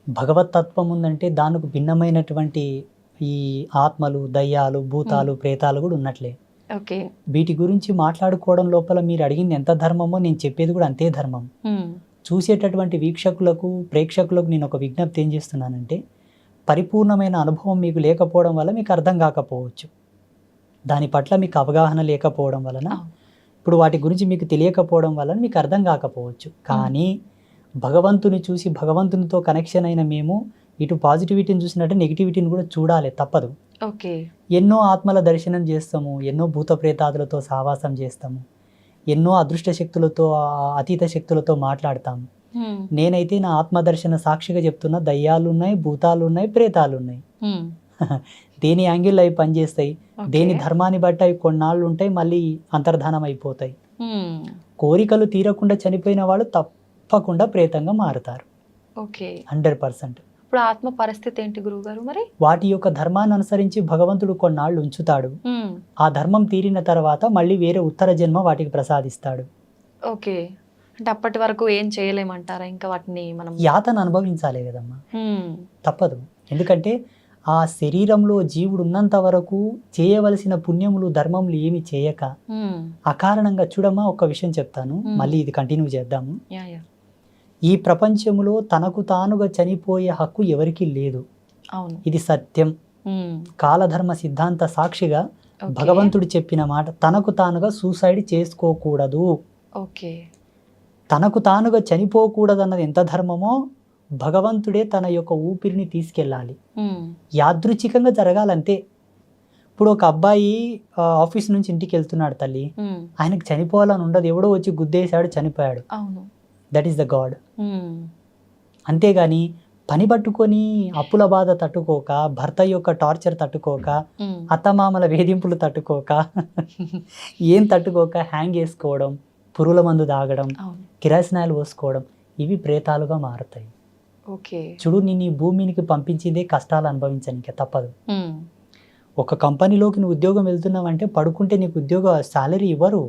భగవతత్వం ఉందంటే దానికి భిన్నమైనటువంటి ఈ ఆత్మలు, దయ్యాలు, భూతాలు, ప్రేతాలు కూడా ఉన్నట్లే. వీటి గురించి మాట్లాడుకోవడం లోపల మీరు అడిగింది ఎంత ధర్మమో నేను చెప్పేది కూడా అంతే ధర్మం. చూసేటటువంటి వీక్షకులకు, ప్రేక్షకులకు నేను ఒక విజ్ఞప్తి ఏం చేస్తున్నానంటే, పరిపూర్ణమైన అనుభవం మీకు లేకపోవడం వల్ల మీకు అర్థం కాకపోవచ్చు, దాని పట్ల మీకు అవగాహన లేకపోవడం వలన, ఇప్పుడు వాటి గురించి మీకు తెలియకపోవడం వలన మీకు అర్థం కాకపోవచ్చు. కానీ భగవంతుని చూసి భగవంతునితో కనెక్షన్ అయిన మేము ఇటు పాజిటివిటీని చూసినట్టు నెగిటివిటీని కూడా చూడాలి, తప్పదు. ఎన్నో ఆత్మల దర్శనం చేస్తాము, ఎన్నో భూత ప్రేతాదులతో సహవాసం చేస్తాము, ఎన్నో అదృష్ట శక్తులతో, అతీత శక్తులతో మాట్లాడతాము. నేనైతే నా ఆత్మదర్శన సాక్షిగా చెప్తున్నా, దయ్యాలు ఉన్నాయి, భూతాలు ఉన్నాయి, ప్రేతాలు ఉన్నాయి. దేని యాంగిల్ అవి పనిచేస్తాయి, దేని ధర్మాన్ని బట్టి అవి కొన్నాళ్ళు ఉంటాయి, మళ్ళీ అంతర్ధానం అయిపోతాయి. కోరికలు తీరకుండా చనిపోయిన వాళ్ళు తప్పకుండా ప్రేతంగా మారుతారు. 100%. ఇప్పుడు ఆత్మ పరిస్థితి ఏంటి గురువుగారు మరి? వాటి యొక్క ధర్మాన్ని అనుసరించి భగవంతుడు కొన్నాళ్ళు ఉంచుతాడు. ఆ ధర్మం తీరిన తర్వాత మళ్ళీ వేరే ఉత్తర జన్మ వాటికి ప్రసాదిస్తాడు. అంటే అప్పటి వరకు ఏం చేయలేమంటారా? ఇంకా వాటిని మనం యాతన అనుభవించాలి కదమ్మా, తప్పదు. ఎందుకంటే ఆ శరీరంలో జీవుడు ఉన్నంత వరకు చేయవలసిన పుణ్యములు, ధర్మములు ఏమి చేయక అకారణంగా, చూడమ్మా ఒక విషయం చెప్తాను, మళ్ళీ ఇది కంటిన్యూ చేద్దాము. ఈ ప్రపంచంలో తనకు తానుగా చనిపోయే హక్కు ఎవరికీ లేదు. అవును. ఇది సత్యం. కాలధర్మ సిద్ధాంత సాక్షిగా భగవంతుడు చెప్పిన మాట, తనకు తానుగా సూసైడ్ చేసుకోకూడదు. ఓకే. తనకు తానుగా చనిపోకూడదు అన్నది ఎంత ధర్మమో భగవంతుడే తన యొక్క ఊపిరిని తీసుకెళ్ళాలి. యాదృచ్ఛికంగా జరగాలంతే. ఇప్పుడు ఒక అబ్బాయి ఆఫీస్ నుంచి ఇంటికి వెళ్తున్నాడు తల్లి, ఆయనకు చనిపోవాలని ఉండదు, ఎవడో వచ్చి గుద్దేశాడు చనిపోయాడు, దట్ ఈస్ ద గాడ్. అంతేగాని పని పట్టుకొని అప్పుల బాధ తట్టుకోక, భర్త యొక్క టార్చర్ తట్టుకోక, అత్తమామల వేధింపులు తట్టుకోక, ఏం తట్టుకోక హ్యాంగ్ వేసుకోవడం, పురుగుల మందు తాగడం, కిరాసినాయలు పోసుకోవడం, ఇవి ప్రేతాలుగా మారుతాయి. చూడు, నేను ఈ భూమికి పంపించిందే కష్టాలు అనుభవించడానికి, తప్పదు. ఒక కంపెనీలోకి నువ్వు ఉద్యోగం వెళ్తున్నావంటే పడుకుంటే నీకు ఉద్యోగ సాలరీ ఇవ్వరు.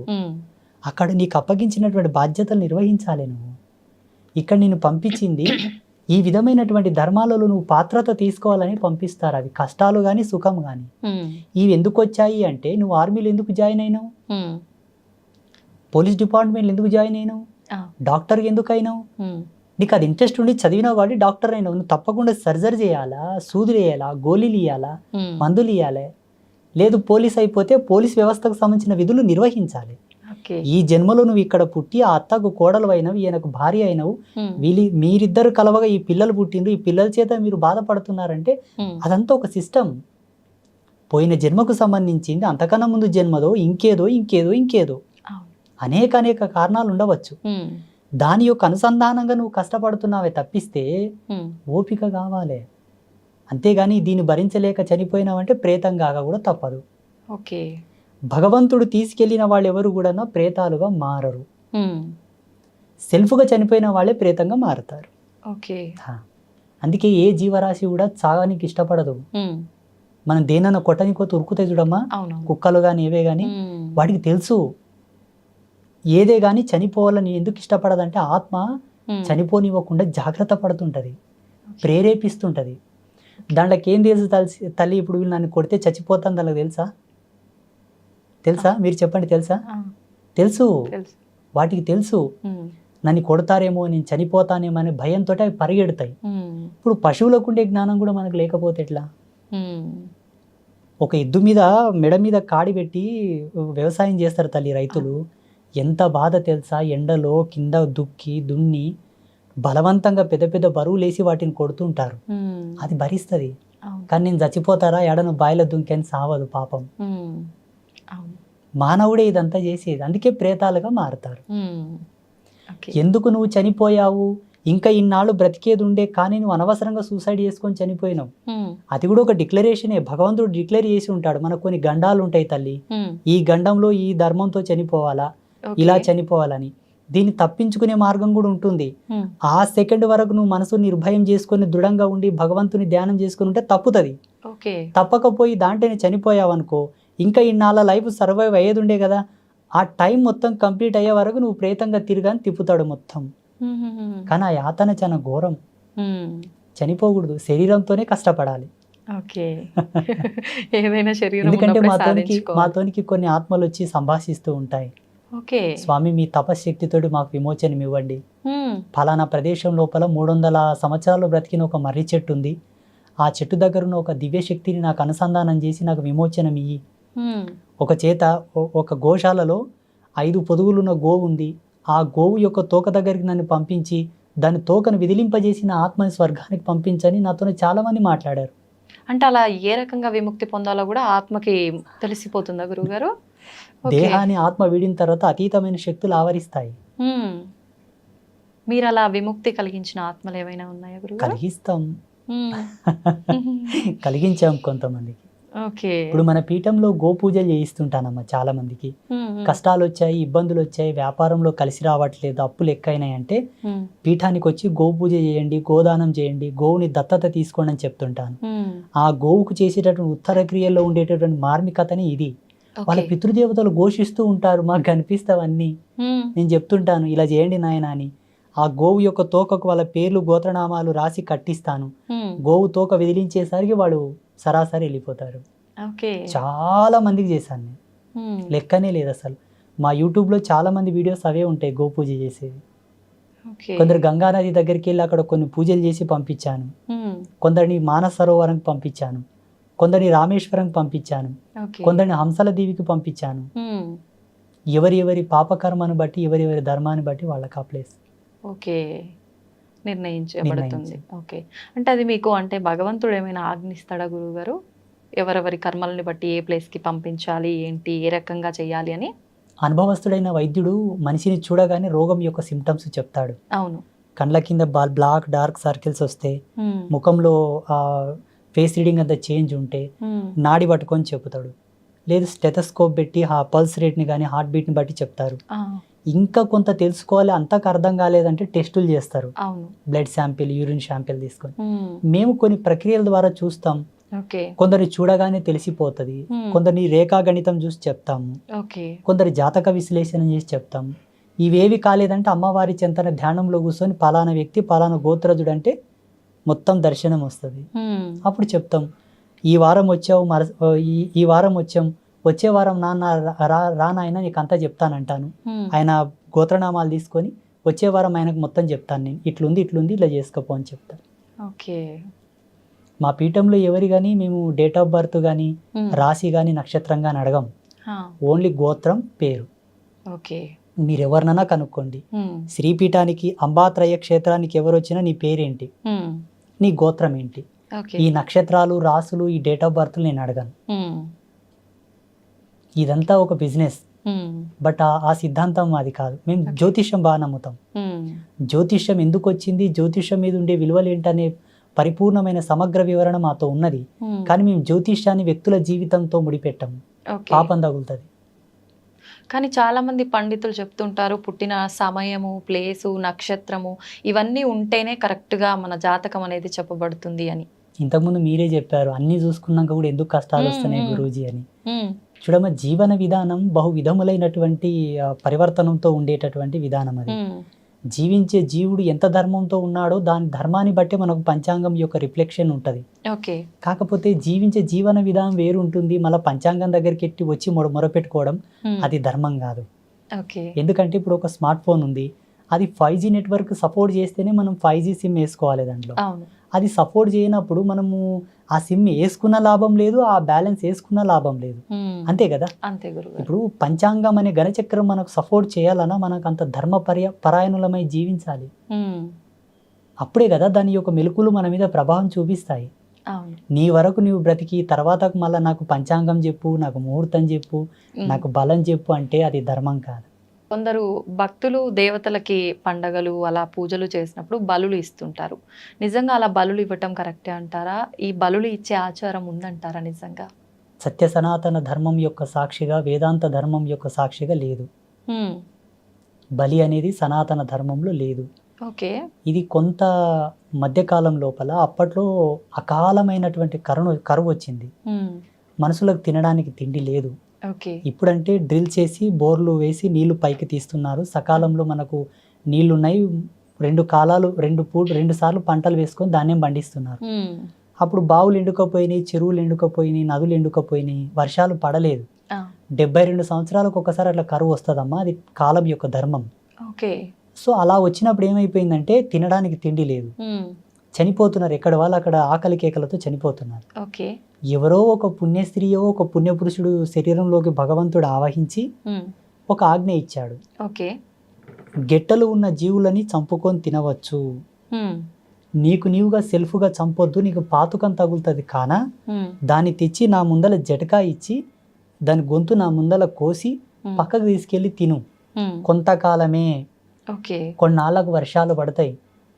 అక్కడ నీకు అప్పగించినటువంటి బాధ్యతలు నిర్వహించాలి నువ్వు. ఇక్కడ నేను పంపించింది ఈ విధమైనటువంటి ధర్మాలలో నువ్వు పాత్రత తీసుకోవాలని పంపిస్తారు. అవి కష్టాలు కానీ సుఖం కానీ. ఇవి ఎందుకు వచ్చాయి అంటే, నువ్వు ఆర్మీలో ఎందుకు జాయిన్ అయినావు, పోలీస్ డిపార్ట్మెంట్లో ఎందుకు జాయిన్ అయినావు, డాక్టర్కి ఎందుకు అయినావు, నీకు అది ఇంట్రెస్ట్ ఉండి చదివినావు కాబట్టి డాక్టర్ అయినావు. నువ్వు తప్పకుండా సర్జరీ చేయాలా, సూదులు వేయాలా, గోళీలు ఇవ్వాలా, మందులు ఇవ్వాలి. లేదు పోలీస్ అయిపోతే పోలీస్ వ్యవస్థకు సంబంధించిన విధులు నిర్వహించాలి. ఈ జన్మలో నువ్వు ఇక్కడ పుట్టి ఆ అత్తకు కోడలు అయినవు, ఈయనకు భార్య అయినవు, మీరిద్దరు కలవగా ఈ పిల్లలు పుట్టిండ్రు, ఈ పిల్లల చేత మీరు బాధపడుతున్నారంటే అదంతా ఒక సిస్టమ్. పోయిన జన్మకు సంబంధించింది, అంతకన్నా ముందు జన్మదో ఇంకేదో ఇంకేదో ఇంకేదో అనేక కారణాలు ఉండవచ్చు. దాని యొక్క అనుసంధానంగా నువ్వు కష్టపడుతున్నావే తప్పిస్తే ఓపిక కావాలి. అంతేగాని దీన్ని భరించలేక చనిపోయినావంటే ప్రేతంగా కూడా తప్పదు. భగవంతుడు తీసుకెళ్లిన వాళ్ళు ఎవరు కూడా ప్రేతాలుగా మారరు. సెల్ఫ్గా చనిపోయిన వాళ్ళే ప్రేతంగా మారుతారు. అందుకే ఏ జీవరాశి కూడా చాగానికి ఇష్టపడదు. మనం దేనన్నా కొట్టనికో ఉరుకుతాయి చూడమ్మా, కుక్కలు కానీ ఏవే కానీ, వాటికి తెలుసు ఏదే కానీ చనిపోవాలని ఎందుకు ఇష్టపడదంటే ఆత్మ చనిపోనివ్వకుండా జాగ్రత్త పడుతుంటది, ప్రేరేపిస్తుంటది. దాంట్లోకి ఏం తెలుసు తల్లి, ఇప్పుడు వీళ్ళు నన్ను కొడితే చచ్చిపోతాను దానికి తెలుసా మీరు చెప్పండి, తెలుసు. వాటికి తెలుసు నన్ను కొడతారేమో, నేను చనిపోతానేమో అనే భయంతో అవి పరిగెడతాయి. ఇప్పుడు పశువులకు ఉండే జ్ఞానం కూడా మనకు లేకపోతే ఎట్లా? ఒక ఎద్దు మీద మెడ మీద కాడి పెట్టి వ్యవసాయం చేస్తారు తల్లి రైతులు. ఎంత బాధ తెలుసా, ఎండలో కింద దున్ని బలవంతంగా పెద్ద పెద్ద బరువులు వేసి వాటిని కొడుతుంటారు. అది భరిస్తుంది. కానీ నేను చచ్చిపోతారా ఎడను బాయిలో దుంకని సావదు పాపం. మానవుడే ఇదంతా చేసేది. అందుకే ప్రేతాలుగా మారుతారు. ఎందుకు నువ్వు చనిపోయావు, ఇంకా ఇన్నాళ్ళు బ్రతికేది ఉండే కానీ నువ్వు అనవసరంగా సూసైడ్ చేసుకొని చనిపోయినావు, అది కూడా ఒక డిక్లరేషనే. భగవంతుడు డిక్లేర్ చేసి ఉంటాడు, మనకు కొన్ని గండాలు ఉంటాయి తల్లి, ఈ గండంలో ఈ ధర్మంతో చనిపోవాలా, ఇలా చనిపోవాలని. దీన్ని తప్పించుకునే మార్గం కూడా ఉంటుంది. ఆ సెకండ్ వరకు నువ్వు మనసు నిర్భయం చేసుకొని దృఢంగా ఉండి భగవంతుని ధ్యానం చేసుకుని ఉంటే తప్పుతుంది. తప్పకపోయి దాంట్లోనే చనిపోయావు అనుకో, ఇంకా ఇన్నాళ్ళ లైఫ్ సర్వైవ్ అయ్యేది ఉండే కదా, ఆ టైం మొత్తం కంప్లీట్ అయ్యే వరకు నువ్వు ప్రేతంగా తిరగాని తిప్పుతాడు మొత్తం. కానీ ఆ యాతన చాలా ఘోరం. చనిపోకూడదు, శరీరంతోనే కష్టపడాలి. ఎందుకంటే మాతోనికి కొన్ని ఆత్మలు వచ్చి సంభాషిస్తూ ఉంటాయి. స్వామి మీ తపశక్తితోటి మాకు విమోచనం ఇవ్వండి, ఫలానా ప్రదేశం లోపల 300 సంవత్సరాలు బ్రతికిన ఒక మర్రి చెట్టు ఉంది, ఆ చెట్టు దగ్గర ఉన్న ఒక దివ్య శక్తిని నాకు అనుసంధానం చేసి నాకు విమోచనం ఇయ్యి. ఒక చేత ఒక గోశాలలో 5 పొదుగులున్న గోవు ఉంది, ఆ గోవు యొక్క తోక దగ్గరికి నన్ను పంపించి దాని తోకను విదిలింపజేసిన ఆత్మని స్వర్గానికి పంపించని నాతో చాలా మంది మాట్లాడారు. అంటే అలా ఏ రకంగా విముక్తి పొందాలో కూడా ఆత్మకి తెలిసిపోతుందా గురువుగారు? దేహాన్ని ఆత్మ వీడిన తర్వాత అతీతమైన శక్తులు ఆవరిస్తాయి. మీరు అలా విముక్తి కలిగించిన ఆత్మలు ఏమైనా ఉన్నాయా గురువు? కలిగించాం కొంతమందికి. ఇప్పుడు మన పీఠంలో గోపూజలు చేయిస్తుంటానమ్మా చాలా మందికి. కష్టాలు వచ్చాయి, ఇబ్బందులు వచ్చాయి, వ్యాపారంలో కలిసి రావట్లేదు, అప్పులు ఎక్కువైనాయి అంటే పీఠానికి వచ్చి గోపూజ చేయండి, గోదానం చేయండి, గోవుని దత్తత తీసుకోండి అని చెప్తుంటాను. ఆ గోవుకు చేసేటటువంటి ఉత్తర క్రియల్లో ఉండేటటువంటి మార్మికతని ఇది. వాళ్ళ పితృదేవతలు ఘోషిస్తూ ఉంటారు, మాకు కనిపిస్తావన్నీ. నేను చెప్తుంటాను ఇలా చేయండి నాయన అని. ఆ గోవు యొక్క తోకకు వాళ్ళ పేర్లు గోత్రనామాలు రాసి కట్టిస్తాను. గోవు తోక విదిలించేసరికి వాడు సరాసరి వెళ్ళిపోతారు. చాలా మందికి చేశాను నేను, లెక్కనే లేదు అసలు. మా యూట్యూబ్లో చాలా మంది వీడియోస్ అవే ఉంటాయి గోపూజ చేసేవి. ఓకే. కొందరు గంగా నది దగ్గరికి వెళ్ళి అక్కడ కొన్ని పూజలు చేసి పంపించాను. కొందరిని మానస సరోవరంకి పంపించాను, కొందరిని రామేశ్వరంకి పంపించాను, ఓకే. కొందరిని హంసల దీవికి పంపించాను. ఎవరి పాపకర్మను బట్టి ఎవరి ధర్మాన్ని బట్టి వాళ్ళకి ఆ ప్లేస్ ఓకే, నిర్ణయించబడుతుంది. ఓకే, అంటే అది మీకు అంటే భగవంతుడు ఏమైనా ఆజ్ఞిస్తాడా గురువుగారు, ఎవరెవరి కర్మల్ని బట్టి ఏ ప్లేస్కి పంపించాలి, ఏంటి, ఏ రకంగా చేయాలి అని? అనుభవస్తుడైన వైద్యుడు మనిషిని చూడగానే రోగం యొక్క సిమ్టమ్స్ చెప్తాడు. అవును. కండ్ల కింద బ్లాక్ డార్క్ సర్కిల్స్ వస్తే, ముఖంలో ఫేస్ రీడింగ్ అంతా చేంజ్ ఉంటే నాడి పట్టుకొని చెప్తాడు. లేదు స్టెథోస్కోప్ పెట్టి పల్స్ రేట్ని కానీ హార్ట్ బీట్ని బట్టి చెప్తారు. ఇంకా కొంత తెలుసుకోవాలి, అంతకు అర్థం కాలేదంటే టెస్టులు చేస్తారు. బ్లడ్ శాంపిల్, యూరిన్ శాంపిల్ తీసుకొని మేము కొన్ని ప్రక్రియల ద్వారా చూస్తాం. కొందరిని చూడగానే తెలిసిపోతుంది, కొందరిని రేఖాగణితం చూసి చెప్తాము, కొందరి జాతక విశ్లేషణ చేసి చెప్తాము. ఇవేవి కాలేదంటే అమ్మవారి చెంతన ధ్యానంలో కూర్చొని పలానా వ్యక్తి పలానా గోత్రజుడు అంటే మొత్తం దర్శనం వస్తుంది. అప్పుడు చెప్తాం, ఈ వారం వచ్చావు, ఈ వారం వచ్చాం, వచ్చే వారం నాన్న రానాయన నీకు అంతా చెప్తానంటాను. ఆయన గోత్రనామాలు తీసుకొని వచ్చే వారం ఆయనకు మొత్తం చెప్తాను, నేను ఇట్లుంది ఇలా చేసుకోపో అని చెప్తాను. ఓకే. మా పీఠంలో ఎవరి కానీ మేము డేట్ ఆఫ్ బర్త్ కానీ రాశి కానీ నక్షత్రం కానీ అడగం, ఓన్లీ గోత్రం పేరు. ఓకే. మీరు ఎవరినైనా కనుక్కోండి, శ్రీపీఠానికి అంబాత్రయ క్షేత్రానికి ఎవరు వచ్చినా నీ పేరేంటి, నీ గోత్రం ఏంటి, ఈ నక్షత్రాలు రాసులు ఈ డేట్ ఆఫ్ బర్త్ నేను అడగను. ఇదంతా ఒక బిజినెస్, బట్ ఆ సిద్ధాంతం అది కాదు. మేము జ్యోతిష్యం బాగా నమ్ముతాం. జ్యోతిష్యం ఎందుకు వచ్చింది, జ్యోతిష్యం మీద ఉండే విలువలు ఏంటనే పరిపూర్ణమైన సమగ్ర వివరణ మాతో ఉన్నది. కానీ మేము జ్యోతిష్యాన్ని వ్యక్తుల జీవితంతో ముడిపెట్టాము, పాపం తగులుతుంది. కానీ చాలా మంది పండితులు చెప్తుంటారు, పుట్టిన సమయము, ప్లేసు, నక్షత్రము ఇవన్నీ ఉంటేనే కరెక్ట్గా మన జాతకం అనేది చెప్పబడుతుంది అని. ఇంతకుముందు మీరే చెప్పారు, అన్ని చూసుకున్నాక కూడా ఎందుకు కష్టాలు వస్తున్నాయి గురూజీ అని. చూడమ్మ, జీవన విధానం బహు విధములైనటువంటి పరివర్తనంతో ఉండేటటువంటి విధానం అది. జీవించే జీవుడు ఎంత ధర్మంతో ఉన్నాడో దాని ధర్మాన్ని బట్టి మనకు పంచాంగం యొక్క రిఫ్లెక్షన్ ఉంటుంది. కాకపోతే జీవించే జీవన విధానం వేరు ఉంటుంది. మళ్ళీ పంచాంగం దగ్గరికి ఎట్టి వచ్చి మొరపెట్టుకోవడం అది ధర్మం కాదు. ఎందుకంటే ఇప్పుడు ఒక స్మార్ట్ ఫోన్ ఉంది, అది 5G నెట్వర్క్ సపోర్ట్ చేస్తేనే మనం 5G సిమ్ వేసుకోవాలి. దాంట్లో అది సపోర్ట్ చేయనప్పుడు మనము ఆ సిమ్ వేసుకున్న లాభం లేదు, ఆ బ్యాలెన్స్ వేసుకున్న లాభం లేదు. అంతే కదా. అంతే గురు. ఇప్పుడు పంచాంగం అనే ఘనచక్రం మనకు సపోర్ట్ చేయాలన్నా మనకు అంత ధర్మ పరాయణులమై జీవించాలి. అప్పుడే కదా దాని యొక్క మెలకులు మన మీద ప్రభావం చూపిస్తాయి. నీ వరకు నువ్వు బ్రతికి తర్వాత మళ్ళీ నాకు పంచాంగం చెప్పు, నాకు ముహూర్తం చెప్పు, నాకు బలం చెప్పు అంటే అది ధర్మం కాదు. కొందరు భక్తులు దేవతలకి పండగలు అలా పూజలు చేసినప్పుడు బలులు ఇస్తుంటారు. నిజంగా అలా బలులు ఇవ్వటం కరెక్టే అంటారా? ఈ బలులు ఇచ్చే ఆచారం ఉందంటారా నిజంగా? సత్య సనాతన ధర్మం యొక్క సాక్షిగా, వేదాంత ధర్మం యొక్క సాక్షిగా లేదు. బలి అనేది సనాతన ధర్మంలో లేదు. ఓకే. ఇది కొంత మధ్యకాలం లోపల అప్పట్లో అకాలమైనటువంటి కరువు వచ్చింది. మనుషులకు తినడానికి తిండి లేదు. ఇప్పుడంటే డ్రిల్ చేసి బోర్లు వేసి నీళ్లు పైకి తీస్తున్నారు. సకాలంలో మనకు నీళ్లున్నాయి, 2 సార్లు పంటలు వేసుకొని ధాన్యం పండిస్తున్నారు. అప్పుడు బావులు ఎండుకపోయినాయి, చెరువులు ఎండుకపోయినాయి, నదులు ఎండుకపోయినాయి, వర్షాలు పడలేదు. 72 సంవత్సరాలకు ఒకసారి అట్లా కరువు వస్తుందమ్మా, అది కాలం యొక్క ధర్మం. సో అలా వచ్చినప్పుడు ఏమైపోయిందంటే తినడానికి తిండి లేదు, చనిపోతున్నారు. ఎక్కడ వాళ్ళు అక్కడ ఆకలి కేకలతో చనిపోతున్నారు. ఎవరో ఒక పుణ్య స్త్రీయో ఒక పుణ్యపురుషుడు శరీరంలోకి భగవంతుడు ఆవహించి ఒక ఆజ్ఞ ఇచ్చాడు. గెట్టలు ఉన్న జీవులని చంపుకొని తినవచ్చు, నీకు నీవుగా సెల్ఫ్గా చంపొద్దు, నీకు పాతుకం తగులుతుంది కానా, దాన్ని తెచ్చి నా ముందల జటకా ఇచ్చి దాని గొంతు నా ముందల కోసి పక్కకు తీసుకెళ్ళి తిను. కొంతకాలమే, కొన్నాళ్ళకు వర్షాలు పడతాయి,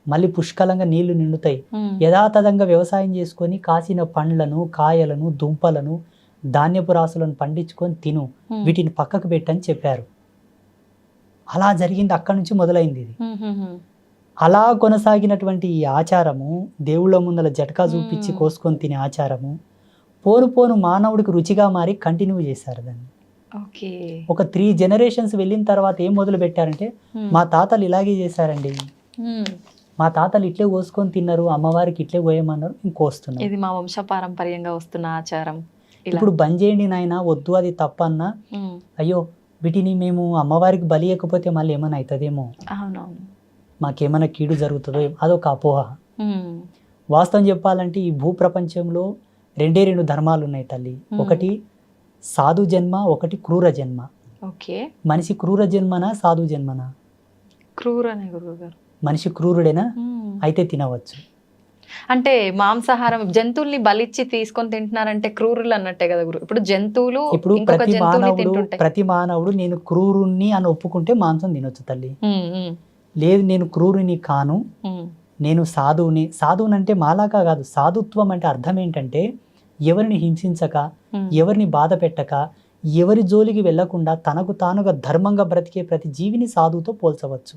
మళ్ళీ పుష్కలంగా నీళ్లు నిండుతాయి, యథాతథంగా వ్యవసాయం చేసుకొని కాసిన పండ్లను, కాయలను, దుంపలను, ధాన్యపు రాసులను పండించుకొని తిను, వీటిని పక్కకు పెట్టని చెప్పారు. అలా జరిగింది, అక్కడి నుంచి మొదలైంది ఇది. అలా కొనసాగినటువంటి ఈ ఆచారము, దేవుళ్ళ ముందల జటకా చూపించి కోసుకొని తినే ఆచారము పోను మానవుడికి రుచిగా మారి కంటిన్యూ చేశారు దాన్ని. ఒక 3 generations వెళ్ళిన తర్వాత ఏం మొదలు పెట్టారంటే, మా తాతలు ఇలాగే చేశారండి, మా తాతలు ఇట్లే కోసుకొని తిన్నారు, అమ్మవారికి ఇట్లే కోయమన్నారు, ఇంకోస్తున్నారు. ఇది మా వంశపారంపర్యంగా వస్తున్న ఆచారం. ఇప్పుడు బంద్ చేయండి నాయన, వద్దు అది తప్పన్నా, అయ్యో వీటిని మేము అమ్మవారికి బలి ఇవ్వకపోతే మళ్ళీ ఏమైనా అవుతుందేమో. మాకేమైనా కీడు జరుగుతుందో అదొక అపోహ. వాస్తవం చెప్పాలంటే ఈ భూప్రపంచంలో రెండు ధర్మాలు ఉన్నాయి తల్లి. ఒకటి సాధు జన్మ, ఒకటి క్రూర జన్మ. ఓకే. మనిషి క్రూర జన్మనా సాధు జన్మనా? క్రూరనే గురువుగారు. మనిషి క్రూరుడేనా? అయితే తినవచ్చు. అంటే మాంసాహారం జంతువుల్ని బలిచ్చి తీసుకొని తింటున్నారంటే క్రూరులు అన్నట్టే కదా గురు. ఇప్పుడు జంతువులు ఇప్పుడు ప్రతి మానవుడు నేను క్రూరుణ్ణి అని ఒప్పుకుంటే మాంసం తినొచ్చు తల్లి. లేదు నేను క్రూరుని కాను, నేను సాధువుని. సాధువుని అంటే మాలాగా కాదు. సాధుత్వం అంటే అర్థం ఏంటంటే ఎవరిని హింసించక, ఎవరిని బాధ పెట్టక, ఎవరి జోలికి వెళ్లకుండా తనకు తానుగా ధర్మంగా బ్రతికే ప్రతి జీవిని సాధువుతో పోల్చవచ్చు.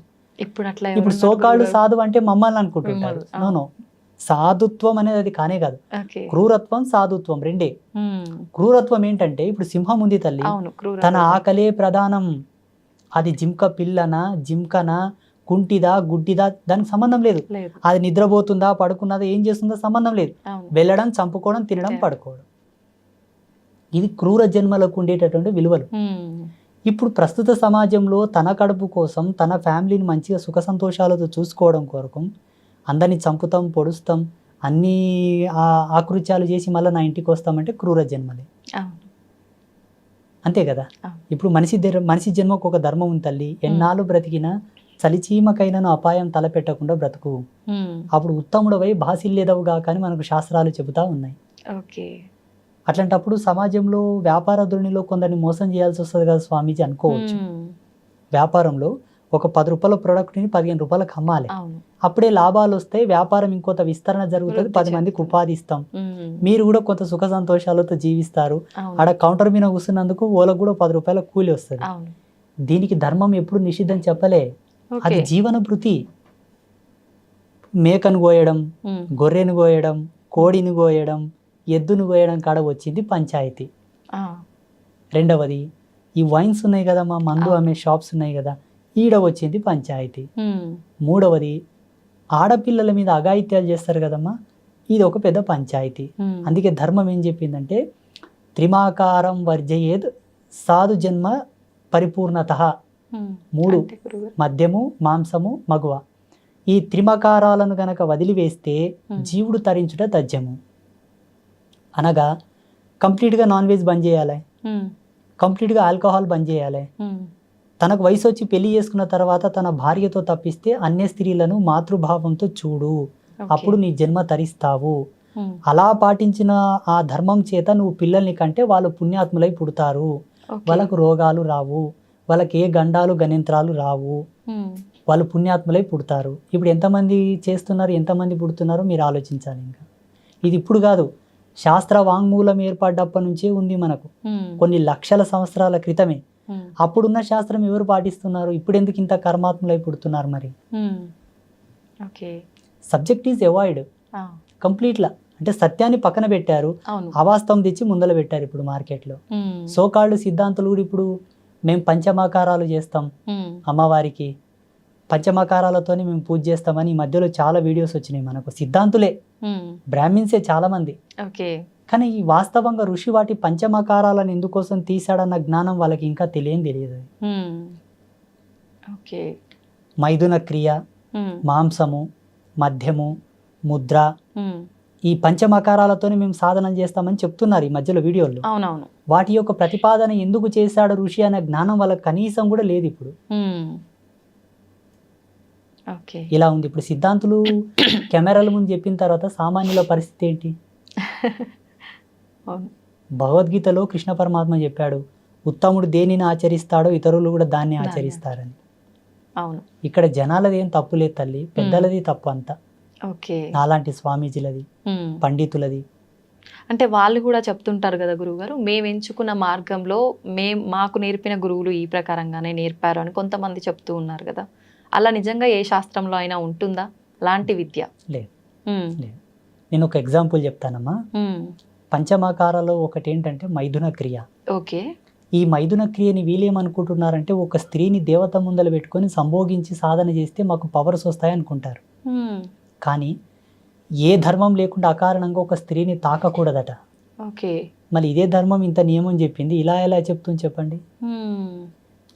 ఇప్పుడు సోకాళ్ళు సాధువు అంటే మమ్మల్ని అనుకుంటుంటారు. నో, సాధుత్వం అనేది అది కానే కాదు. క్రూరత్వం సాధుత్వం రెండే. క్రూరత్వం ఏంటంటే ఇప్పుడు సింహం ఉంది తల్లి, తన ఆకలే ప్రధానం. అది జింక పిల్లనా, జింకనా, కుంటిదా, గుడ్డిదా దానికి సంబంధం లేదు. అది నిద్రపోతుందా, పడుకున్నదా, ఏం చేస్తుందో సంబంధం లేదు. వెళ్ళడం, చంపుకోవడం, తినడం, పడుకోవడం. ఇది క్రూర జన్మలకు ఉండేటటువంటి విలువలు. ఇప్పుడు ప్రస్తుత సమాజంలో తన కడుపు కోసం, తన ఫ్యామిలీని మంచిగా సుఖ సంతోషాలతో చూసుకోవడం కొరకు అందరినీ చంపుతాం, పొడుస్తాం, అన్ని ఆకృత్యాలు చేసి మళ్ళీ నా ఇంటికి వస్తామంటే క్రూర జన్మలే. అంతే కదా. ఇప్పుడు మనిషి జన్మకు ఒక ధర్మం ఉంది తల్లి. ఎన్నాళ్ళు బ్రతికినా చలిచీమకైనను అపాయం తలపెట్టకుండా బ్రతుకు, అప్పుడు ఉత్తముడవై భాసిల్లేదవుగా కానీ మనకు శాస్త్రాలు చెబుతా ఉన్నాయి. అట్లాంటప్పుడు సమాజంలో వ్యాపార ధోరణిలో కొందరిని మోసం చేయాల్సి వస్తుంది కదా స్వామీజీ అనుకోవచ్చు. వ్యాపారంలో ఒక 10 రూపాయల ప్రోడక్ట్ని 15 రూపాయలకు అమ్మాలి. అప్పుడే లాభాలు వస్తాయి, వ్యాపారం ఇంకొంత విస్తరణ జరుగుతుంది, 10 మందికి ఉపాధి ఇస్తాం, మీరు కూడా కొంత సుఖ సంతోషాలతో జీవిస్తారు. ఆడ కౌంటర్ మీద కూర్చున్నందుకు వాళ్ళకు కూడా 10 రూపాయల కూలి వస్తుంది. దీనికి ధర్మం ఎప్పుడు నిషిద్ధం చెప్పలే, అది జీవన భృతి. మేకను కోయడం, గొర్రెను కోయడం, కోడిని కోయడం, ఎద్దును కోయడం కాడ వచ్చింది పంచాయతీ. రెండవది ఈ వైన్స్ ఉన్నాయి కదా, మా మందు అమ్మే షాప్స్ ఉన్నాయి కదా, ఈడ వచ్చింది పంచాయతీ. మూడవది ఆడపిల్లల మీద అఘాయిత్యాలు చేస్తారు కదమ్మా, ఇది ఒక పెద్ద పంచాయతీ. అందుకే ధర్మం ఏం చెప్పిందంటే త్రిమాకారం వర్జయేద్ సాధు జన్మ పరిపూర్ణత. 3 మద్యము, మాంసము, మగువ. ఈ త్రిమకారాలను గనక వదిలివేస్తే జీవుడు తరించుట తథ్యము. అనగా కంప్లీట్గా నాన్ వెజ్ బంద్ చేయాలి, కంప్లీట్గా ఆల్కహాల్ బంద్ చేయాలి. తనకు వయసు వచ్చి పెళ్లి చేసుకున్న తర్వాత తన భార్యతో తప్పిస్తే అన్య స్త్రీలను మాతృభావంతో చూడు, అప్పుడు నీ జన్మ తరిస్తావు. అలా పాటించిన ఆ ధర్మం చేత నువ్వు పిల్లల్ని కంటే వాళ్ళు పుణ్యాత్ములై పుడతారు, వాళ్ళకు రోగాలు రావు, వాళ్ళకి ఏ గండాలు గణింత్రాలు రావు, వాళ్ళు పుణ్యాత్ములై పుడతారు. ఇప్పుడు ఎంతమంది చేస్తున్నారు, ఎంతమంది పుడుతున్నారో మీరు ఆలోచించాలి. ఇంకా ఇది ఇప్పుడు కాదు, శాస్త్ర వాంగ్మూలం ఏర్పడ్డప్పటి నుంచే ఉంది మనకు, కొన్ని లక్షల సంవత్సరాల క్రితమే. అప్పుడున్న శాస్త్రం ఎవరు పాటిస్తున్నారు, ఇప్పుడు ఎందుకు ఇంత కర్మాత్ములై పుడుతున్నారు? మరి సబ్జెక్ట్ ఈజ్ అవాయిడ్ కంప్లీట్లా. అంటే సత్యాన్ని పక్కన పెట్టారు, అవాస్తవం తెచ్చి ముందల పెట్టారు ఇప్పుడు మార్కెట్లో. సోకాళ్ళు సిద్ధాంతులు కూడా ఇప్పుడు మేము పంచమాకారాలు చేస్తాం అమ్మవారికి, పంచమకారాలతోని మేము పూజ చేస్తామని ఈ మధ్యలో చాలా వీడియోస్ వచ్చినాయి మనకు. సిద్ధాంతులే, బ్రాహ్మిన్సే చాలా మంది. కానీ ఈ వాస్తవంగా ఋషి వాటి పంచమకారాలను ఎందుకోసం తీశాడన్న జ్ఞానం వాళ్ళకి ఇంకా తెలియదు. మైథున క్రియ, మాంసము, మద్యము, ముద్ర, ఈ పంచమకారాలతోనే మేము సాధన చేస్తామని చెప్తున్నారు ఈ మధ్యలో వీడియోలు. వాటి యొక్క ప్రతిపాదన ఎందుకు చేశాడు ఋషి అనే జ్ఞానం వాళ్ళకి కనీసం కూడా లేదు ఇప్పుడు. ఇలా ఉంది ఇప్పుడు. సిద్ధాంతులు కెమెరాల ముందు చెప్పిన తర్వాత సామాన్యుల పరిస్థితి ఏంటి? భగవద్గీతలో కృష్ణ పరమాత్మ చెప్పాడు, ఉత్తముడు దేనిని ఆచరిస్తాడో ఇతరులు కూడా దాన్ని ఆచరిస్తారని. ఇక్కడ జనాలది ఏం తప్పు లేదు తల్లి, పెద్దలది తప్పు అంతా. అలాంటి స్వామీజీలది, పండితులది. అంటే వాళ్ళు కూడా చెప్తుంటారు కదా గురువుగారు, మేము ఎంచుకున్న మార్గంలో మాకు నేర్పిన గురువులు ఈ ప్రకారంగానే నేర్పారు అని కొంతమంది చెప్తూ ఉన్నారు కదా. అలా నిజంగా ఏ శాస్త్రంలో అయినా ఉంటుందా అలాంటి విద్య? లేదు. నేను ఒక ఎగ్జాంపుల్ చెప్తానమ్మా. పంచమాకారాలో ఒకటి ఏంటంటే మైథున క్రియ. ఈ మైథున క్రియని వీళ్ళేమనుకుంటున్నారంటే ఒక స్త్రీని దేవత ముందల పెట్టుకొని సంభోగించి సాధన చేస్తే మాకు పవర్స్ వస్తాయి అనుకుంటారు. కానీ ఏ ధర్మం లేకుండా అకారణంగా ఒక స్త్రీని తాకకూడదట. మళ్ళీ ఇదే ధర్మం ఇంత నియమం చెప్పింది, ఇలా ఎలా చెప్తుంది చెప్పండి?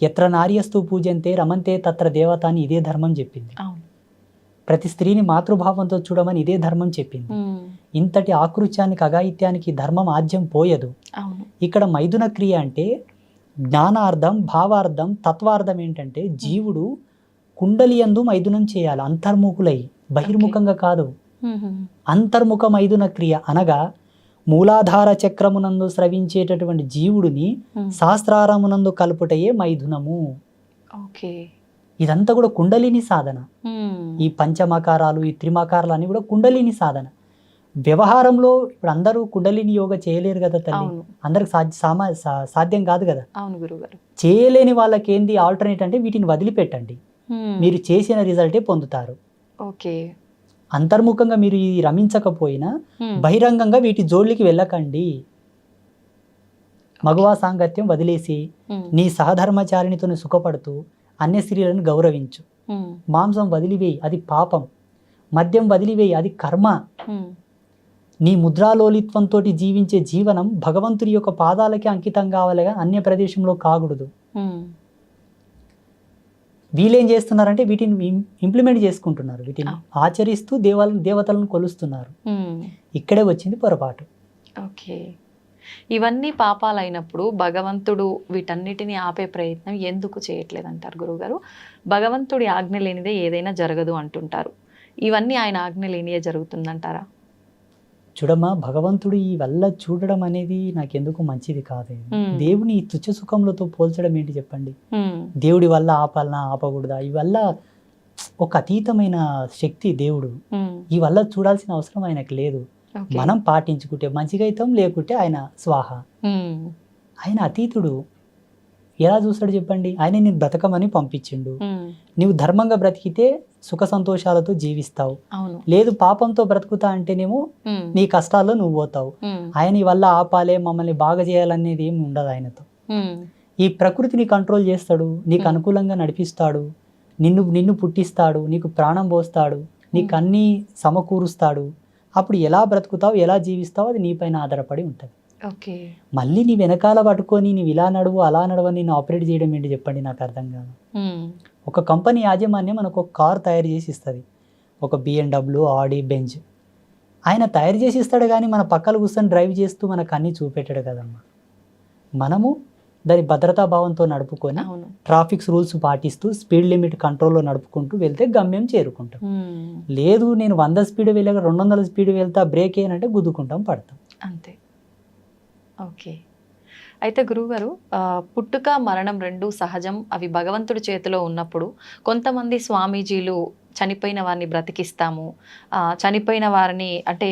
ఎత్ర నార్యస్తు పూజంతే రమంతే తత్ర దేవత అని ఇదే ధర్మం చెప్పింది. ప్రతి స్త్రీని మాతృభావంతో చూడమని ఇదే ధర్మం చెప్పింది. ఇంతటి ఆకృత్యానికి అఘాయిత్యానికి ధర్మం ఆజ్యం పోయదు. ఇక్కడ మైథున క్రియ అంటే జ్ఞానార్థం, భావార్థం, తత్వార్థం ఏంటంటే జీవుడు కుండలియందు మైథునం చేయాలి, అంతర్ముఖులై, బహిర్ముఖంగా కాదు. అంతర్ముఖ మైథున క్రియ అనగా మూలాధార చక్రమునందు స్రవించేటటువంటి జీవుడిని శాస్త్రారమునందు కలుపుటయే మైథునము. ఇదంతా కూడా కుండలిని సాధన. ఈ పంచమకారాలు, ఈ త్రిమకారాలు అన్ని కూడా కుండలిని సాధన. వ్యవహారంలో ఇప్పుడు అందరూ కుండలిని యోగ చేయలేరు కదా తల్లి, అందరికి సాధ్యం కాదు కదా. చేయలేని వాళ్ళకి ఏంది ఆల్టర్నేట్ అంటే వీటిని వదిలిపెట్టండి, మీరు చేసిన రిజల్టే పొందుతారు. అంతర్ముఖంగా మీరు ఇది రమించకపోయినా బహిరంగంగా వీటి జోళ్ళకి వెళ్ళకండి. మగవా సాంగత్యం వదిలేసి నీ సహధర్మచారిణితో సుఖపడుతూ అన్య స్త్రీలను గౌరవించు. మాంసం వదిలివేయి, అది పాపం. మద్యం వదిలివేయి, అది కర్మ. నీ ముద్రాలోలిత్వంతో జీవించే జీవనం భగవంతుడి యొక్క పాదాలకి అంకితం కావాలిగా, అన్య ప్రదేశంలో కాకూడదు. వీళ్ళేం చేస్తున్నారంటే వీటిని ఇంప్లిమెంట్ చేసుకుంటున్నారు, వీటిని ఆచరిస్తూ దేవతలను కొలుస్తున్నారు. ఇక్కడే వచ్చింది పొరపాటు. ఓకే, ఇవన్నీ పాపాలు అయినప్పుడు భగవంతుడు వీటన్నిటిని ఆపే ప్రయత్నం ఎందుకు చేయట్లేదు అంటారు గురువుగారు? భగవంతుడి ఆజ్ఞ లేనిదే ఏదైనా జరగదు అంటుంటారు. ఇవన్నీ ఆయన ఆజ్ఞ లేనిదే జరుగుతుందంటారా? చూడమ్మా, భగవంతుడు ఈ వల్ల చూడడం అనేది నాకెందుకు మంచిది కాదు. దేవుని ఈ తుచ్చ సుఖములతో పోల్చడం ఏంటి చెప్పండి? దేవుడి వల్ల ఆపాలనా, ఆపకూడదా? ఈ వల్ల ఒక అతీతమైన శక్తి దేవుడు. ఈ వల్ల చూడాల్సిన అవసరం ఆయనకు లేదు. మనం పాటించుకుంటే మంచిగా అవుతాం, లేకుంటే ఆయన స్వాహ. ఆయన అతీతుడు. ఎలా చూస్తాడు చెప్పండి? ఆయన నేను బ్రతకమని పంపించిండు. నువ్వు ధర్మంగా బ్రతికితే సుఖ సంతోషాలతో జీవిస్తావు, లేదు పాపంతో బ్రతుకుతా అంటేనేమో నీ కష్టాల్లో నువ్వు పోతావు. ఆయన వల్ల ఆపాలే, మమ్మల్ని బాగా చేయాలనేది ఏమి ఉండదు ఆయనతో. ఈ ప్రకృతిని కంట్రోల్ చేస్తాడు, నీకు అనుకూలంగా నడిపిస్తాడు, నిన్ను పుట్టిస్తాడు, నీకు ప్రాణం పోస్తాడు, నీకు అన్నీ సమకూరుస్తాడు. అప్పుడు ఎలా బ్రతుకుతావు, ఎలా జీవిస్తావు అది నీపైన ఆధారపడి ఉంటుంది. మళ్ళీ నీ వెనకాల పట్టుకొని నీవు ఇలా నడువు అలా నడవని నేను ఆపరేట్ చేయడం ఏంటి చెప్పండి? నాకు అర్థం కాదు. ఒక కంపెనీ యాజమాన్యం మనకు ఒక కార్ తయారు చేసి ఇస్తుంది, ఒక BMW, ఆడి, బెంజ్. ఆయన తయారు చేసి ఇస్తాడు, కానీ మన పక్కన కూర్చొని డ్రైవ్ చేస్తూ మనకు అన్నీ చూపెట్టాడు కదమ్మా. మనము దాని భద్రతా భావంతో నడుపుకొని ట్రాఫిక్ రూల్స్ పాటిస్తూ స్పీడ్ లిమిట్ కంట్రోల్లో నడుపుకుంటూ వెళ్తే గమ్యం చేరుకుంటాం. లేదు నేను 100 స్పీడ్ వెళ్ళాక 200 స్పీడ్ వెళ్తా, బ్రేక్ ఏనంటే గుద్దుకుంటాం, పడతాం, అంతే. ఓకే, అయితే గురువుగారు, పుట్టుక మరణం రెండు సహజం, అవి భగవంతుడి చేతిలో ఉన్నప్పుడు కొంతమంది స్వామీజీలు చనిపోయిన వారిని బ్రతికిస్తాము, చనిపోయిన వారిని అంటే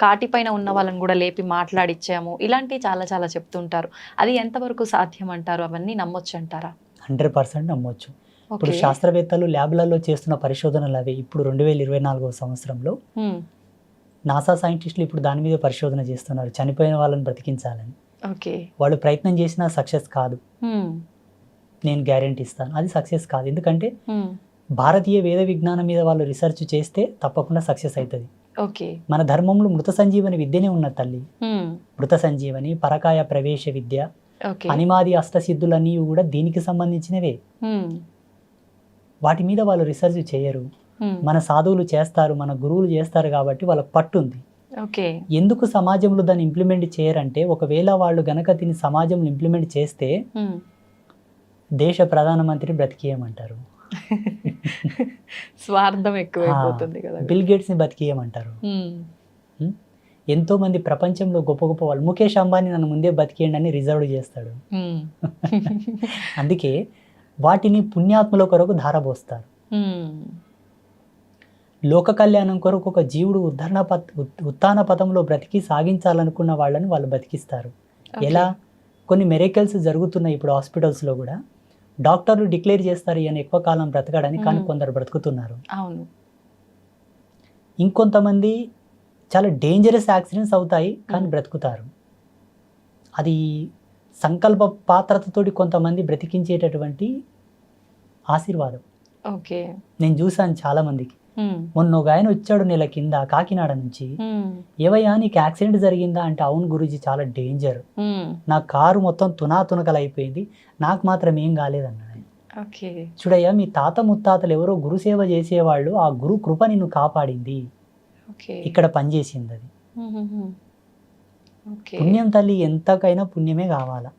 కాటిపైన ఉన్న వాళ్ళని కూడా లేపి మాట్లాడిచ్చాము, ఇలాంటివి చాలా చాలా చెప్తుంటారు. అది ఎంతవరకు సాధ్యం అంటారు? అవన్నీ నమ్మొచ్చు అంటారా? 100% నమ్మొచ్చు. ఇప్పుడు శాస్త్రవేత్తలు ల్యాబ్లలో చేస్తున్న పరిశోధనలు అవి. ఇప్పుడు 2024వ సంవత్సరంలో నాసా సైంటిస్టులు ఇప్పుడు దాని మీద పరిశోధన చేస్తున్నారు, చనిపోయిన వాళ్ళని బ్రతికించాలని. వాళ్ళు ప్రయత్నం చేసినా సక్సెస్ కాదు, నేను గ్యారెంటీ ఇస్తాను. అది సక్సెస్ కాదు, ఎందుకంటే భారతీయ వేద విజ్ఞానం మీద వాళ్ళు రీసెర్చ్ చేస్తే తప్పకుండా సక్సెస్ అవుతుంది. మన ధర్మంలో మృత సంజీవని విద్యనే ఉన్న తల్లి. మృత సంజీవని, పరకాయ ప్రవేశ విద్య, అనిమాది అష్టసిద్ధులన్నీ కూడా దీనికి సంబంధించినవే. వాటి మీద వాళ్ళు రీసెర్చ్ చేయరు, మన సాధువులు చేస్తారు, మన గురువులు చేస్తారు, కాబట్టి వాళ్ళకి పట్టుంది. ఎందుకు సమాజంలో దాన్ని ఇంప్లిమెంట్ చేయరంటే, ఒకవేళ వాళ్ళు గనక దీన్ని సమాజంలో ఇంప్లిమెంట్ చేస్తే దేశ ప్రధానమంత్రి బ్రతికేయమంటారు, స్వార్థం ఎక్కువైపోతుంది కదా, బిల్ గేట్స్ ని బతికేయమంటారు. ఎంతో మంది ప్రపంచంలో గొప్ప గొప్ప వాళ్ళు, ముఖేష్ అంబానీ నన్ను ముందే బతికేయండి అని రిజర్వ్ చేస్తాడు. అందుకే వాటిని పుణ్యాత్ముల కొరకు ధారపోస్తారు. లోక కళ్యాణం కొరకు ఒక జీవుడు ఉత్థాన పథంలో బ్రతికి సాగించాలనుకున్న వాళ్ళని వాళ్ళు బతికిస్తారు. ఎలా? కొన్ని మెరేకల్స్ జరుగుతున్నాయి ఇప్పుడు హాస్పిటల్స్లో కూడా. డాక్టర్లు డిక్లేర్ చేస్తారు ఈయన ఎక్కువ కాలం బ్రతకడని, కానీ కొందరు బ్రతుకుతున్నారు. ఇంకొంతమంది చాలా డేంజరస్ యాక్సిడెంట్స్ అవుతాయి కానీ బ్రతుకుతారు. అది సంకల్ప పాత్రతతోటి కొంతమంది బ్రతికించేటటువంటి ఆశీర్వాదం. నేను చూసాను చాలా మందికి. మొన్న ఒక ఆయన వచ్చాడు నెల కింద కాకినాడ నుంచి, ఏవయ్యా నీకు యాక్సిడెంట్ జరిగిందా అంటే, అవును గురూజీ చాలా డేంజర్, నా కారు మొత్తం తునాతునకలు అయిపోయింది, నాకు మాత్రం ఏం కాలేదన్నాడు. ఓకే. చూడయ్యా, మీ తాత ముత్తాతలు ఎవరో గురుసేవ చేసేవాళ్ళు, ఆ గురు కృప నిన్ను కాపాడింది, ఓకే. ఇక్కడ పనిచేసింది అది. ఓకే. పుణ్యం తల్లి, ఎంతకైనా పుణ్యమే కావాలా.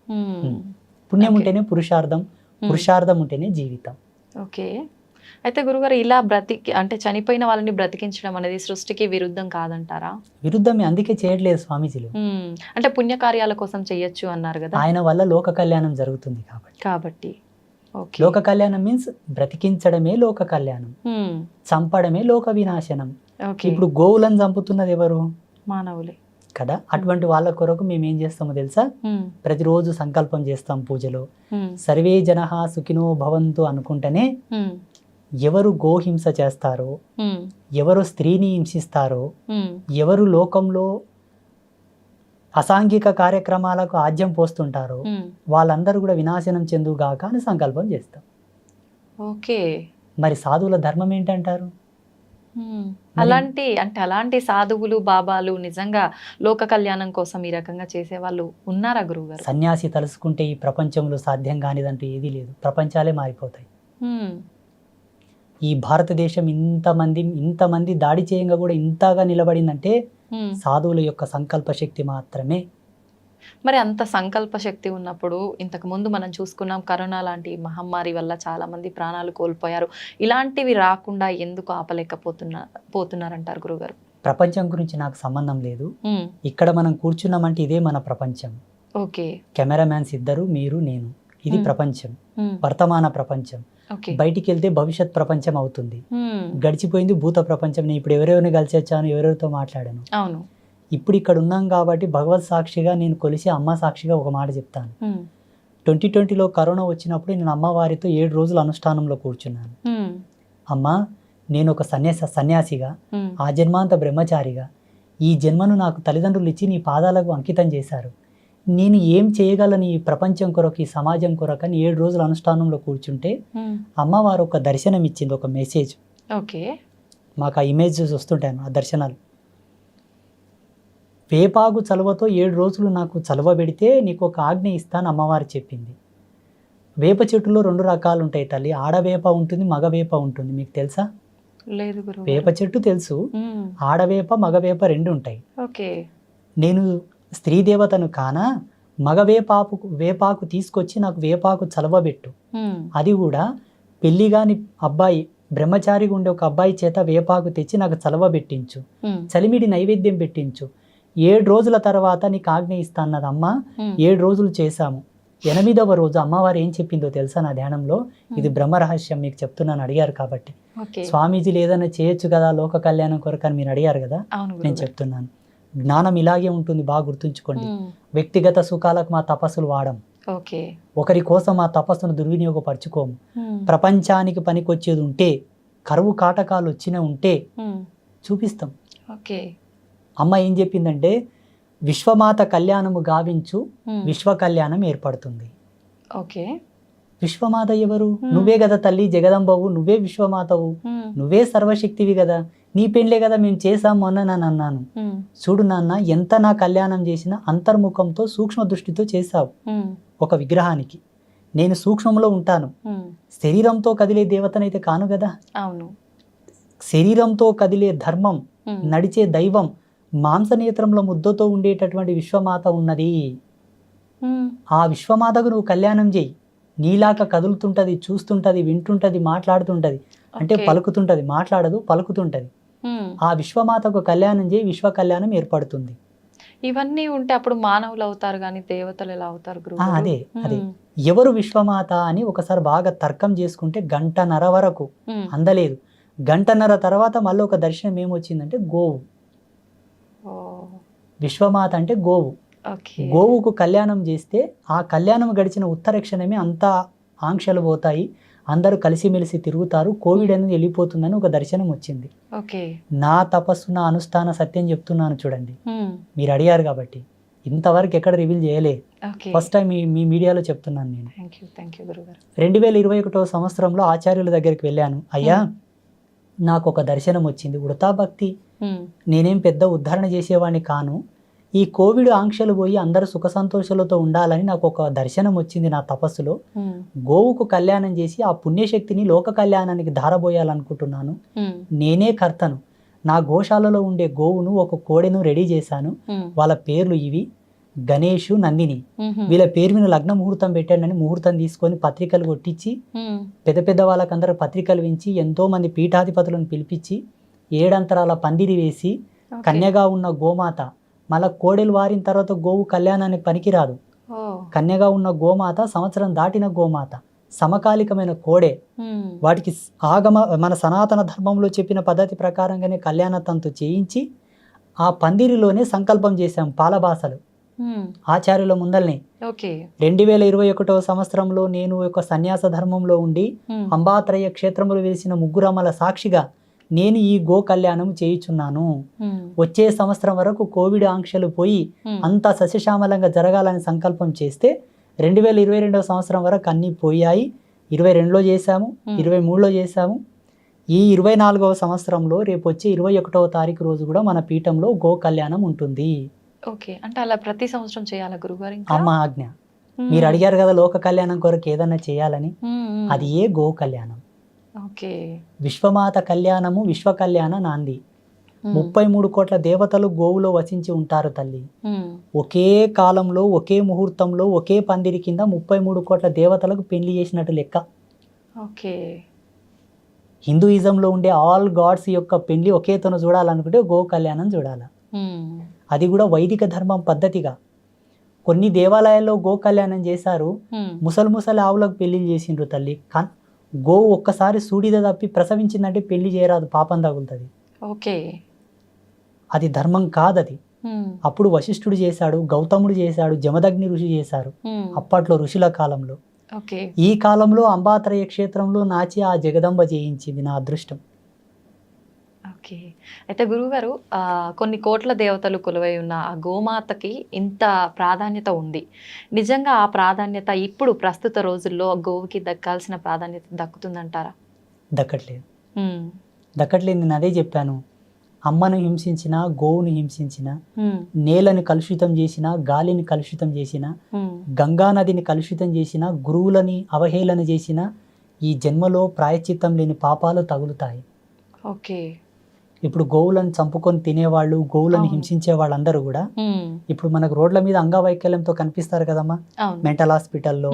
పుణ్యం ఓకే. ఉంటేనే పురుషార్థం, పురుషార్థం ఉంటేనే జీవితం. ఓకే. అయితే గురుగారు, ఇలా అంటే చనిపోయిన వాళ్ళని బ్రతికించడం అనేది సృష్టికి విరుద్ధం కాదంటారా? విరుద్ధమే, అందుకే చేయట్లేదు స్వామీజీలు. అంటే పుణ్యకార్యాల కోసం చెయ్యొచ్చు అన్నారు కదా. ఆయన వల్ల లోక కళ్యాణం జరుగుతుంది కాబట్టి ఓకే. లోక కళ్యాణం మీన్స్ బ్రతికించడమే లోక కళ్యాణం, చంపడమే లోక వినాశనం. ఓకే. ఇప్పుడు గోవులను చంపుతున్నది ఎవరు? మానవులే కదా. అటువంటి వాళ్ళ కొరకు మేము ఏం చేస్తామో తెలుసా? ప్రతిరోజు సంకల్పం చేస్తాం పూజలో, సర్వే జనః సుఖినో భవంతు అనుకుంటేనే ఎవరు గోహింస చేస్తారో, ఎవరు స్త్రీని హింసిస్తారో, ఎవరు లోకంలో అసాంఘిక కార్యక్రమాలకు ఆజ్యం పోస్తుంటారో వాళ్ళందరూ కూడా వినాశనం చెందుగాక అని సంకల్పం చేస్తాం. ఓకే. మరి సాధువుల ధర్మం ఏంటంటారు? అలాంటి సాధువులు బాబాలు నిజంగా లోక కళ్యాణం కోసం ఈ రకంగా చేసే వాళ్ళు ఉన్నారా గురువుగారు? సన్యాసి తలుసుకుంటే ఈ ప్రపంచంలో సాధ్యం కానిదంటూ ఏదీ లేదు, ప్రపంచాలే మారిపోతాయి. ఈ భారతదేశం ఇంతమంది దాడి చేయంగా కూడా ఇంతగా నిలబడిందంటే సాధువుల యొక్క సంకల్ప శక్తి మాత్రమే. మరి అంత సంకల్ప శక్తి ఉన్నప్పుడు, ఇంతకు ముందు మనం చూసుకున్నాం కరోనా లాంటి మహమ్మారి వల్ల చాలా మంది ప్రాణాలు కోల్పోయారు. ఇలాంటివి రాకుండా ఎందుకు పోతున్నారంటారు గురుగారు? ప్రపంచం గురించి నాకు సంబంధం లేదు. ఇక్కడ మనం కూర్చున్నామంటే ఇదే మన ప్రపంచం. ఓకే. కెమెరామ్యాన్స్ ఇద్దరు, మీరు నేను. ఇది ప్రపంచం, వర్తమాన ప్రపంచం. బయటికి వెళ్తే భవిష్యత్ ప్రపంచం అవుతుంది. గడిచిపోయింది భూత ప్రపంచం. నేను ఇప్పుడు ఎవరెవరిని కలిసి వచ్చాను, ఎవరెవరితో మాట్లాడాను. అవును. ఇప్పుడు ఇక్కడ ఉన్నాం కాబట్టి భగవత్ సాక్షిగా నేను కొలిసి అమ్మ సాక్షిగా ఒక మాట చెప్తాను. 2020లో కరోనా వచ్చినప్పుడు నేను అమ్మవారితో 7 రోజులు అనుష్ఠానంలో కూర్చున్నాను. అమ్మా, నేను ఒక సన్యాసిగా, ఆ జన్మాంత బ్రహ్మచారిగా, ఈ జన్మను నాకు తల్లిదండ్రులు ఇచ్చి నీ పాదాలకు అంకితం చేశారు. నేను ఏం చేయగలను ఈ ప్రపంచం కొరకు, ఈ సమాజం కొరకు అని 7 రోజులు అనుష్ఠానంలో కూర్చుంటే అమ్మవారు ఒక దర్శనం ఇచ్చింది, ఒక మెసేజ్. ఓకే. మాకు ఆ ఇమేజెస్ వస్తుంటాయి, ఆ దర్శనాలు. వేపాకు చలువతో 7 రోజులు నాకు చలువ పెడితే నీకు ఒక ఆజ్ఞ ఇస్తాను అమ్మవారు చెప్పింది. వేప చెట్టులో 2 రకాలు ఉంటాయి తల్లి, ఆడవేప ఉంటుంది, మగవేప ఉంటుంది. మీకు తెలుసా? లేదు గురువు. వేప చెట్టు తెలుసు, ఆడవేప మగవేప 2 ఉంటాయి. ఓకే. నేను స్త్రీ దేవతను కానా, వేపాకు తీసుకొచ్చి నాకు వేపాకు చలవబెట్టు. అది కూడా పెళ్లిగాని అబ్బాయి, బ్రహ్మచారిగా ఉండే ఒక అబ్బాయి చేత వేపాకు తెచ్చి నాకు చలవ పెట్టించు, చలిమిడి నైవేద్యం పెట్టించు. 7 రోజుల తర్వాత నీకు ఆజ్ఞ ఇస్తాన్నది అమ్మ. 7 రోజులు చేశాము. 8వ రోజు అమ్మవారు ఏం చెప్పిందో తెలుసా నా ధ్యానంలో? ఇది బ్రహ్మ రహస్యం, మీకు చెప్తున్నాను, అడిగారు కాబట్టి. స్వామీజీలు ఏదైనా చేయొచ్చు కదా లోక కళ్యాణం కొరకు అని మీరు అడిగారు కదా, నేను చెప్తున్నాను. జ్ఞానం ఇలాగే ఉంటుంది, బాగా గుర్తుంచుకోండి. వ్యక్తిగత సుఖాలకు మా తపస్సులు వాడం, ఒకరి కోసం మా తపస్సును దుర్వినియోగపరచుకోము. ప్రపంచానికి పనికొచ్చేది ఉంటే, కరువు కాటకాలు వచ్చిన ఉంటే చూపిస్తాం. అమ్మ ఏం చెప్పిందంటే, విశ్వమాత కళ్యాణము గావించు, విశ్వ కళ్యాణం ఏర్పడుతుంది. విశ్వమాత ఎవరు? నువ్వే కదా తల్లి, జగదంబవు, నువ్వే విశ్వమాతవు, నువ్వే సర్వశక్తివి కదా. నీ పెండ్లే కదా మేము చేశాము అన్న నన్ను అన్నాను. చూడు నాన్న, ఎంత నా కళ్యాణం చేసినా అంతర్ముఖంతో సూక్ష్మ దృష్టితో చేశావు. ఒక విగ్రహానికి నేను సూక్ష్మంలో ఉంటాను, శరీరంతో కదిలే దేవతనైతే కాను కదా. శరీరంతో కదిలే ధర్మం, నడిచే దైవం, మాంసనేత్రంలో ముద్దతో ఉండేటటువంటి విశ్వమాత ఉన్నది. ఆ విశ్వమాతకు నువ్వు కళ్యాణం చేయి. నీలాక కదులుతుంటది, చూస్తుంటది, వింటుంటది, మాట్లాడుతుంటది. అంటే పలుకుతుంటది, మాట్లాడదు, పలుకుతుంటది. ఆ విశ్వమాతకు కళ్యాణం చేయి, విశ్వ కళ్యాణం ఏర్పడుతుంది. ఇవన్నీ ఉంటే అప్పుడు మానవులు అవుతారు కానీ దేవతలు ఎలా అవుతారు? అదే ఎవరు విశ్వమాత అని ఒకసారి బాగా తర్కం చేసుకుంటే 1.5 గంట వరకు అందలేదు. 1.5 గంట తర్వాత మళ్ళీ ఒక దర్శనం ఏమొచ్చిందంటే గోవు. విశ్వమాత అంటే గోవు. గోవుకు కళ్యాణం చేస్తే ఆ కళ్యాణం గడిచిన ఉత్తర క్షణమే అంతా ఆంక్షలు పోతాయి, అందరూ కలిసిమెలిసి తిరుగుతారు, కోవిడ్ అనేది వెళ్ళిపోతుందని ఒక దర్శనం వచ్చింది. నా తపస్సు, నా అనుష్ఠాన సత్యం చెప్తున్నాను చూడండి. మీరు అడిగారు కాబట్టి ఇంతవరకు ఎక్కడ రివీల్ చేయలే, ఫస్ట్ టైం మీ మీడియాలో చెప్తున్నాను నేను. 2021 సంవత్సరంలో ఆచార్యుల దగ్గరికి వెళ్ళాను. అయ్యా, నాకు ఒక దర్శనం వచ్చింది, ఉడతా భక్తి. నేనేం పెద్ద ఉద్ధరణ చేసేవాడిని కాను, ఈ కోవిడ్ ఆంక్షలు పోయి అందరూ సుఖ సంతోషాలతో ఉండాలని నాకు ఒక దర్శనం వచ్చింది నా తపస్సులో. గోవుకు కళ్యాణం చేసి ఆ పుణ్యశక్తిని లోక కళ్యాణానికి ధారబోయాలనుకుంటున్నాను. నేనే కర్తను. నా గోశాలలో ఉండే గోవును ఒక కోడెను రెడీ చేశాను. వాళ్ళ పేర్లు ఇవి: గణేషు, నందిని. వీళ్ళ పేరు మీద లగ్న ముహూర్తం పెట్టానని ముహూర్తం తీసుకొని పత్రికలు కొట్టించి పెద్ద పెద్ద వాళ్ళకందరూ పత్రికలు వేయించి ఎంతో మంది పీఠాధిపతులను పిలిపించి 7 అంతరాల పందిరి వేసి కన్యగా ఉన్న గోమాత, మళ్ళా కోడెలు వారిన తర్వాత గోవు కళ్యాణానికి పనికిరాదు. కన్యగా ఉన్న గోమాత సంవత్సరం దాటిన గోమాత, సమకాలికమైన కోడే. వాటికి మన సనాతన ధర్మంలో చెప్పిన పద్ధతి ప్రకారంగానే కళ్యాణ తంతు చేయించి ఆ పందిరిలోనే సంకల్పం చేశాం పాలభాసలు ఆచార్యుల ముందల్ని. 2021 సంవత్సరంలో నేను ఒక సన్యాస ధర్మంలో ఉండి అంబాత్రయ క్షేత్రములు వేసిన ముగ్గురమ్మల సాక్షిగా నేను ఈ గో కళ్యాణం చేయుచున్నాను. వచ్చే సంవత్సరం వరకు కోవిడ్ ఆంక్షలు పోయి అంతా సస్యశ్యామలంగా జరగాలని సంకల్పం చేస్తే 2022 సంవత్సరం వరకు అన్నీ పోయాయి. 22లో చేశాము, 23లో చేశాము. ఈ 24వ సంవత్సరంలో రేపు వచ్చే 21వ తారీఖు రోజు కూడా మన పీఠంలో గో కళ్యాణం ఉంటుంది. ఓకే, అంటే అలా ప్రతి సంవత్సరం చేయాలా గురుగారు? అమ్మ ఆజ్ఞ. మీరు అడిగారు కదా లోక కళ్యాణం కొరకు ఏదన్నా చేయాలని, అది ఏ గో కళ్యాణం. ఓకే, విశ్వమాత కళ్యాణము, విశ్వ కళ్యాణ నాంది. 33 కోట్ల దేవతలు గోవులో వసించి ఉంటారు తల్లి. ఒకే కాలంలో, ఒకే ముహూర్తంలో, ఒకే పందిరి కింద 33 కోట్ల దేవతలకు పెళ్లి చేసినట్టు లెక్క. ఓకే, హిందూయిజంలో ఉండే ఆల్ గాడ్స్ యొక్క పెళ్లి ఒకేతను చూడాలనుకుంటే గో కళ్యాణం చూడాలి. అది కూడా వైదిక ధర్మం పద్ధతిగా. కొన్ని దేవాలయాల్లో గో కళ్యాణం చేశారు, ముసలి ఆవులకు పెళ్లి చేసిండ్రు తల్లి. గో ఒక్కసారి సూడిద తప్పి ప్రసవించిందంటే పెళ్లి చేయరాదు, పాపం తగులుతుంది. ఓకే, అది ధర్మం కాదది. అప్పుడు వశిష్ఠుడు చేశాడు, గౌతముడు చేశాడు, జమదగ్ని ఋషి చేశారు అప్పట్లో ఋషుల కాలంలో. ఈ కాలంలో అంబాత్రయ క్షేత్రంలో నాచి ఆ జగదంబ చేయించింది, నా అదృష్టం. ఓకే, అయితే గురువుగారు కొన్ని కోట్ల దేవతలు కొలువై ఉన్న ఆ గోమాతకి ఇంత ప్రాధాన్యత ఉంది. నిజంగా ఆ ప్రాధాన్యత ఇప్పుడు ప్రస్తుత రోజుల్లో గోవుకి దక్కాల్సిన ప్రాధాన్యత దక్కుతుందంటారా? దక్కట్లేదు. నేను అదే చెప్పాను. అమ్మను హింసించిన, గోవుని హింసించిన, నేలని కలుషితం చేసిన, గాలిని కలుషితం చేసిన, గంగా నదిని కలుషితం చేసిన, గురువులని అవహేళన చేసిన ఈ జన్మలో ప్రాయశ్చిత్తం లేని పాపాలు తగులుతాయి. ఓకే, ఇప్పుడు గోవులను చంపుకొని తినేవాళ్ళు, గోవులను హింసించే వాళ్ళందరూ కూడా ఇప్పుడు మనకు రోడ్ల మీద అంగవైకల్యంతో కనిపిస్తారు కదమ్మా, మెంటల్ హాస్పిటల్లో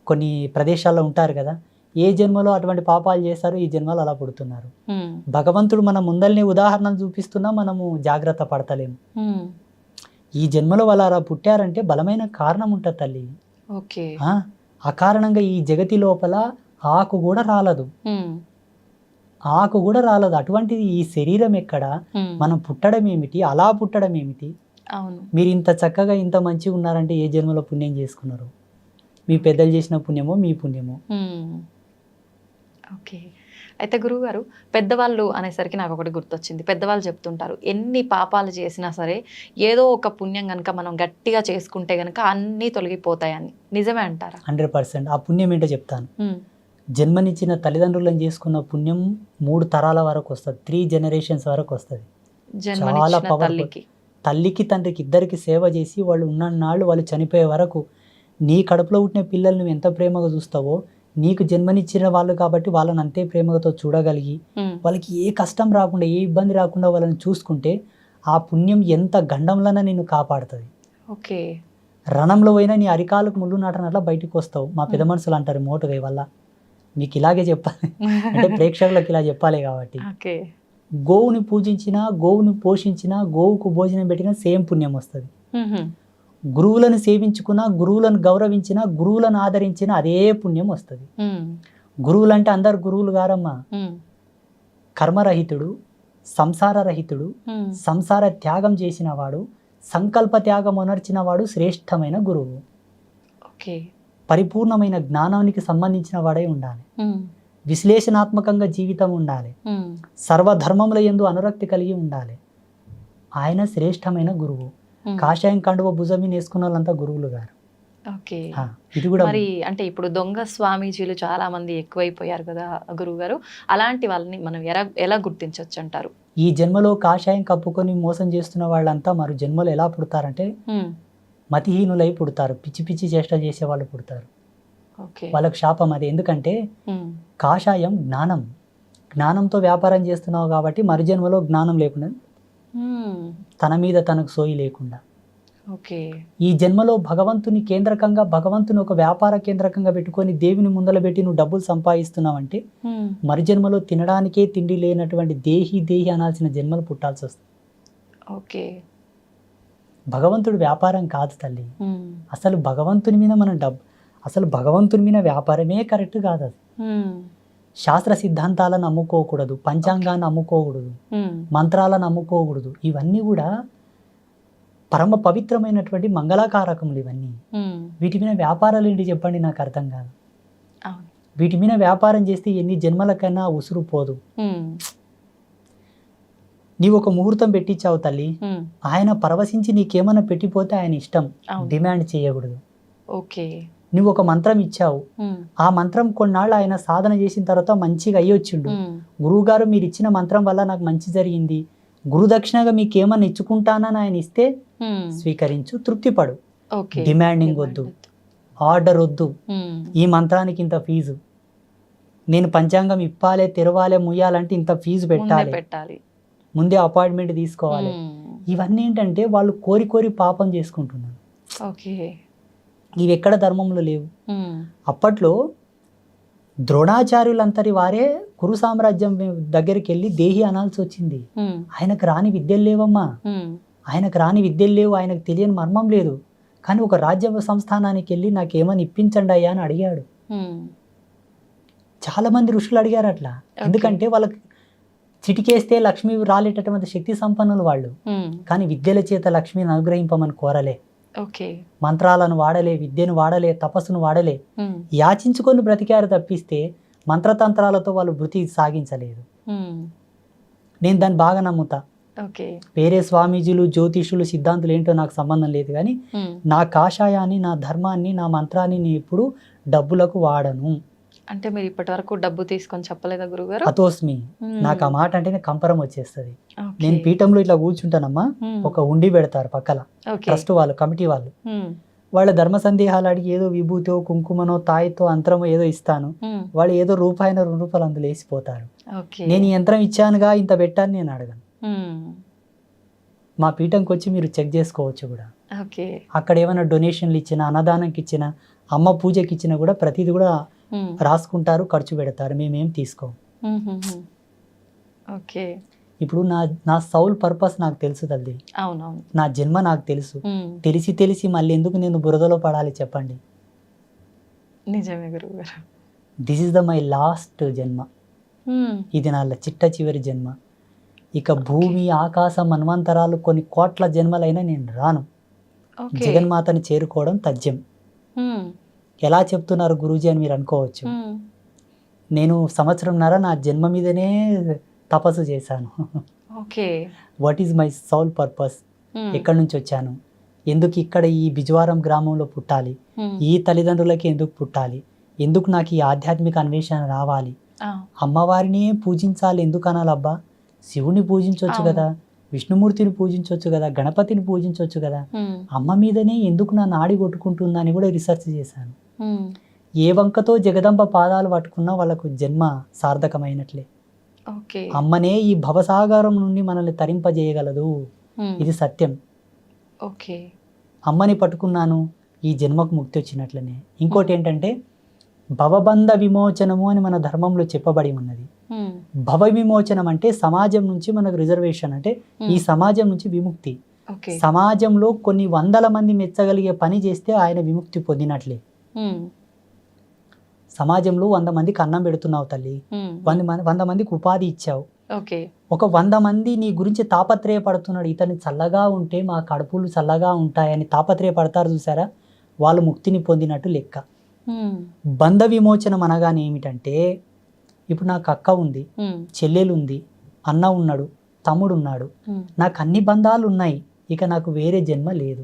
కొన్ని ప్రదేశాల్లో ఉంటారు కదా. ఏ జన్మలో అటువంటి పాపాలు చేశారు, ఈ జన్మలో అలా పుడుతున్నారు. భగవంతుడు మన ముందల్ని ఉదాహరణలు చూపిస్తున్నా మనము జాగ్రత్త పడతలేము. ఈ జన్మలో వాళ్ళు అలా పుట్టారంటే బలమైన కారణం ఉంటుంది తల్లి. అకారణంగా ఈ జగతి లోపల ఆకు కూడా రాలదు. అటువంటిది ఈ శరీరం ఎక్కడ, మనం పుట్టడం ఏమిటి, అలా పుట్టడం ఏమిటి. మీరు ఇంత చక్కగా ఇంత మంచిగా ఉన్నారంటే ఏ జన్మలో పుణ్యం చేసుకున్నారు? మీ పెద్దలు చేసిన పుణ్యమో మీ పుణ్యమో. ఓకే, అయితే గురువుగారు పెద్దవాళ్ళు అనేసరికి నాకు ఒకటి గుర్తొచ్చింది. పెద్దవాళ్ళు చెప్తుంటారు, ఎన్ని పాపాలు చేసినా సరే ఏదో ఒక పుణ్యం కనుక మనం గట్టిగా చేసుకుంటే కనుక అన్నీ తొలగిపోతాయని. నిజమే అంటారా? 100%. ఆ పుణ్యం ఏంటో చెప్తాను. జన్మనిచ్చిన తల్లిదండ్రులను చేసుకున్న పుణ్యం 3 తరాల వరకు వస్తుంది, 3 generations వరకు వస్తుంది. చాలా పవర్ఫుల్. తల్లికి తండ్రికి ఇద్దరికి సేవ చేసి వాళ్ళు ఉన్నన్నాళ్ళు వాళ్ళు చనిపోయే వరకు నీ కడుపులో పుట్టిన పిల్లలు నువ్వు ఎంత ప్రేమగా చూస్తావో, నీకు జన్మనిచ్చిన వాళ్ళు కాబట్టి వాళ్ళని అంతే ప్రేమతో చూడగలిగి వాళ్ళకి ఏ కష్టం రాకుండా, ఏ ఇబ్బంది రాకుండా వాళ్ళని చూసుకుంటే ఆ పుణ్యం ఎంత గండంలోనే నిన్ను కాపాడుతుంది. ఓకే, రణంలో పోయినా నీ అరికాలకు ముళ్ళు నాటనట్లా బయటకు వస్తావు. మా పెద్ద మనుషులు అంటారు మోటుగా వల్ల. మీకు ఇలాగే చెప్పాలి అంటే ప్రేక్షకులకు ఇలా చెప్పాలి కాబట్టి. గోవుని పూజించినా, గోవుని పోషించినా, గోవుకు భోజనం పెట్టినా సేమ్ పుణ్యం వస్తుంది. గురువులను సేవించుకున్నా, గురువులను గౌరవించినా, గురువులను ఆదరించినా అదే పుణ్యం వస్తుంది. గురువులు అంటే అందరు గురువులు గారమ్మా. కర్మరహితుడు, సంసారరహితుడు, సంసార త్యాగం చేసిన వాడు, సంకల్ప త్యాగం అనర్చిన వాడు శ్రేష్టమైన గురువు. పరిపూర్ణమైన జ్ఞానానికి సంబంధించిన వాడై ఉండాలి. విశ్లేషణాత్మకంగా జీవితం ఉండాలి. సర్వధర్మముల యందు అనురక్తి కలిగి ఉండాలి. ఆయన శ్రేష్టమైన గురువు. కాషాయం కండువ భుజమి నేసుకున్న వాళ్ళంతా గురువులు గారు. ఓకే, ఇది కూడా మరి అంటే ఇప్పుడు దొంగ స్వామీజీలు చాలా మంది ఎక్కువైపోయారు కదా గురువు గారు. అలాంటి వాళ్ళని మనం ఎలా గుర్తించవచ్చు అంటారు? ఈ జన్మలో కాషాయం కప్పుకొని మోసం చేస్తున్న వాళ్ళంతా మరు జన్మలో ఎలా పుడతారంటే మతిహీనులై పుడతారు, పిచ్చి పిచ్చి చేష్ట చేసే వాళ్ళు పుడతారు. వాళ్ళకు శాపం అది. ఎందుకంటే కాషాయం జ్ఞానం, జ్ఞానంతో వ్యాపారం చేస్తున్నావు కాబట్టి మరు జన్మలో జ్ఞానం లేకుండా, తన మీద తనకు సోయి లేకుండా, ఈ జన్మలో భగవంతుని కేంద్రకంగా, భగవంతుని ఒక వ్యాపార కేంద్రకంగా పెట్టుకొని దేవుని ముందల పెట్టి నువ్వు డబ్బులు సంపాదిస్తున్నావంటే మరి జన్మలో తినడానికే తిండి లేనటువంటి దేహి దేహి అనాల్సిన జన్మలు పుట్టాల్సి వస్తుంది. భగవంతుడు వ్యాపారం కాదు తల్లి. అసలు భగవంతుని మీద మనం అసలు భగవంతుని మీద వ్యాపారమే కరెక్ట్ కాదు. అది శాస్త్ర సిద్ధాంతాలను అమ్ముకోకూడదు, పంచాంగాన్ని అమ్ముకోకూడదు, మంత్రాలను అమ్ముకోకూడదు. ఇవన్నీ కూడా పరమ పవిత్రమైనటువంటి మంగళకారకములు ఇవన్నీ. వీటి మీద వ్యాపారాలు ఏంటి చెప్పండి, నాకు అర్థం కాదు. వీటి మీద వ్యాపారం చేస్తే ఎన్ని జన్మలకైనా ఉసురు పోదు. నీవు ఒక ముహూర్తం పెట్టించావు తల్లి, ఆయన పరవశించి నీకేమన్నా పెట్టిపోతే ఆయన ఇష్టం, డిమాండ్ చేయకూడదు. నువ్వు ఒక మంత్రం ఇచ్చావు, ఆ మంత్రం కొన్నాళ్ళు ఆయన సాధన చేసిన తర్వాత మంచిగా అయ్యొచ్చిండు, గురువు గారు మీరు ఇచ్చిన మంత్రం వల్ల నాకు మంచి జరిగింది, గురుదక్షిణగా మీకేమన్నా ఇచ్చుకుంటానని ఆయన ఇస్తే స్వీకరించు, తృప్తిపడు. డిమాండింగ్ వద్దు, ఆర్డర్ వద్దు. ఈ మంత్రానికి ఇంత ఫీజు, నేను పంచాంగం ఇప్పాలే, తెరవాలే, ముయ్యాలంటే ఇంత ఫీజు పెట్టాలి, ముందే అపాయింట్మెంట్ తీసుకోవాలి. ఇవన్నీ ఏంటంటే వాళ్ళు కోరి కోరి పాపం చేసుకుంటున్నారు. ఇవి ఎక్కడ ధర్మంలో లేవు. అప్పట్లో ద్రోణాచార్యులంతటి వారే కురు సామ్రాజ్యం దగ్గరికి వెళ్ళి దేహి అనాల్సి వచ్చింది. ఆయనకు రాని విద్యలు లేవమ్మా, ఆయనకు రాని విద్యలు లేవు, ఆయనకు తెలియని మర్మం లేదు. కానీ ఒక రాజ్య సంస్థానానికి వెళ్ళి నాకేమని ఇప్పించండి అయ్యా అని అడిగాడు. చాలా మంది ఋషులు అడిగారు అట్లా. ఎందుకంటే వాళ్ళకి చిటికేస్తే లక్ష్మి రాలేటటువంటి శక్తి సంపన్నులు వాళ్ళు. కానీ విద్యల చేత లక్ష్మిని అనుగ్రహింపమని కోరలే, మంత్రాలను వాడలే, విద్యను వాడలే, తపస్సును వాడలే, యాచించుకొని బ్రతికారు తప్పిస్తే మంత్రతంత్రాలతో వాళ్ళు వృత్తి సాగించలేదు. నేను దాన్ని బాగా నమ్ముతా. వేరే స్వామీజీలు, జ్యోతిషులు, సిద్ధాంతులు ఏంటో నాకు సంబంధం లేదు, కానీ నా కాషాయాన్ని, నా ధర్మాన్ని, నా మంత్రాన్ని నేను ఎప్పుడు డబ్బులకు వాడను. అంటే మీరు ఇప్పటి వరకు డబ్బు తీసుకొని చెప్పలేదా గురుగారు? అతోస్మి. నాకు ఆ మాట అంటేనే కంపరం వచ్చేస్తుంది. నేను పీఠంలో ఇట్లా కూర్చుంటానమ్మా, ఒక ఉండి పెడతారు పక్కల, ట్రస్ట్ వాళ్ళు, కమిటీ వాళ్ళు. వాళ్ళ ధర్మ సందేహాలు అడిగి ఏదో విభూతో, కుంకుమనో, తాయితో, అంతరమో ఏదో ఇస్తాను. వాళ్ళు ఏదో రూపాయి 2 రూపాయలు అందులో వేసిపోతారు. నేను ఈ యంత్రం ఇచ్చానుగా, ఇంత పెట్టాను నేను అడగను. మా పీఠంకి వచ్చి మీరు చెక్ చేసుకోవచ్చు కూడా. అక్కడ ఏమైనా డొనేషన్లు ఇచ్చినా, అన్నదానంకి ఇచ్చినా, అమ్మ పూజకి ఇచ్చినా కూడా ప్రతిదీ కూడా రాసుకుంటారు, ఖర్చు పెడతారు, మేమేం తీసుకోం. ఇప్పుడు నా సౌల్ పర్పస్ నాకు తెలుసు తల్లి, నా జన్మ నాకు తెలుసు. తెలిసి మళ్ళీ ఎందుకు నేను బురదలో పడాలి చెప్పండి? నిజమే గురుగారు. దిస్ ఇస్ మై లాస్ట్ జన్మ, ఇది నా చిట్ట చివరి జన్మ. ఇక భూమి, ఆకాశం, మన్వంతరాలు, కొన్ని కోట్ల జన్మలైనా నేను రాను. జగన్మాతని చేరుకోవడం తథ్యం. ఎలా చెప్తున్నారు గురూజీ అని మీరు అనుకోవచ్చు. నేను 1.5 సంవత్సరంన్నర నా జన్మ మీదనే తపస్సు చేశాను. What is my Saul purpose? ఎక్కడి నుంచి వచ్చాను, ఎందుకు ఇక్కడ ఈ బిజవారం గ్రామంలో పుట్టాలి, ఈ తల్లిదండ్రులకి ఎందుకు పుట్టాలి, ఎందుకు నాకు ఈ ఆధ్యాత్మిక అన్వేషణ రావాలి, అమ్మవారిని పూజించాలి ఎందుకు అనాలబ్బా? శివుని పూజించవచ్చు కదా, విష్ణుమూర్తిని పూజించవచ్చు కదా, గణపతిని పూజించవచ్చు కదా, అమ్మ మీదనే ఎందుకు నా నాడి కొట్టుకుంటుందని కూడా రీసెర్చ్ చేశాను. ఏ వంకతో జగదంబ పాదాలు పట్టుకున్నా వాళ్ళకు జన్మ సార్థకమైనట్లే. అమ్మనే ఈ భవసాగరం నుండి మనల్ని తరింపజేయగలదు, ఇది సత్యం. అమ్మని పట్టుకున్నాను, ఈ జన్మకు ముక్తి వచ్చినట్లనే. ఇంకోటి ఏంటంటే భవబంధ విమోచనము అని మన ధర్మంలో చెప్పబడి ఉన్నది. భవ విమోచనం అంటే సమాజం నుంచి మనకు రిజర్వేషన్, అంటే ఈ సమాజం నుంచి విముక్తి. సమాజంలో కొన్ని 100 మంది మెచ్చగలిగే పని చేస్తే ఆయన విముక్తి పొందినట్లే. సమాజంలో 100 మందికి అన్నం పెడుతున్నావు తల్లి, 100 మందికి ఉపాధి ఇచ్చావు. ఒక 100 మంది నీ గురించి తాపత్రయపడుతున్నాడు, ఇతని చల్లగా ఉంటే మా కడుపులు చల్లగా ఉంటాయని తాపత్రయపడతారు చూసారా, వాళ్ళు ముక్తిని పొందినట్టు లెక్క. బంధ విమోచనం అనగానే ఏమిటంటే, ఇప్పుడు నాకు అక్క ఉంది, చెల్లెలు ఉంది, అన్న ఉన్నాడు, తమ్ముడు ఉన్నాడు, నాకు అన్ని బంధాలు ఉన్నాయి, ఇక నాకు వేరే జన్మ లేదు.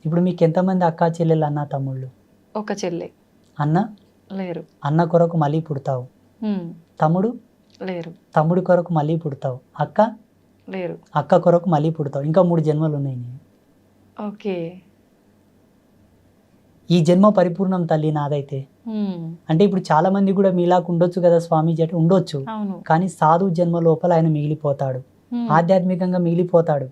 ఇప్పుడు మీకు ఎంతమంది అక్క చెల్లెలు, అన్న తమ్ముళ్ళు? ఒక చెల్లె. అన్న లేరు. అన్న కొరకు మళ్ళీ పుడతావు. తమ్ముడు లేరు. తమ్ముడి కొరకు మళ్ళీ పుడతావు, లేరు. అక్క కొరకు మళ్ళీ పుడతావు, ఇంకా 3 జన్మలు ఉన్నాయి నీకు. ఓకే. ఈ జన్మ పరిపూర్ణం తల్లి నాదైతే. అంటే ఇప్పుడు చాలా మంది కూడా మీలాగా ఉండొచ్చు కదా స్వామీజీ అంటే ఉండొచ్చు, అవును. కానీ సాధు జన్మ లోపల ఆయన మిగిలిపోతాడు, ఆధ్యాత్మికంగా మిగిలిపోతాడు.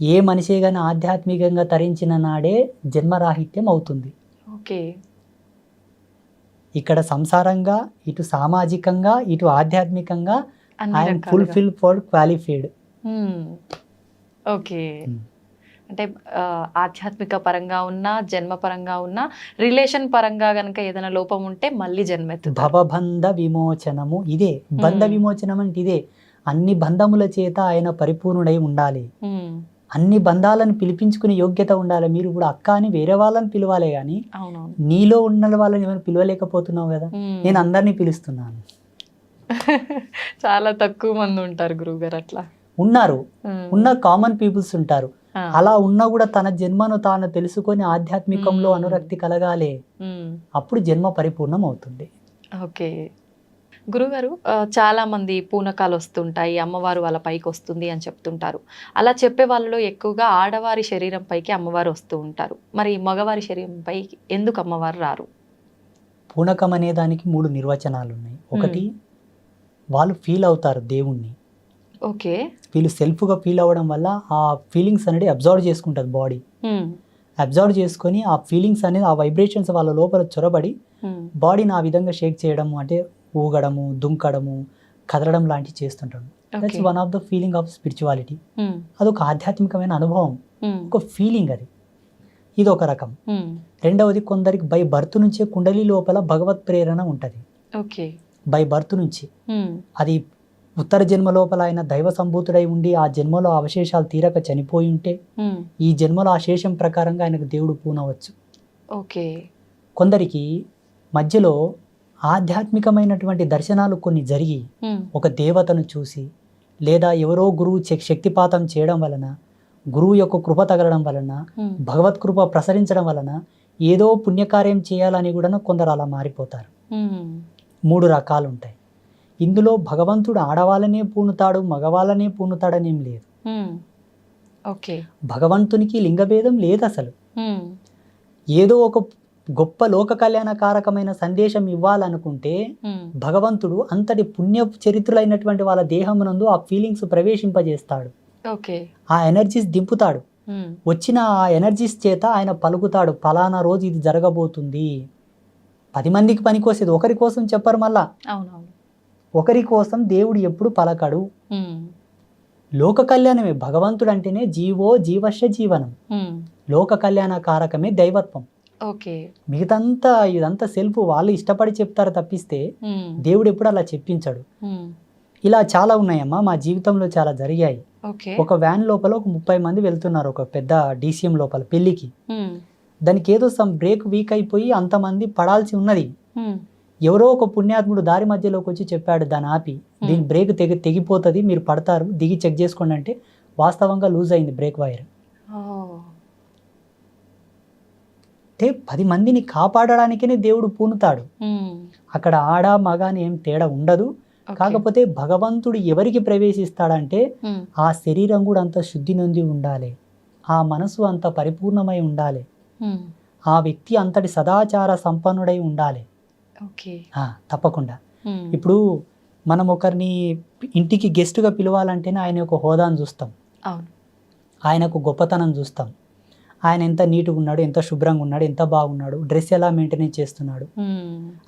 ఏ మనిషి కానీ ఆధ్యాత్మికంగా తరించిన నాడే జన్మరాహిత్యం అవుతుంది. ఓకే. ఇక్కడ సంసారంగా, ఇటు సామాజికంగా, ఇటు ఆధ్యాత్మికంగా I'm fulfil for qualified. Okay. అంటే ఆధ్యాత్మిక పరంగా ఉన్నా, జన్మ పరంగా ఉన్నా, రిలేషన్ పరంగా గనక ఏదైనా లోపం ఉంటే మళ్ళీ జన్మెత్తుతారు. భవబంధ విమోచనము ఇదే. బంధ విమోచనం అంటే ఇదే. అన్ని బంధముల చేత ఆయన పరిపూర్ణుడై ఉండాలి. అన్ని బంధాలను పిలిపించుకునే యోగ్యత ఉండాలి. మీరు ఇప్పుడు అక్క అని వేరే వాళ్ళని పిలవాలే కానీ నీలో ఉన్న వాళ్ళని ఏమైనా పిలవలేకపోతున్నావు కదా. నేను అందరినీ పిలుస్తున్నాను. చాలా తక్కువ మంది ఉంటారు గురువుగారు అట్లా. ఉన్నారు, ఉన్న కామన్ పీపుల్స్ ఉంటారు. అలా ఉన్నా కూడా తన జన్మను తాను తెలుసుకొని ఆధ్యాత్మికంలో అనురక్తి కలగాలి, అప్పుడు జన్మ పరిపూర్ణం అవుతుంది. ఓకే గురుగారు, చాలా మంది పూనకాలు వస్తుంటాయి, అమ్మవారు వాళ్ళ పైకి వస్తుంది అని చెప్తుంటారు. అలా చెప్పే వాళ్ళలో ఎక్కువగా ఆడవారి శరీరం పైకి అమ్మవారు వస్తూ ఉంటారు. మరి మగవారి శరీరం పైకి ఎందుకు అమ్మవారు రారు? పూనకం అనే దానికి 3 నిర్వచనాలు ఉన్నాయి. ఒకటి, వాళ్ళు ఫీల్ అవుతారు దేవుణ్ణి. ఓకే. వీళ్ళు సెల్ఫ్గా ఫీల్ అవ్వడం వల్ల ఆ ఫీలింగ్స్ అనేది అబ్జర్వ్ చేసుకుంటుంది బాడీ. అబ్జర్వ్ చేసుకొని ఆ ఫీలింగ్స్ అనేది, ఆ వైబ్రేషన్స్ వాళ్ళ లోపల చొరబడి బాడీని ఆ విధంగా షేక్ చేయడము, అంటే ఊగడము, దుంకడము, కదలడం లాంటివి చేస్తుంటాడు. That's one of the feeling of spirituality. అదొక ఆధ్యాత్మికమైన అనుభవం, ఒక ఫీలింగ్ అది. ఇది ఒక రకం. రెండవది, కొందరికి బై బర్త్ నుంచే కుండలి లోపల భగవత్ ప్రేరణ ఉంటుంది. బై బర్త్ నుంచి. అది ఉత్తర జన్మ లోపల ఆయన దైవ సంభూతుడై ఉండి ఆ జన్మలో అవశేషాలు తీరక చనిపోయి ఉంటే ఈ జన్మలో ఆ శేషం ప్రకారంగా ఆయనకు దేవుడు పూనవచ్చు. ఓకే. కొందరికి మధ్యలో ఆధ్యాత్మికమైనటువంటి దర్శనాలు కొన్ని జరిగి ఒక దేవతను చూసి, లేదా ఎవరో గురువు శక్తిపాతం చేయడం వలన, గురువు యొక్క కృప తగలడం వలన, భగవత్ కృప ప్రసరించడం వలన ఏదో పుణ్యకార్యం చేయాలని కూడా కొందరు అలా మారిపోతారు. 3 రకాలు ఉంటాయి. ఇందులో భగవంతుడు ఆడవాళ్ళనే పూనుతాడు, మగవాళ్ళనే పూనుతాడని ఏం లేదు. భగవంతునికి లింగభేదం లేదు అసలు. ఏదో ఒక గొప్ప లోక కళ్యాణకారకమైన సందేశం ఇవ్వాలనుకుంటే భగవంతుడు అంతటి పుణ్య చరిత్రులైనటువంటి వాళ్ళ దేహమునందు ఆ ఫీలింగ్స్ ప్రవేశింపజేస్తాడు, ఆ ఎనర్జీస్ దింపుతాడు. వచ్చిన ఆ ఎనర్జీస్ చేత ఆయన పలుకుతాడు, ఫలానా రోజు ఇది జరగబోతుంది. 10 మందికి పనికొసేది, ఒకరి కోసం చెప్పరు. మళ్ళా ఒకరి కోసం దేవుడు ఎప్పుడు పలకడు. లోక కళ్యాణమే భగవంతుడు అంటేనే జీవో జీవశ్య జీవనం. లోక కళ్యాణ కారకమే దైవత్వం. మిగతంతా ఇదంతా సెల్ఫ్, వాళ్ళు ఇష్టపడి చెప్తారు తప్పిస్తే దేవుడు ఎప్పుడు అలా చెప్పించాడు. ఇలా చాలా ఉన్నాయమ్మా, మా జీవితంలో చాలా జరిగాయి. ఒక వ్యాన్ లోపల ఒక 30 మంది వెళ్తున్నారు, ఒక పెద్ద DCM లోపల పెళ్లికి. దానికి ఏదో సమ్ బ్రేక్ వీక్ అయిపోయి అంతమంది పడాల్సి ఉన్నది. ఎవరో ఒక పుణ్యాత్ముడు దారి మధ్యలోకి వచ్చి చెప్పాడు, దాన్ని ఆపి, దీని బ్రేక్ తెగిపోతుంది, మీరు పడతారు, దిగి చెక్ చేసుకోండి అంటే వాస్తవంగా లూజ్ అయింది బ్రేక్ వైర్. అంటే 10 మందిని కాపాడడానికే దేవుడు పూనుతాడు. అక్కడ ఆడ మగ అని ఏం తేడా ఉండదు. కాకపోతే భగవంతుడు ఎవరికి ప్రవేశిస్తాడంటే ఆ శరీరం కూడా అంత శుద్ధి నొంది ఉండాలి, ఆ మనసు అంత పరిపూర్ణమై ఉండాలి, ఆ వ్యక్తి అంతటి సదాచార సంపన్నుడై ఉండాలి. తప్పకుండా. ఇప్పుడు మనం ఒకరిని ఇంటికి గెస్ట్గా పిలవాలంటేనే ఆయన యొక్క హోదాను చూస్తాం, ఆయనకు గొప్పతనం చూస్తాం. ఆయన ఎంత నీట్గా ఉన్నాడు, ఎంత శుభ్రంగా ఉన్నాడు, ఎంత బాగున్నాడు, డ్రెస్ ఎలా మెయింటైన్ చేస్తున్నాడు,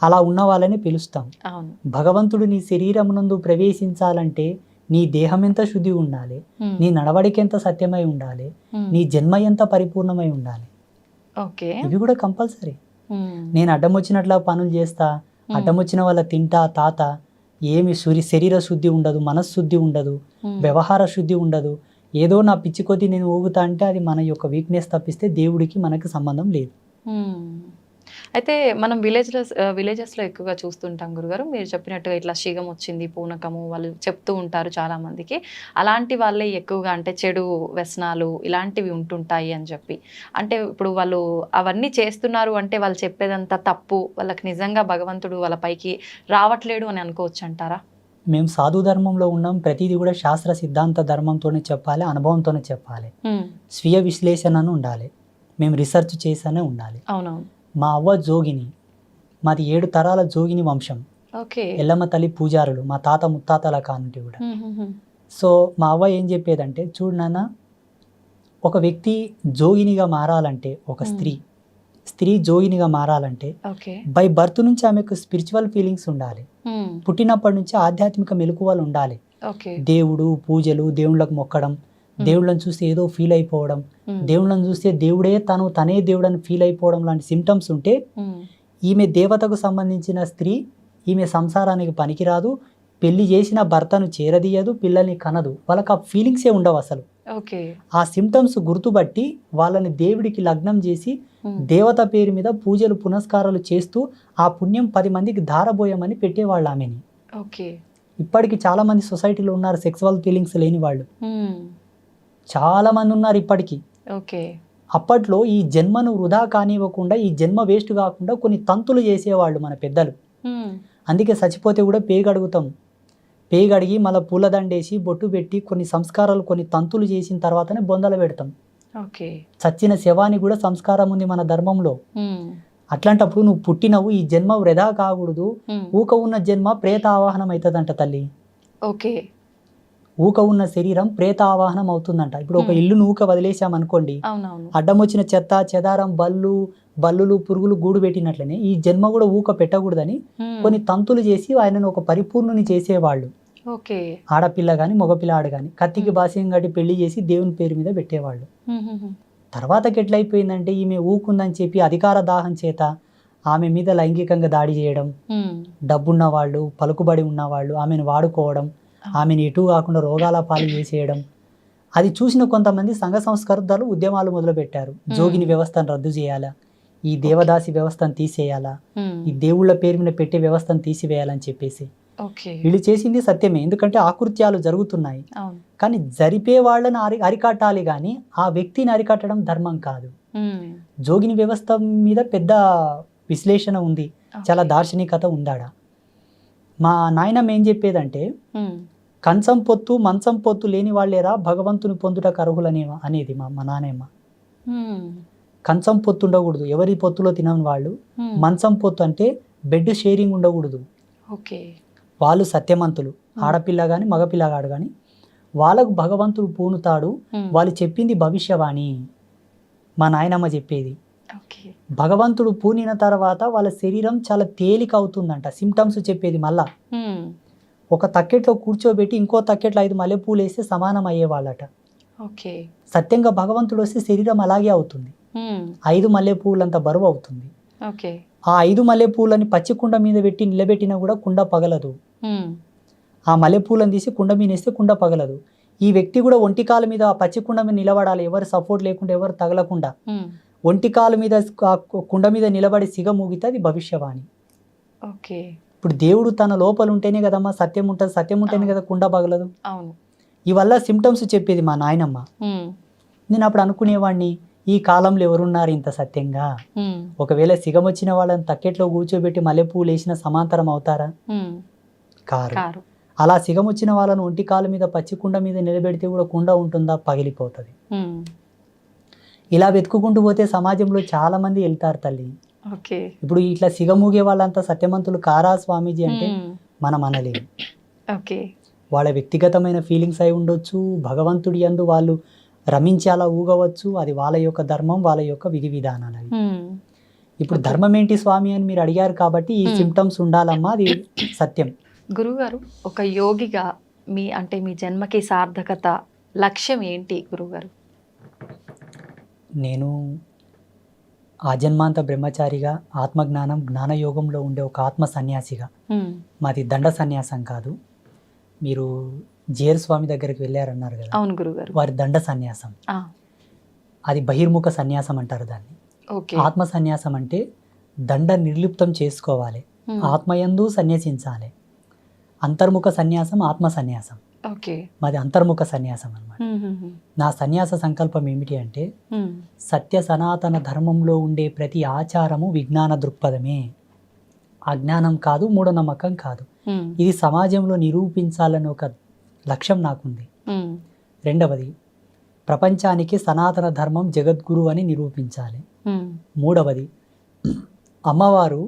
అలా ఉన్న వాళ్ళని పిలుస్తాం. భగవంతుడు నీ శరీరం నందు ప్రవేశించాలంటే నీ దేహం ఎంత శుద్ధి ఉండాలి, నీ నడవడికి ఎంత సత్యమై ఉండాలి, నీ జన్మ ఎంత పరిపూర్ణమై ఉండాలి. ఇవి కూడా కంపల్సరీ. నేను అడ్డం వచ్చినట్లా పనులు చేస్తా, అడ్డం వచ్చిన వాళ్ళ తింటా తాత, ఏమి శరీర శుద్ధి ఉండదు, మనశ్శుద్ధి ఉండదు, వ్యవహార శుద్ధి ఉండదు, ఏదో నా పిచ్చి కొద్దీ నేను ఊగుతా అంటే అది మన యొక్క వీక్నెస్ తప్పిస్తే దేవుడికి మనకి సంబంధం లేదు. అయితే మనం విలేజెస్లో ఎక్కువగా చూస్తుంటాం గురుగారు, మీరు చెప్పినట్టుగా ఇట్లా శీఘం వచ్చింది, పూనకము వాళ్ళు చెప్తూ ఉంటారు చాలా మందికి. అలాంటి వాళ్ళే ఎక్కువగా అంటే చెడు వ్యసనాలు ఇలాంటివి ఉంటుంటాయి అని చెప్పి, అంటే ఇప్పుడు వాళ్ళు అవన్నీ చేస్తున్నారు అంటే వాళ్ళు చెప్పేదంతా తప్పు, వాళ్ళకి నిజంగా భగవంతుడు వాళ్ళ పైకి రావట్లేడు అని అనుకోవచ్చు అంటారా? మేము సాధు ధర్మంలో ఉన్నాం, ప్రతిదీ కూడా శాస్త్ర సిద్ధాంత ధర్మంతోనే చెప్పాలి, అనుభవంతోనే చెప్పాలి, స్వీయ విశ్లేషణను ఉండాలి, మేము రీసెర్చ్ చేసానే ఉండాలి. అవునవును. మా అవ్వ జోగిని, మాది 7 తరాల జోగిని వంశం, ఎల్లమ్మ తల్లి పూజారులు, మా తాత ముత్తాతల కానుంటి కూడా. సో మా అవ్వ ఏం చెప్పేదంటే, చూడు నాన్న, ఒక వ్యక్తి జోగినిగా మారాలంటే, ఒక స్త్రీ జోగినిగా మారాలంటే బై బర్త్ నుంచి ఆమెకు స్పిరిచువల్ ఫీలింగ్స్ ఉండాలి, పుట్టినప్పటి నుంచి ఆధ్యాత్మిక మెలకువలు ఉండాలి. దేవుడు, పూజలు, దేవుళ్ళకు మొక్కడం, దేవుళ్ళని చూస్తే ఏదో ఫీల్ అయిపోవడం, దేవుళ్ళని చూస్తే దేవుడే తనే దేవుడని ఫీల్ అయిపోవడం లాంటి సిమ్టమ్స్ ఉంటే ఈమె దేవతకు సంబంధించిన స్త్రీ, ఈమె సంసారానికి పనికిరాదు, పెళ్లి చేసిన భర్తను చేరదీయదు, పిల్లల్ని కనదు, వాళ్ళకి ఆ ఫీలింగ్సే ఉండవు అసలు. ఆ సిమ్టమ్స్ గుర్తుబట్టి వాళ్ళని దేవుడికి లగ్నం చేసి దేవత పేరు మీద పూజలు పునస్కారాలు చేస్తూ ఆ పుణ్యం 10 మందికి ధారబోయమని పెట్టేవాళ్ళు ఆమెని. ఇప్పటికి చాలా మంది సొసైటీలో ఉన్నారు సెక్సువల్ ఫీలింగ్స్ లేని వాళ్ళు, చాలా మంది ఉన్నారు ఇప్పటికీ. అప్పట్లో ఈ జన్మను వృధా కానివ్వకుండా, ఈ జన్మ వేస్ట్ కాకుండా కొన్ని తంతులు చేసేవాళ్ళు మన పెద్దలు. అందుకే చచ్చిపోతే కూడా పేగడుగుతాం, పేగడిగి మళ్ళీ పూలదండేసి బొట్టు పెట్టి కొన్ని సంస్కారాలు, కొన్ని తంతులు చేసిన తర్వాతనే బొందలు పెడతాం. చచ్చిన శవానికి కూడా సంస్కారం ఉంది మన ధర్మంలో. అట్లాంటప్పుడు నువ్వు పుట్టినవు, ఈ జన్మ వృధా కాకూడదు, ఊక ఉన్న జన్మ ప్రేత ఆవాహనం అవుతుందంట తల్లి. ఊక ఉన్న శరీరం ప్రేత ఆవాహనం అవుతుందంట. ఇప్పుడు ఒక ఇల్లును ఊక వదిలేసామనుకోండి, అడ్డం వచ్చిన చెత్త చెదారం, బల్లులు, పురుగులు గూడు పెట్టినట్లనే ఈ జన్మ కూడా ఊక పెట్టకూడదని కొన్ని తంతులు చేసి ఆయనను ఒక పరిపూర్ణుని చేసేవాళ్ళు. ఆడపిల్ల గాని మగపిల్లాడు గాని కత్తికి బాస్యం కట్టి పెళ్లి చేసి దేవుని పేరు మీద పెట్టేవాళ్ళు. తర్వాతకి ఎట్లయిపోయిందంటే, ఈమె ఊకుందని చెప్పి అధికార దాహం చేత ఆమె మీద లైంగికంగా దాడి చేయడం, డబ్బున్న వాళ్ళు, పలుకుబడి ఉన్నవాళ్ళు ఆమెను వాడుకోవడం, ఆమెను ఎటు కాకుండా రోగాల పాలు చేసేయడం. అది చూసిన కొంతమంది సంఘ సంస్కర్తలు ఉద్యమాలు మొదలుపెట్టారు. జోగిని వ్యవస్థను రద్దు చేయాలా, ఈ దేవదాసి వ్యవస్థను తీసేయాలా, ఈ దేవుళ్ళ పేరు మీద పెట్టే వ్యవస్థను తీసివేయాలని చెప్పేసి. వీళ్ళు చేసింది సత్యమే, ఎందుకంటే ఆకృత్యాలు జరుగుతున్నాయి, కానీ జరిపే వాళ్ళని అరికట్టాలి కానీ ఆ వ్యక్తిని అరికట్టడం ధర్మం కాదు. జోగిని వ్యవస్థ మీద పెద్ద విశ్లేషణ ఉంది, చాలా దార్శనికత ఉందాడ. మా నాయనమ్మ ఏం చెప్పేదంటే, కంచం పొత్తు మంచం పొత్తు లేని వాళ్ళేరా భగవంతుని పొందుటకు అర్హులనే అనేది మా నాయనమ్మ. కంచం పొత్తు ఉండకూడదు, ఎవరి పొత్తులో తినని వాళ్ళు. మంచం పొత్తు అంటే బెడ్ షేరింగ్ ఉండకూడదు. వాళ్ళు సత్యమంతులు, ఆడపిల్ల కానీ మగపిల్లగాడు కానీ వాళ్ళకు భగవంతుడు పూనుతాడు, వాళ్ళు చెప్పింది భవిష్యవాణి. మా నాయనమ్మ చెప్పేది, భగవంతుడు పూనిన తర్వాత వాళ్ళ శరీరం చాలా తేలిక అవుతుందంట. సిమ్టమ్స్ చెప్పేది మళ్ళా, ఒక తక్కెట్లో కూర్చోబెట్టి ఇంకో తక్కెట్లో 5 మల్లెపూలు వేస్తే సమానం అయ్యేవాళ్ళట. సత్యంగా భగవంతుడు వస్తే శరీరం అలాగే అవుతుంది, 5 మల్లెపూలంత బరువు అవుతుంది. ఆ 5 మల్లెపూలని పచ్చి కుండ మీద పెట్టి నిలబెట్టినా కూడా కుండ పగలదు. ఆ మల్లెపూలను తీసి కుండ మీద వేస్తే కుండ పగలదు. ఈ వ్యక్తి కూడా ఒంటికాల మీద ఆ పచ్చి కుండ మీద నిలబడాలి, ఎవరు సపోర్ట్ లేకుండా, ఎవరు తగలకుండా. ఒంటికాల మీద కుండ మీద నిలబడి సిగ మూగితే అది భవిష్యవాణి. ఇప్పుడు దేవుడు తన లోపల ఉంటేనే కదమ్మా సత్యం ఉంటుంది, సత్యం ఉంటేనే కదా కుండ పగలదు. ఇవల్ల సిమ్టమ్స్ చెప్పేది మా నాయనమ్మ. నేను అప్పుడు అనుకునేవాడిని, ఈ కాలంలో ఎవరున్నారు ఇంత సత్యంగా? ఒకవేళ సిగం వచ్చిన వాళ్ళని తక్కెట్లో కూర్చోబెట్టి మల్లెపూలు వేసిన సమాంతరం అవుతారా? కారు. అలా సిగం వచ్చిన వాళ్ళను ఒంటి కాలు మీద పచ్చి కుండ మీద నిలబెడితే కూడా కుండ ఉంటుందా? పగిలిపోతుంది. ఇలా వెతుక్కుంటూ పోతే సమాజంలో చాలా మంది వెళ్తారు తల్లి. ఇప్పుడు ఇట్లా సిగమూగే వాళ్ళంతా సత్యమంతులు కారా స్వామీజీ అంటే మనం అనలేము. వాళ్ళ వ్యక్తిగతమైన ఫీలింగ్స్ అయి ఉండొచ్చు, భగవంతుడి యందు వాళ్ళు రమించేలా ఊగవచ్చు, అది వాళ్ళ యొక్క ధర్మం, వాళ్ళ యొక్క విధి విధానాలు. ఇప్పుడు ధర్మం ఏంటి స్వామి అని మీరు అడిగారు కాబట్టి ఈ సిమ్టమ్స్ ఉండాలమ్మా, అది సత్యం. గురుగారు, ఒక యోగిగా మీ జన్మకి సార్థకత, లక్ష్యం ఏంటి గురుగారు? నేను ఆజన్మాంత బ్రహ్మచారిగా, ఆత్మజ్ఞానం జ్ఞానయోగంలో ఉండే ఒక ఆత్మ సన్యాసిగా. మాది దండ సన్యాసం కాదు. మీరు జేర్ స్వామి దగ్గరికి వెళ్ళారన్నారు కదా. అవును గురుగారు. వారి దండ సన్యాసం, అది బహిర్ముఖ సన్యాసం అంటారు దాన్ని. ఆత్మ సన్యాసం అంటే దండ నిర్లిప్తం చేసుకోవాలి, ఆత్మయందు సన్యాసించాలి. అంతర్ముఖ సన్యాసం ఆత్మ సన్యాసం, మాది అంతర్ముఖ సన్యాసం అన్నమాట. నా సన్యాస సంకల్పం ఏమిటి అంటే, సత్య సనాతన ధర్మంలో ఉండే ప్రతి ఆచారము విజ్ఞాన దృక్పథమే, అజ్ఞానం కాదు, మూఢనమ్మకం కాదు. ఇది సమాజంలో నిరూపించాలని ఒక లక్ష్యం నాకుంది. రెండవది, ప్రపంచానికి సనాతన ధర్మం జగద్గురు అని నిరూపించాలి. మూడవది, అమ్మవారు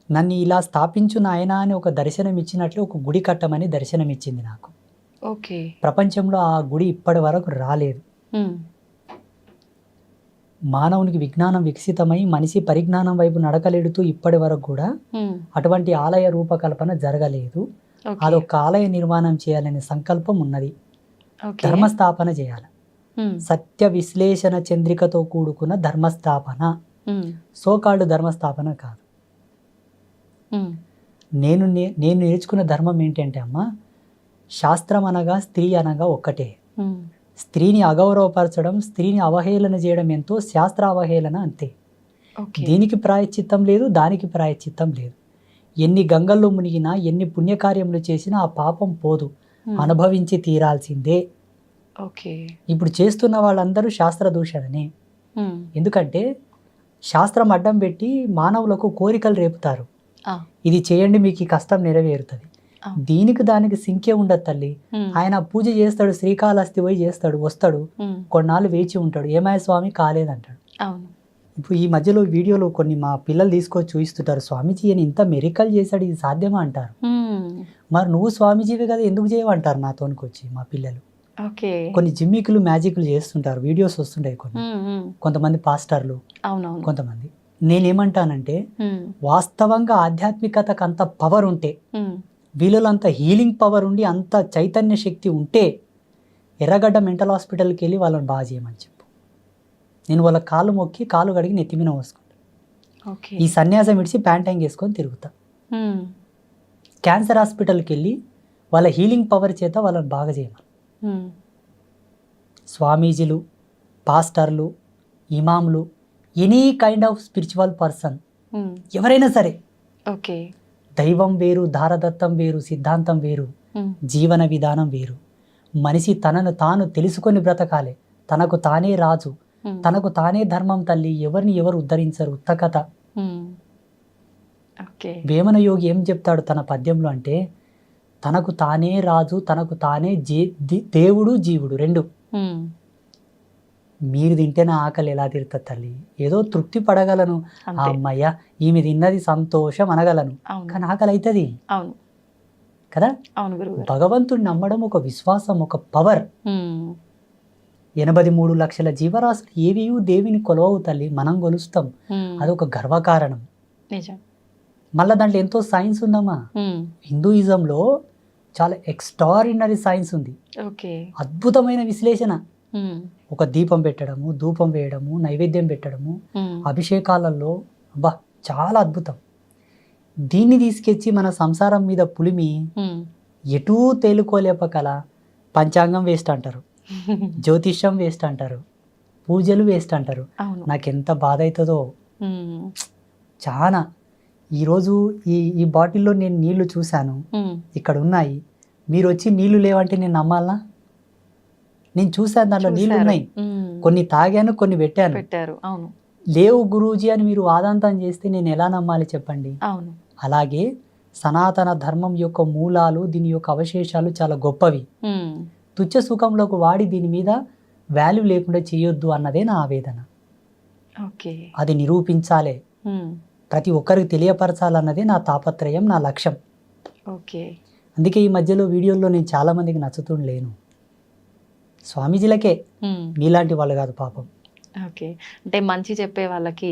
నన్ను ఇలా స్థాపించు నాయనా అని ఒక దర్శనం ఇచ్చినట్లు ఒక గుడి కట్టమని దర్శనం ఇచ్చింది నాకు. ఓకే. ప్రపంచంలో ఆ గుడి ఇప్పటి వరకు రాలేదు. మానవునికి విజ్ఞానం వికసితమై మనిషి పరిజ్ఞానం వైపు నడకలేడుతూ ఇప్పటి వరకు కూడా అటువంటి ఆలయ రూపకల్పన జరగలేదు. అదొక ఆలయ నిర్మాణం చేయాలనే సంకల్పం ఉన్నది. ధర్మస్థాపన చేయాలి. సత్య విశ్లేషణ చంద్రికతో కూడుకున్న ధర్మస్థాపన, సోకాళ్ళు ధర్మస్థాపన కాదు. నేను నేర్చుకున్న ధర్మం ఏంటంటే అమ్మ, శాస్త్రం అనగా స్త్రీ అనగా ఒక్కటే. స్త్రీని అగౌరవపరచడం, స్త్రీని అవహేళన చేయడం ఎంతో, శాస్త్ర అవహేళన అంతే. దీనికి ప్రాయశ్చిత్తం లేదు, దానికి ప్రాయశ్చిత్తం లేదు. ఎన్ని గంగల్లో మునిగినా, ఎన్ని పుణ్యకార్యములు చేసినా ఆ పాపం పోదు, అనుభవించి తీరాల్సిందే. ఇప్పుడు చేస్తున్న వాళ్ళందరూ శాస్త్ర దూషణనే. ఎందుకంటే శాస్త్రం అడ్డం పెట్టి మానవులకు కోరికలు రేపుతారు. ఇది చేయండి మీకు ఈ కష్టం నెరవేరుతుంది. దీనికి దానికి సింకే ఉండదు తల్లి. ఆయన పూజ చేస్తాడు, శ్రీకాళహస్తి పోయి చేస్తాడు, వస్తాడు, కొన్నాళ్ళు వేచి ఉంటాడు, ఏమయ్య స్వామి కాలేదంటాడు. ఇప్పుడు ఈ మధ్యలో వీడియోలో కొన్ని మా పిల్లలు తీసుకొచ్చి చూపిస్తుంటారు, స్వామీజీ అని ఇంత మెరికల్ చేశాడు, ఇది సాధ్యమా అంటారు. మరి నువ్వు స్వామీజీవే కదా, ఎందుకు చేయమంటారు నాతోనికి వచ్చి మా పిల్లలు. కొన్ని జిమ్మికులు మ్యాజిక్లు చేస్తుంటారు, వీడియోస్ వస్తుంటాయి కొన్ని, కొంతమంది పాస్టర్లు, కొంతమంది. నేనేమంటానంటే వాస్తవంగా ఆధ్యాత్మికతకు అంత పవర్ ఉంటే, వీళ్ళలో అంత హీలింగ్ పవర్ ఉండి, అంత చైతన్య శక్తి ఉంటే ఎర్రగడ్డ మెంటల్ హాస్పిటల్కి వెళ్ళి వాళ్ళని బాగా చేయమని చెప్పు. నేను వాళ్ళ కాళ్ళు మొక్కి కాలు కడిగి నెత్తిమీన పోసుకుంటా. ఈ సన్యాసం విడిచి ప్యాంటైంగ్ వేసుకొని తిరుగుతా. క్యాన్సర్ హాస్పిటల్కి వెళ్ళి వాళ్ళ హీలింగ్ పవర్ చేత వాళ్ళని బాగా చేయమని. స్వామీజీలు, పాస్టర్లు, ఇమాంలు, any kind of spiritual person ఎవరైనా సరే, దైవం వేరు, దారదత్తం వేరు, సిద్ధాంతం వేరు, జీవన విధానం వేరు. మనిషి తనను తాను తెలుసుకొని బ్రతకాలి. తనకు తానే రాజు, తనకు తానే ధర్మం తల్లి, ఎవరిని ఎవరు ఉద్ధరించరు. ఉత్తకథ. వేమన యోగి ఏం చెప్తాడు తన పద్యంలో అంటే, తనకు తానే రాజు, తనకు తానే దేవుడు జీవుడు రెండు. మీరు తింటే నా ఆకలి ఎలా తీరుతుంది తల్లి? ఏదో తృప్తి పడగలను, అమ్మయ్య ఈమె తిన్నది సంతోషం అనగలను, కానీ ఆకలి అవుతుంది కదా. భగవంతుడిని నమ్మడం ఒక విశ్వాసం, ఒక పవర్. 83 లక్షల జీవరాశులు ఏవి దేవిని కొలవవు తల్లి, మనం కొలుస్తాం. అదొక గర్వకారణం. మళ్ళా దాంట్లో ఎంతో సైన్స్ ఉందమ్మా. హిందూయిజంలో చాలా ఎక్స్ట్రాడినరీ సైన్స్ ఉంది, అద్భుతమైన విశ్లేషణ. ఒక దీపం పెట్టడము, ధూపం వేయడము, నైవేద్యం పెట్టడము, అభిషేకాలలో అబ్బా చాలా అద్భుతం. దీన్ని తీసుకొచ్చి మన సంసారం మీద పులిమి ఎటూ తేలుకోలేపకల పంచాంగం వేస్ట్ అంటారు, జ్యోతిష్యం వేస్ట్ అంటారు, పూజలు వేస్ట్ అంటారు. నాకెంత బాధ అవుతుందో చాలా. ఈరోజు ఈ బాటిల్లో నేను నీళ్లు చూశాను, ఇక్కడ ఉన్నాయి, మీరు వచ్చి నీళ్లు లేవంటే నేను నమ్మాలనా? నేను చూశాను, దాంట్లో నీళ్లు ఉన్నాయి, కొన్ని తాగాను, కొన్ని పెట్టాను. లేవు గురూజీ అని మీరు వాదాంతం చేస్తే నేను ఎలా నమ్మాలి చెప్పండి? అలాగే సనాతన ధర్మం యొక్క మూలాలు, దీని యొక్క అవశేషాలు చాలా గొప్పవి. తుచ్చ సుఖంలోకి వాడి దీని మీద వాల్యూ లేకుండా చేయొద్దు అన్నదే నా ఆవేదన. అది నిరూపించాలే, ప్రతి ఒక్కరికి తెలియపరచాలన్నదే నా తాపత్రయం, నా లక్ష్యం. అందుకే ఈ మధ్యలో వీడియోల్లో నేను చాలా మందికి నచ్చుతుండలేను, స్వామీజీలకే, మీలాంటి వాళ్ళు కాదు పాపం. అంటే మంచి చెప్పే వాళ్ళకి,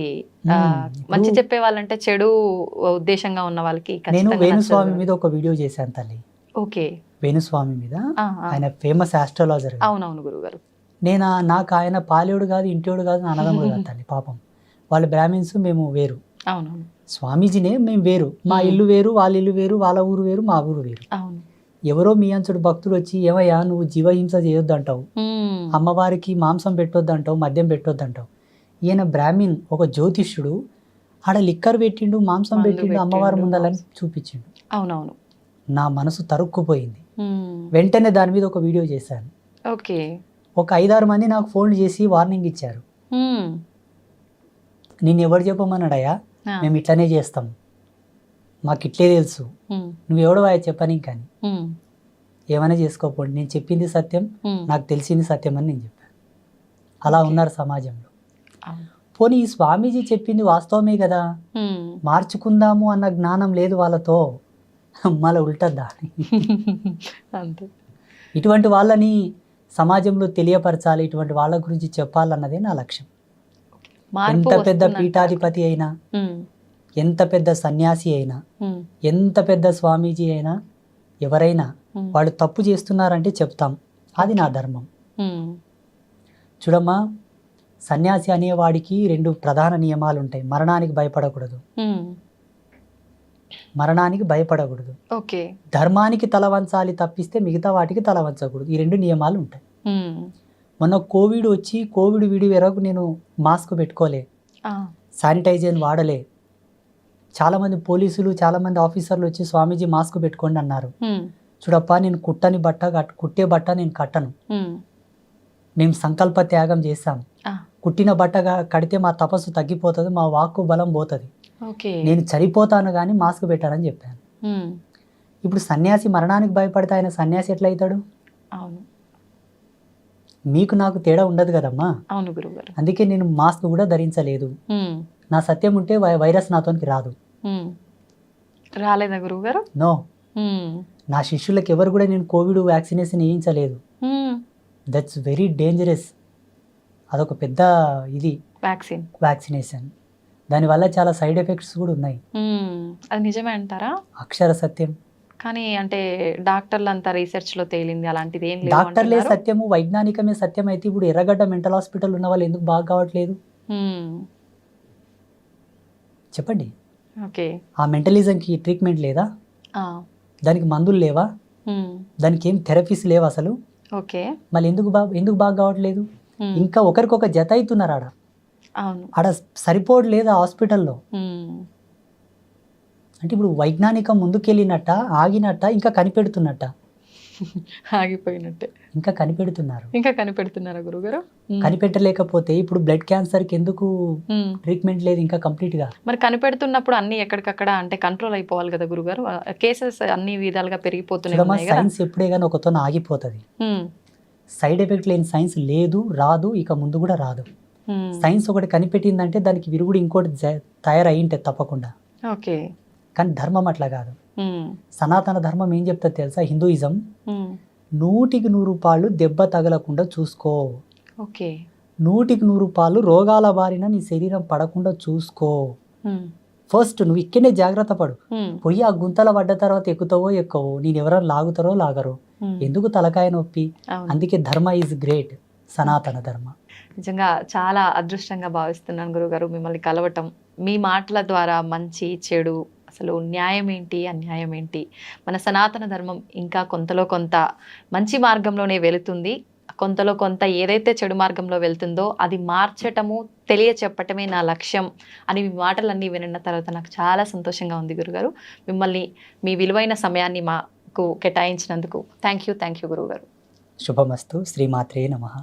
మంచి చెప్పే వాళ్ళంటే చెడు ఉద్దేశంగా ఉన్న వాళ్ళకి. నేను వేణుస్వామి మీద ఒక వీడియో చేశాను తల్లి. వేణుస్వామి మీద, ఆయన ఫేమస్ ఆస్ట్రాలజర్. అవునవును గురుగారు. నాకు ఆయన పాలేవుడు కాదు, ఇంటివాడు కాదు, అన్నదమ్ముడు కాదు తల్లి. పాపం వాళ్ళు బ్రాహ్మిన్స్, మేము వేరు. అవునవును. స్వామీజీనే మేము వేరు, మా ఇల్లు వేరు, వాళ్ళ ఇల్లు వేరు, వాళ్ళ ఊరు వేరు, మా ఊరు వేరు. ఎవరో మీ అంచుడు భక్తుడు వచ్చి, ఏమయ్యా నువ్వు జీవహింస చేయొద్దు అంటావు, అమ్మవారికి మాంసం పెట్టొద్దు అంటావు, మద్యం పెట్టొద్దు అంటావు. ఈయన బ్రాహ్మణ్, ఒక జ్యోతిష్యుడు, ఆడ లిక్కర్ పెట్టిండు, మాంసం పెట్టిండు, అమ్మవారి ముందలని చూపించిండు. అవునవును. నా మనసు తరుక్కుపోయింది. వెంటనే దాని మీద ఒక వీడియో చేశాను. ఒక 5-6 మంది నాకు ఫోన్ చేసి వార్నింగ్ ఇచ్చారు. నిన్ను ఎవరు చెప్పమన్నాడయ్యా, మేము ఇట్లనే చేస్తాం, మాకు ఇట్లే తెలుసు, ఉమ్, నువ్వెవడో చెప్పని కానీ ఉమ్, ఏమైనా చేసుకోకపోండి, నేను చెప్పింది సత్యం, ఉమ్, నాకు తెలిసింది సత్యం అని నేను చెప్పాను. అలా Okay. ఉన్నారు సమాజంలో. అవును. పోనీ ఈ స్వామీజీ చెప్పింది వాస్తవమే కదా, ఉమ్, మార్చుకుందాము అన్న జ్ఞానం లేదు వాళ్ళతో, మళ్ళీ ఉల్టద్దా అని. అంతే. ఇటువంటి వాళ్ళని సమాజంలో తెలియపరచాలి, ఇటువంటి వాళ్ళ గురించి చెప్పాలన్నదే నా లక్ష్యం. మార్పు ఎంత పెద్ద వస్తుందంటారా? పీఠాధిపతి అయినా, ఉమ్, ఎంత పెద్ద సన్యాసి అయినా, ఉమ్, ఎంత పెద్ద స్వామీజీ అయినా, ఎవరైనా ఉమ్, వాళ్ళు తప్పు చేస్తున్నారంటే చెప్తాం, అది నా ధర్మం. ఉమ్, చూడమ్మా, సన్యాసి అనేవాడికి 2 ప్రధాన నియమాలు ఉంటాయి. మరణానికి భయపడకూడదు, ఉమ్, మరణానికి భయపడకూడదు, ఓకే. ధర్మానికి తల వంచాలి తప్పిస్తే మిగతా వాటికి తల వంచకూడదు. ఈ 2 నియమాలు ఉంటాయి. ఉమ్, మొన్న కోవిడ్ వచ్చి కోవిడ్ విడి వరకు నేను మాస్క్ పెట్టుకోలే, ఆ, శానిటైజర్ వాడలే. చాలామంది పోలీసులు, చాలామంది ఆఫీసర్లు వచ్చి స్వామీజీ మాస్క్ పెట్టుకోండి అన్నారు. ఉమ్, చూడప్పా, నేను కుట్టే బట్ట నేను కట్టను. ఉమ్, మేము సంకల్ప త్యాగం చేశాం. ఆ, కుట్టిన బట్టగా కడితే మా తపస్సు తగ్గిపోతుంది, మా వాక్కు బలం పోతుంది. ఓకే. నేను చనిపోతాను కానీ మాస్క్ పెట్టానని చెప్పాను. ఉమ్, ఇప్పుడు సన్యాసి మరణానికి భయపడితే ఆయన సన్యాసి ఎట్లా అవుతాడు? అవును, మీకు నాకు తేడా ఉండదు కదమ్మా. అవును గురువుగారు. అందుకే నేను మాస్క్ కూడా ధరించలేదు. ఉమ్, నా సత్యం ఉంటే వైరస్ నాతోనికి రాదు. ఉమ్, రాలేదా గురువుగారు? నో, ఉమ్, నా శిష్యులకు ఎవరు కూడా నేను కోవిడ్ వ్యాక్సినేషన్ వేయించలేదు. Um, that's very dangerous. అదొక పెద్ద ఇది వ్యాక్సిన్. వ్యాక్సినేషన్. దానివల్ల చాలా సైడ్ ఎఫెక్ట్స్ కూడా ఉన్నాయి. ఉమ్, అది నిజమే అంటారా? అక్షర సత్యం. కానీ అంటే డాక్టర్లు అంతా రీసెర్చ్ లో తేలింది అలాంటిది ఏం లేదు డాక్టర్లే అంటున్నారు. సత్యము, వైజ్ఞానికమే సత్యం అయితే ఇప్పుడు ఎర్రగడ్డ మెంటల్ హాస్పిటల్ ఉన్న వాళ్ళు ఎందుకు బాగా కావట్లేదు ఉమ్, చెప్పండి? ఓకే. ఆ మెంటలిజంకి ట్రీట్మెంట్ లేదా? ఆ, దానికి మందులు లేవా? ఉమ్, దానికి ఏం థెరపీస్ లేవు అసలు? ఓకే. మళ్ళీ ఎందుకు బాగా కావట్లేదు? ఉమ్, ఇంకా ఒకరికొక జత అవుతున్నారు ఆడ. అవును. ఆడ సరిపోవట్లేదు ఆ హాస్పిటల్లో. ఉమ్, అంటే ఇప్పుడు వైజ్ఞానికం ముందుకెళ్ళినట్ట, ఆగినట్ట, ఇంకా కనిపెడుతున్నట్ట? ఆగిపోయినట్టే. ఇంకా కనిపెడుతున్నారు. ఇంకా కనిపెడుతున్నారా గురుగారు? కనిపెట్టలేకపోతే ఇప్పుడు బ్లడ్ క్యాన్సర్కి ఎందుకు ఉమ్, ట్రీట్మెంట్ లేదు ఇంకా కంప్లీట్గా? మరి కనిపెడుతున్నప్పుడు అన్ని ఎక్కడికక్కడ అంటే కంట్రోల్ అయిపోవాలి కదా గురుగారు. కేసెస్ అన్ని విధాలుగా పెరిగిపోతున్నాయి చూడమ్మా, ఉన్నాయి కదా. సైన్స్ ఎప్పుడే కానీ ఒకతో ఆగిపోతుంది. ఉమ్, సైడ్ ఎఫెక్ట్ లేని సైన్స్ లేదు, రాదు, ఇక ముందు కూడా రాదు. ఉమ్, సైన్స్ ఒకటి కనిపెట్టిందంటే దానికి విరుగుడు ఇంకోటి తయారయ్యింటే తప్పకుండా. ఓకే. కానీ ధర్మం అట్లా కాదు. ఉమ్, సనాతన ధర్మం ఏం చెప్తుంది తెలుసా? హిందూయిజం ఉమ్, 100కి 100 రూపాయలు దెబ్బ తగలకుండా చూసుకో, ఓకే. 100కి 100 రూపాయలు రోగాల బారిన నీ శరీరం పడకుండా చూసుకో. ఉమ్, ఫస్ట్ నువ్వు ఇక్కడనే జాగ్రత్త పడు. ఉమ్, పోయి ఆ గుంతల పడ్డ తర్వాత ఎక్కుతావో ఎక్కవో, నేను ఎవరైనా లాగుతారో లాగరు, ఉమ్, ఎందుకు తలకాయ నొప్పి? అవును. అందుకే ధర్మ ఈజ్ గ్రేట్, సనాతన ధర్మ. నిజంగా చాలా అదృష్టంగా భావిస్తున్నాను గురుగారు మిమ్మల్ని కలవటం. మీ మాటల ద్వారా మంచి చెడు, అసలు న్యాయం ఏంటి, అన్యాయం ఏంటి, మన సనాతన ధర్మం ఇంకా కొంతలో కొంత మంచి మార్గంలోనే వెళుతుంది, కొంతలో కొంత ఏదైతే చెడు మార్గంలో వెళ్తుందో అది మార్చటము, తెలియచెప్పటమే నా లక్ష్యం అని మీ మాటలన్నీ విన్న తర్వాత నాకు చాలా సంతోషంగా ఉంది గురుగారు. మిమ్మల్ని మీ విలువైన సమయాన్ని మాకు కేటాయించినందుకు థ్యాంక్ యూ గురుగారు. శుభమస్తు. శ్రీమాత్రే నమః.